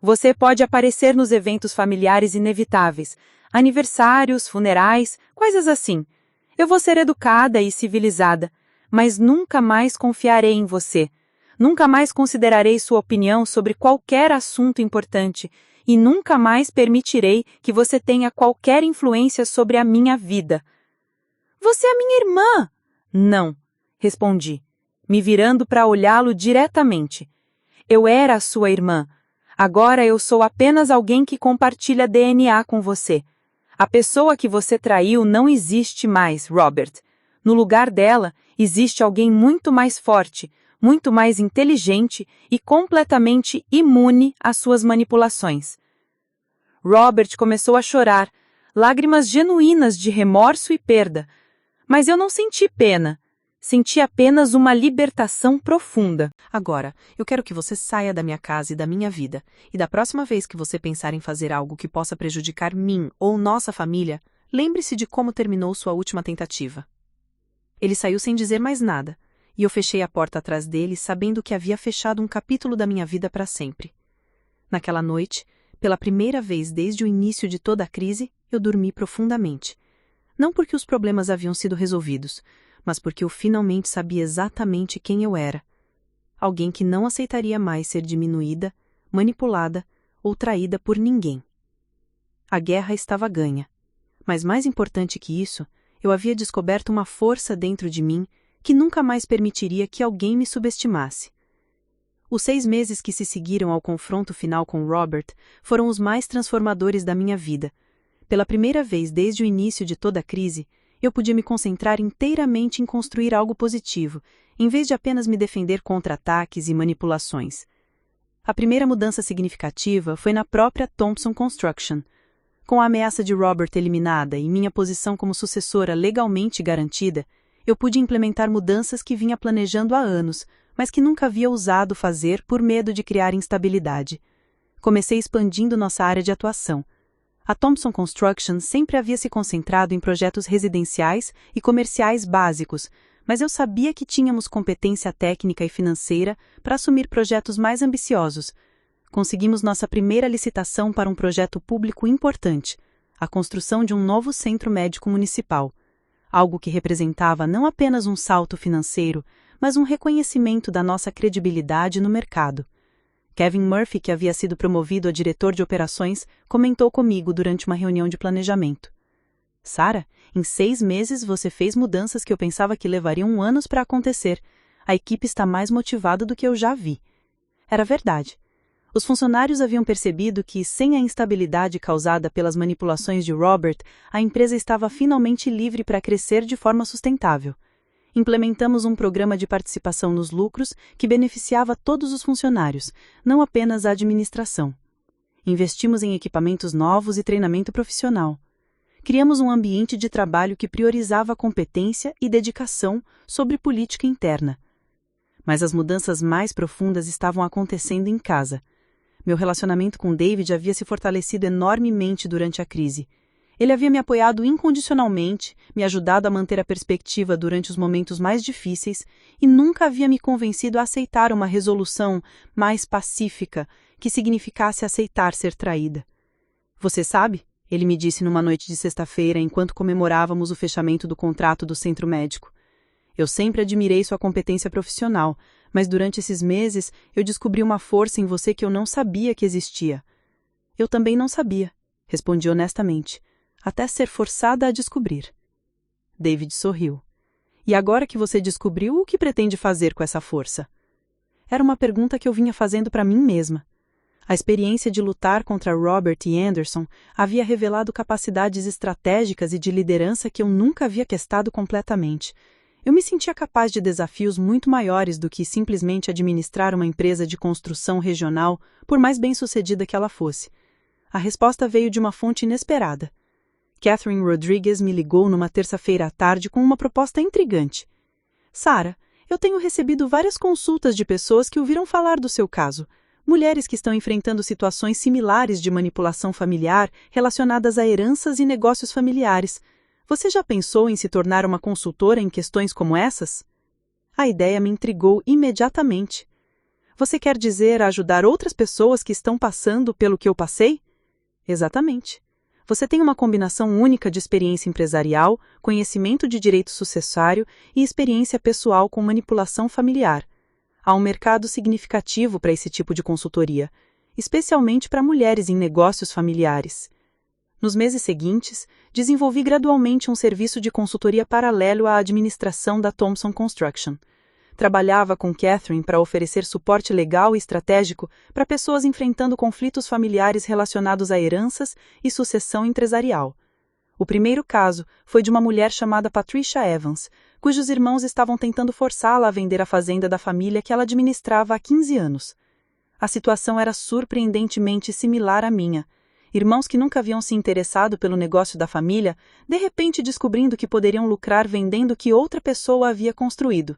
Você pode aparecer nos eventos familiares inevitáveis, aniversários, funerais, coisas assim. Eu vou ser educada e civilizada, mas nunca mais confiarei em você. Nunca mais considerarei sua opinião sobre qualquer assunto importante e nunca mais permitirei que você tenha qualquer influência sobre a minha vida. Você é minha irmã! Não, respondi, me virando para olhá-lo diretamente. Eu era a sua irmã. Agora eu sou apenas alguém que compartilha DNA com você. A pessoa que você traiu não existe mais, Robert. No lugar dela, existe alguém muito mais forte, muito mais inteligente e completamente imune às suas manipulações. Robert começou a chorar, lágrimas genuínas de remorso e perda. Mas eu não senti pena. Senti apenas uma libertação profunda. Agora, eu quero que você saia da minha casa e da minha vida, e da próxima vez que você pensar em fazer algo que possa prejudicar mim ou nossa família, lembre-se de como terminou sua última tentativa. Ele saiu sem dizer mais nada, e eu fechei a porta atrás dele, sabendo que havia fechado um capítulo da minha vida para sempre. Naquela noite, pela primeira vez desde o início de toda a crise, eu dormi profundamente. Não porque os problemas haviam sido resolvidos, mas porque eu finalmente sabia exatamente quem eu era. Alguém que não aceitaria mais ser diminuída, manipulada ou traída por ninguém. A guerra estava ganha. Mas mais importante que isso, eu havia descoberto uma força dentro de mim que nunca mais permitiria que alguém me subestimasse. Os 6 meses que se seguiram ao confronto final com Robert foram os mais transformadores da minha vida. Pela primeira vez desde o início de toda a crise, eu podia me concentrar inteiramente em construir algo positivo, em vez de apenas me defender contra ataques e manipulações. A primeira mudança significativa foi na própria Thompson Construction. Com a ameaça de Robert eliminada e minha posição como sucessora legalmente garantida, eu pude implementar mudanças que vinha planejando há anos, mas que nunca havia ousado fazer por medo de criar instabilidade. Comecei expandindo nossa área de atuação. A Thompson Construction sempre havia se concentrado em projetos residenciais e comerciais básicos, mas eu sabia que tínhamos competência técnica e financeira para assumir projetos mais ambiciosos. Conseguimos nossa primeira licitação para um projeto público importante, a construção de um novo centro médico municipal, algo que representava não apenas um salto financeiro, mas um reconhecimento da nossa credibilidade no mercado. Kevin Murphy, que havia sido promovido a diretor de operações, comentou comigo durante uma reunião de planejamento. Sarah, em 6 meses você fez mudanças que eu pensava que levariam anos para acontecer. A equipe está mais motivada do que eu já vi. Era verdade. Os funcionários haviam percebido que, sem a instabilidade causada pelas manipulações de Robert, a empresa estava finalmente livre para crescer de forma sustentável. Implementamos um programa de participação nos lucros que beneficiava todos os funcionários, não apenas a administração. Investimos em equipamentos novos e treinamento profissional. Criamos um ambiente de trabalho que priorizava a competência e dedicação sobre política interna. Mas as mudanças mais profundas estavam acontecendo em casa. Meu relacionamento com David havia se fortalecido enormemente durante a crise. Ele havia me apoiado incondicionalmente, me ajudado a manter a perspectiva durante os momentos mais difíceis e nunca havia me convencido a aceitar uma resolução mais pacífica, que significasse aceitar ser traída. Você sabe, ele me disse numa noite de sexta-feira enquanto comemorávamos o fechamento do contrato do centro médico. Eu sempre admirei sua competência profissional, mas durante esses meses eu descobri uma força em você que eu não sabia que existia. Eu também não sabia, respondi honestamente, até ser forçada a descobrir. David sorriu. E agora que você descobriu, o que pretende fazer com essa força? Era uma pergunta que eu vinha fazendo para mim mesma. A experiência de lutar contra Robert e Anderson havia revelado capacidades estratégicas e de liderança que eu nunca havia testado completamente. Eu me sentia capaz de desafios muito maiores do que simplesmente administrar uma empresa de construção regional, por mais bem-sucedida que ela fosse. A resposta veio de uma fonte inesperada. Catherine Rodrigues me ligou numa terça-feira à tarde com uma proposta intrigante. Sarah, eu tenho recebido várias consultas de pessoas que ouviram falar do seu caso. Mulheres que estão enfrentando situações similares de manipulação familiar relacionadas a heranças e negócios familiares. Você já pensou em se tornar uma consultora em questões como essas? A ideia me intrigou imediatamente. Você quer dizer ajudar outras pessoas que estão passando pelo que eu passei? Exatamente. Você tem uma combinação única de experiência empresarial, conhecimento de direito sucessório e experiência pessoal com manipulação familiar. Há um mercado significativo para esse tipo de consultoria, especialmente para mulheres em negócios familiares. Nos meses seguintes, desenvolvi gradualmente um serviço de consultoria paralelo à administração da Thompson Construction. Trabalhava com Catherine para oferecer suporte legal e estratégico para pessoas enfrentando conflitos familiares relacionados a heranças e sucessão empresarial. O primeiro caso foi de uma mulher chamada Patricia Evans, cujos irmãos estavam tentando forçá-la a vender a fazenda da família que ela administrava há 15 anos. A situação era surpreendentemente similar à minha. Irmãos que nunca haviam se interessado pelo negócio da família, de repente descobrindo que poderiam lucrar vendendo o que outra pessoa havia construído.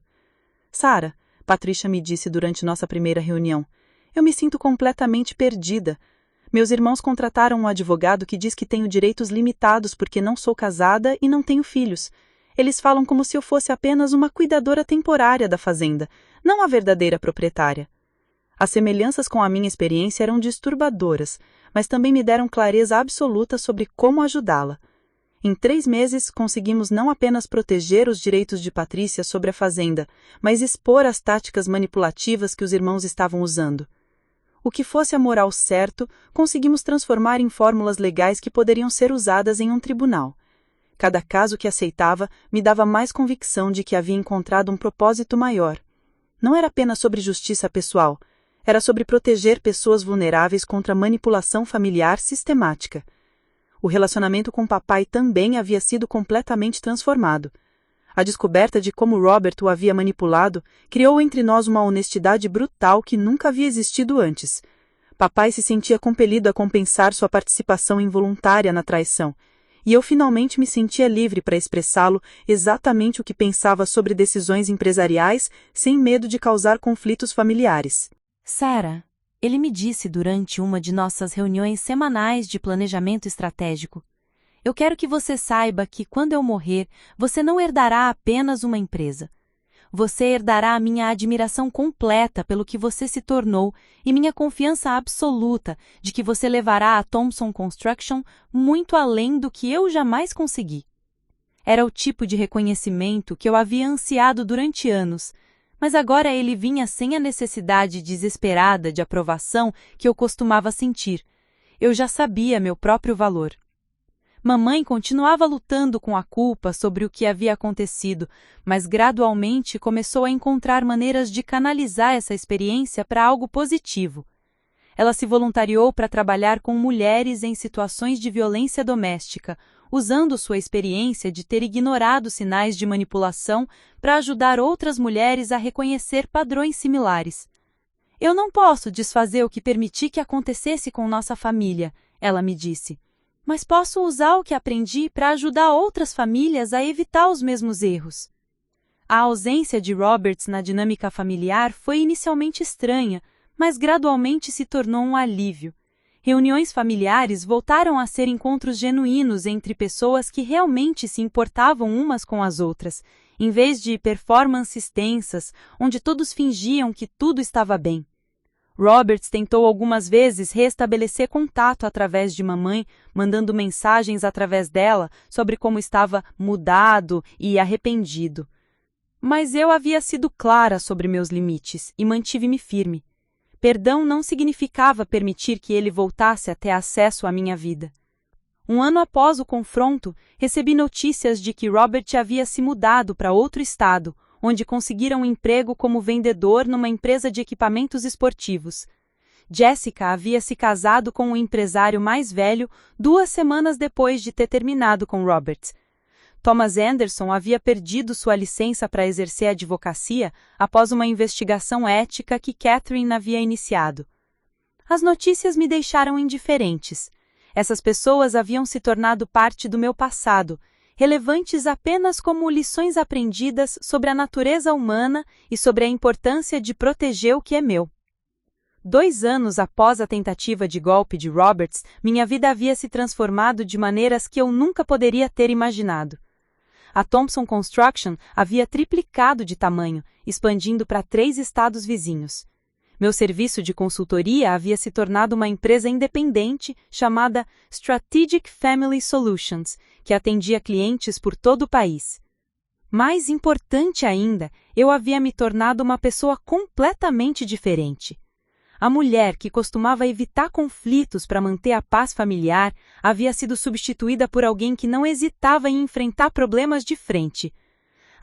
Sarah, Patricia me disse durante nossa primeira reunião, eu me sinto completamente perdida. Meus irmãos contrataram um advogado que diz que tenho direitos limitados porque não sou casada e não tenho filhos. Eles falam como se eu fosse apenas uma cuidadora temporária da fazenda, não a verdadeira proprietária. As semelhanças com a minha experiência eram disturbadoras, mas também me deram clareza absoluta sobre como ajudá-la. Em 3 meses, conseguimos não apenas proteger os direitos de Patrícia sobre a fazenda, mas expor as táticas manipulativas que os irmãos estavam usando. O que fosse a moral certo, conseguimos transformar em fórmulas legais que poderiam ser usadas em um tribunal. Cada caso que aceitava me dava mais convicção de que havia encontrado um propósito maior. Não era apenas sobre justiça pessoal, era sobre proteger pessoas vulneráveis contra manipulação familiar sistemática. O relacionamento com papai também havia sido completamente transformado. A descoberta de como Robert o havia manipulado criou entre nós uma honestidade brutal que nunca havia existido antes. Papai se sentia compelido a compensar sua participação involuntária na traição, e eu finalmente me sentia livre para expressá-lo exatamente o que pensava sobre decisões empresariais sem medo de causar conflitos familiares. Sarah, ele me disse durante uma de nossas reuniões semanais de planejamento estratégico. Eu quero que você saiba que, quando eu morrer, você não herdará apenas uma empresa. Você herdará a minha admiração completa pelo que você se tornou e minha confiança absoluta de que você levará a Thompson Construction muito além do que eu jamais consegui. Era o tipo de reconhecimento que eu havia ansiado durante anos, mas agora ele vinha sem a necessidade desesperada de aprovação que eu costumava sentir. Eu já sabia meu próprio valor. Mamãe continuava lutando com a culpa sobre o que havia acontecido, mas gradualmente começou a encontrar maneiras de canalizar essa experiência para algo positivo. Ela se voluntariou para trabalhar com mulheres em situações de violência doméstica, usando sua experiência de ter ignorado sinais de manipulação para ajudar outras mulheres a reconhecer padrões similares. Eu não posso desfazer o que permiti que acontecesse com nossa família, ela me disse. Mas posso usar o que aprendi para ajudar outras famílias a evitar os mesmos erros. A ausência de Roberts na dinâmica familiar foi inicialmente estranha, mas gradualmente se tornou um alívio. Reuniões familiares voltaram a ser encontros genuínos entre pessoas que realmente se importavam umas com as outras, em vez de performances tensas, onde todos fingiam que tudo estava bem. Roberts tentou algumas vezes restabelecer contato através de mamãe, mandando mensagens através dela sobre como estava mudado e arrependido. Mas eu havia sido clara sobre meus limites e mantive-me firme. Perdão não significava permitir que ele voltasse a ter acesso à minha vida. Um ano após o confronto, recebi notícias de que Robert havia se mudado para outro estado, onde conseguira um emprego como vendedor numa empresa de equipamentos esportivos. Jessica havia se casado com um empresário mais velho 2 semanas depois de ter terminado com Robert. Thomas Anderson havia perdido sua licença para exercer a advocacia após uma investigação ética que Catherine havia iniciado. As notícias me deixaram indiferentes. Essas pessoas haviam se tornado parte do meu passado, relevantes apenas como lições aprendidas sobre a natureza humana e sobre a importância de proteger o que é meu. 2 anos após a tentativa de golpe de Roberts, minha vida havia se transformado de maneiras que eu nunca poderia ter imaginado. A Thompson Construction havia triplicado de tamanho, expandindo para 3 estados vizinhos. Meu serviço de consultoria havia se tornado uma empresa independente chamada Strategic Family Solutions, que atendia clientes por todo o país. Mais importante ainda, eu havia me tornado uma pessoa completamente diferente. A mulher que costumava evitar conflitos para manter a paz familiar havia sido substituída por alguém que não hesitava em enfrentar problemas de frente.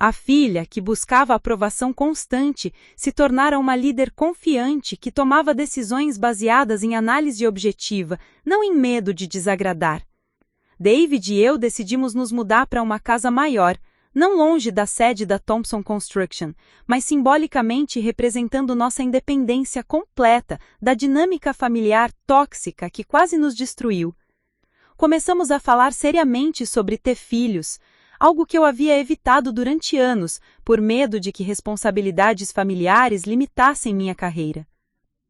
A filha, que buscava aprovação constante, se tornara uma líder confiante que tomava decisões baseadas em análise objetiva, não em medo de desagradar. David e eu decidimos nos mudar para uma casa maior, não longe da sede da Thompson Construction, mas simbolicamente representando nossa independência completa da dinâmica familiar tóxica que quase nos destruiu. Começamos a falar seriamente sobre ter filhos, algo que eu havia evitado durante anos, por medo de que responsabilidades familiares limitassem minha carreira.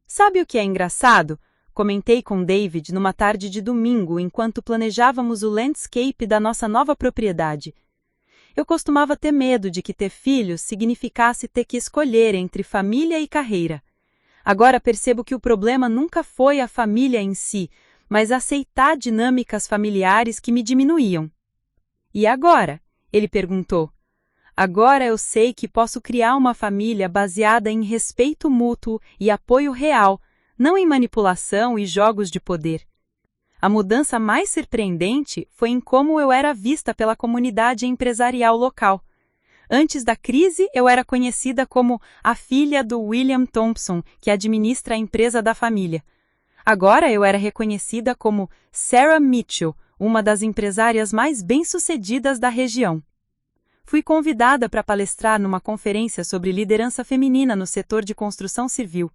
Sabe o que é engraçado? Comentei com David numa tarde de domingo enquanto planejávamos o landscape da nossa nova propriedade. Eu costumava ter medo de que ter filhos significasse ter que escolher entre família e carreira. Agora percebo que o problema nunca foi a família em si, mas aceitar dinâmicas familiares que me diminuíam. E agora? Ele perguntou. Agora eu sei que posso criar uma família baseada em respeito mútuo e apoio real, não em manipulação e jogos de poder. A mudança mais surpreendente foi em como eu era vista pela comunidade empresarial local. Antes da crise, eu era conhecida como a filha do William Thompson, que administra a empresa da família. Agora eu era reconhecida como Sarah Mitchell, uma das empresárias mais bem-sucedidas da região. Fui convidada para palestrar numa conferência sobre liderança feminina no setor de construção civil.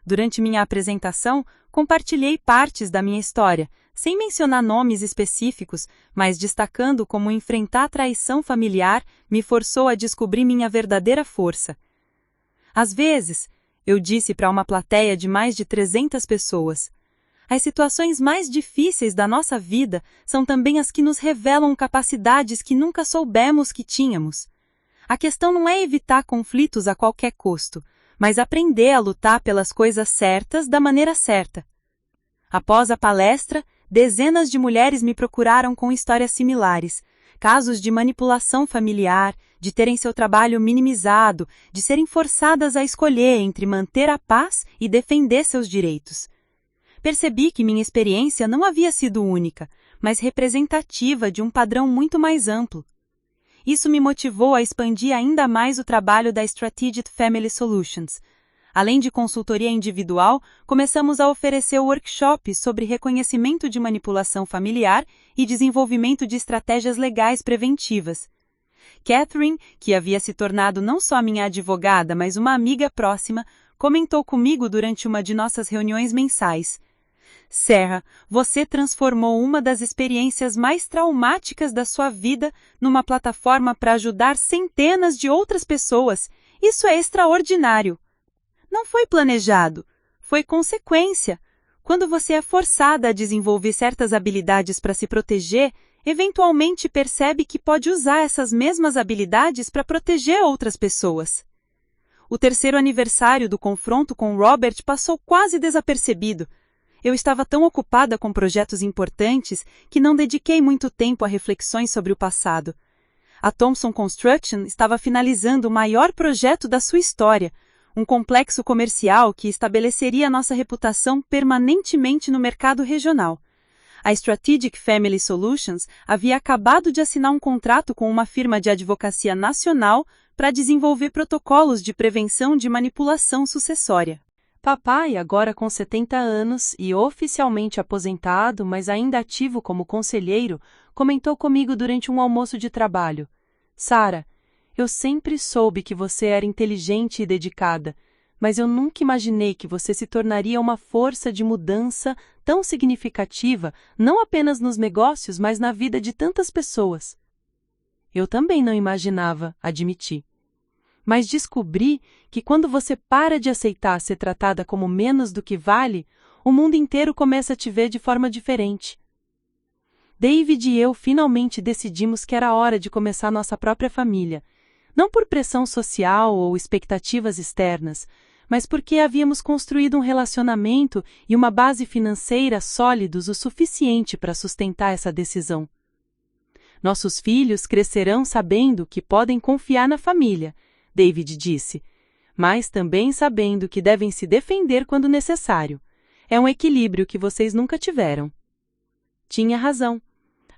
Durante minha apresentação, compartilhei partes da minha história, sem mencionar nomes específicos, mas destacando como enfrentar a traição familiar me forçou a descobrir minha verdadeira força. Às vezes, eu disse para uma plateia de mais de 300 pessoas, as situações mais difíceis da nossa vida são também as que nos revelam capacidades que nunca soubemos que tínhamos. A questão não é evitar conflitos a qualquer custo, mas aprender a lutar pelas coisas certas da maneira certa. Após a palestra, dezenas de mulheres me procuraram com histórias similares, casos de manipulação familiar, de terem seu trabalho minimizado, de serem forçadas a escolher entre manter a paz e defender seus direitos. Percebi que minha experiência não havia sido única, mas representativa de um padrão muito mais amplo. Isso me motivou a expandir ainda mais o trabalho da Strategic Family Solutions. Além de consultoria individual, começamos a oferecer workshops sobre reconhecimento de manipulação familiar e desenvolvimento de estratégias legais preventivas. Catherine, que havia se tornado não só minha advogada, mas uma amiga próxima, comentou comigo durante uma de nossas reuniões mensais. Sarah, você transformou uma das experiências mais traumáticas da sua vida numa plataforma para ajudar centenas de outras pessoas. Isso é extraordinário. Não foi planejado, foi consequência. Quando você é forçada a desenvolver certas habilidades para se proteger, eventualmente percebe que pode usar essas mesmas habilidades para proteger outras pessoas. O terceiro aniversário do confronto com Robert passou quase desapercebido. Eu estava tão ocupada com projetos importantes que não dediquei muito tempo a reflexões sobre o passado. A Thompson Construction estava finalizando o maior projeto da sua história, um complexo comercial que estabeleceria nossa reputação permanentemente no mercado regional. A Strategic Family Solutions havia acabado de assinar um contrato com uma firma de advocacia nacional para desenvolver protocolos de prevenção de manipulação sucessória. Papai, agora com 70 anos e oficialmente aposentado, mas ainda ativo como conselheiro, comentou comigo durante um almoço de trabalho. Sarah, eu sempre soube que você era inteligente e dedicada, mas eu nunca imaginei que você se tornaria uma força de mudança tão significativa, não apenas nos negócios, mas na vida de tantas pessoas. Eu também não imaginava, admiti. Mas descobri que quando você para de aceitar ser tratada como menos do que vale, o mundo inteiro começa a te ver de forma diferente. David e eu finalmente decidimos que era hora de começar nossa própria família, não por pressão social ou expectativas externas, mas porque havíamos construído um relacionamento e uma base financeira sólidos o suficiente para sustentar essa decisão. Nossos filhos crescerão sabendo que podem confiar na família, David disse, mas também sabendo que devem se defender quando necessário. É um equilíbrio que vocês nunca tiveram. Tinha razão.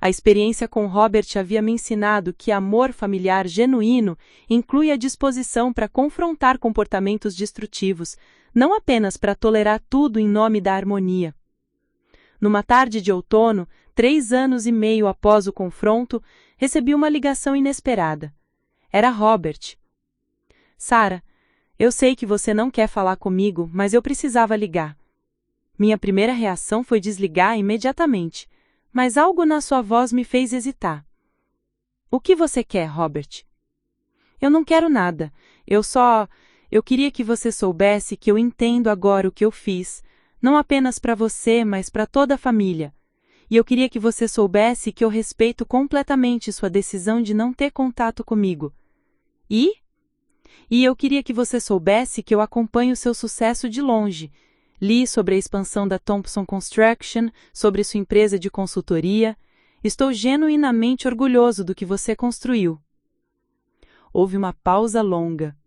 A experiência com Robert havia me ensinado que amor familiar genuíno inclui a disposição para confrontar comportamentos destrutivos, não apenas para tolerar tudo em nome da harmonia. Numa tarde de outono, 3 anos e meio após o confronto, recebi uma ligação inesperada. Era Robert. Sarah, eu sei que você não quer falar comigo, mas eu precisava ligar. Minha primeira reação foi desligar imediatamente, mas algo na sua voz me fez hesitar. O que você quer, Robert? Eu não quero nada. Eu queria que você soubesse que eu entendo agora o que eu fiz, não apenas para você, mas para toda a família. E eu queria que você soubesse que eu respeito completamente sua decisão de não ter contato comigo. E eu queria que você soubesse que eu acompanho seu sucesso de longe. Li sobre a expansão da Thompson Construction, sobre sua empresa de consultoria. Estou genuinamente orgulhoso do que você construiu. Houve uma pausa longa.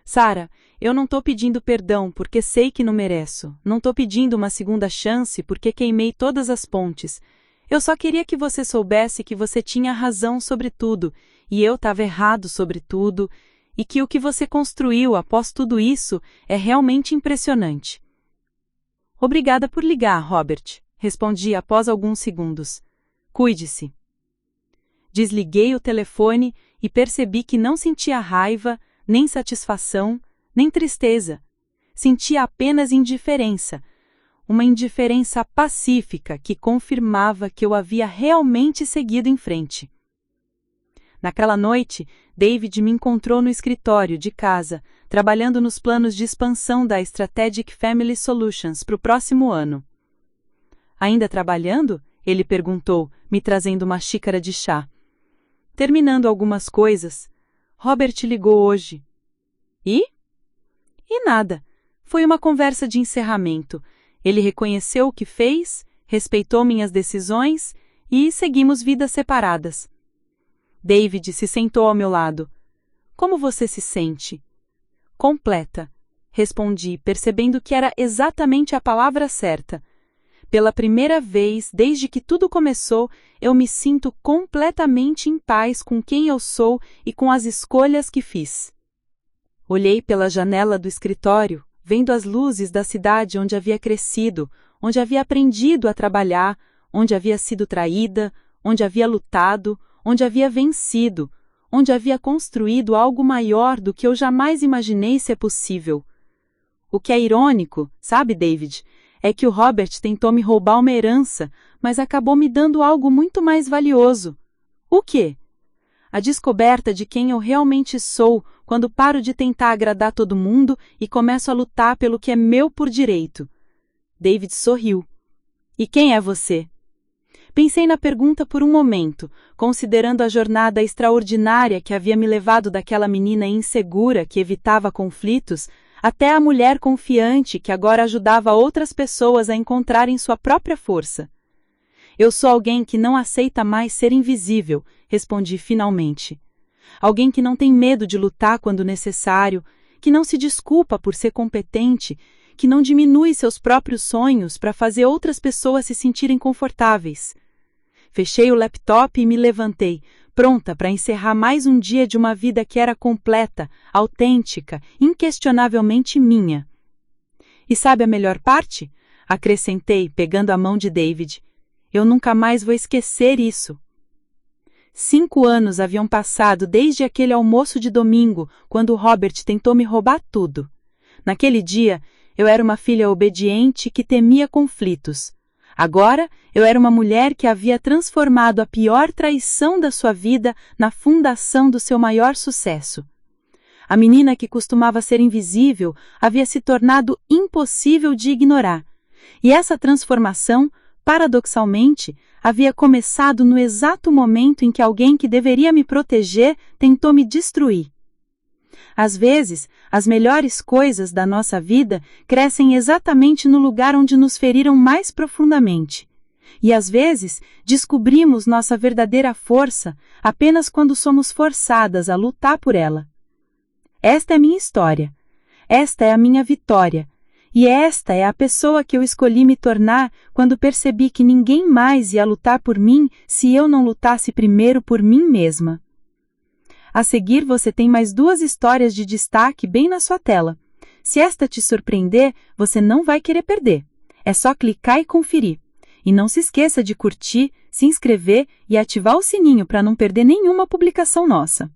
Sarah, eu não estou pedindo perdão porque sei que não mereço. Não estou pedindo uma segunda chance porque queimei todas as pontes. Eu só queria que você soubesse que você tinha razão sobre tudo e eu estava errado sobre tudo e que o que você construiu após tudo isso é realmente impressionante. Obrigada por ligar, Robert, respondi após alguns segundos. Cuide-se. Desliguei o telefone e percebi que não sentia raiva, nem satisfação, nem tristeza. Sentia apenas indiferença, uma indiferença pacífica que confirmava que eu havia realmente seguido em frente. Naquela noite, David me encontrou no escritório de casa, trabalhando nos planos de expansão da Strategic Family Solutions para o próximo ano. Ainda trabalhando? Ele perguntou, me trazendo uma xícara de chá. Terminando algumas coisas. Robert ligou hoje. E nada. Foi uma conversa de encerramento. Ele reconheceu o que fez, respeitou minhas decisões e seguimos vidas separadas. David se sentou ao meu lado. Como você se sente? Completa, respondi, percebendo que era exatamente a palavra certa. Pela primeira vez, desde que tudo começou, eu me sinto completamente em paz com quem eu sou e com as escolhas que fiz. Olhei pela janela do escritório, vendo as luzes da cidade onde havia crescido, onde havia aprendido a trabalhar, onde havia sido traída, onde havia lutado, onde havia vencido, onde havia construído algo maior do que eu jamais imaginei ser possível. O que é irônico, sabe, David, é que o Robert tentou me roubar uma herança, mas acabou me dando algo muito mais valioso. O quê? A descoberta de quem eu realmente sou quando paro de tentar agradar todo mundo e começo a lutar pelo que é meu por direito. David sorriu. E quem é você? Pensei na pergunta por um momento, considerando a jornada extraordinária que havia me levado daquela menina insegura que evitava conflitos até a mulher confiante que agora ajudava outras pessoas a encontrarem sua própria força. Eu sou alguém que não aceita mais ser invisível, respondi finalmente. Alguém que não tem medo de lutar quando necessário, que não se desculpa por ser competente, que não diminui seus próprios sonhos para fazer outras pessoas se sentirem confortáveis. Fechei o laptop e me levantei, pronta para encerrar mais um dia de uma vida que era completa, autêntica, inquestionavelmente minha. E sabe a melhor parte? Acrescentei, pegando a mão de David. Eu nunca mais vou esquecer isso. 5 anos haviam passado desde aquele almoço de domingo, quando Robert tentou me roubar tudo. Naquele dia, eu era uma filha obediente que temia conflitos. Agora, eu era uma mulher que havia transformado a pior traição da sua vida na fundação do seu maior sucesso. A menina que costumava ser invisível havia se tornado impossível de ignorar. E essa transformação, paradoxalmente, havia começado no exato momento em que alguém que deveria me proteger tentou me destruir. Às vezes, as melhores coisas da nossa vida crescem exatamente no lugar onde nos feriram mais profundamente. E às vezes, descobrimos nossa verdadeira força apenas quando somos forçadas a lutar por ela. Esta é a minha história. Esta é a minha vitória. E esta é a pessoa que eu escolhi me tornar quando percebi que ninguém mais ia lutar por mim se eu não lutasse primeiro por mim mesma. A seguir, você tem mais 2 histórias de destaque bem na sua tela. Se esta te surpreender, você não vai querer perder. É só clicar e conferir. E não se esqueça de curtir, se inscrever e ativar o sininho para não perder nenhuma publicação nossa.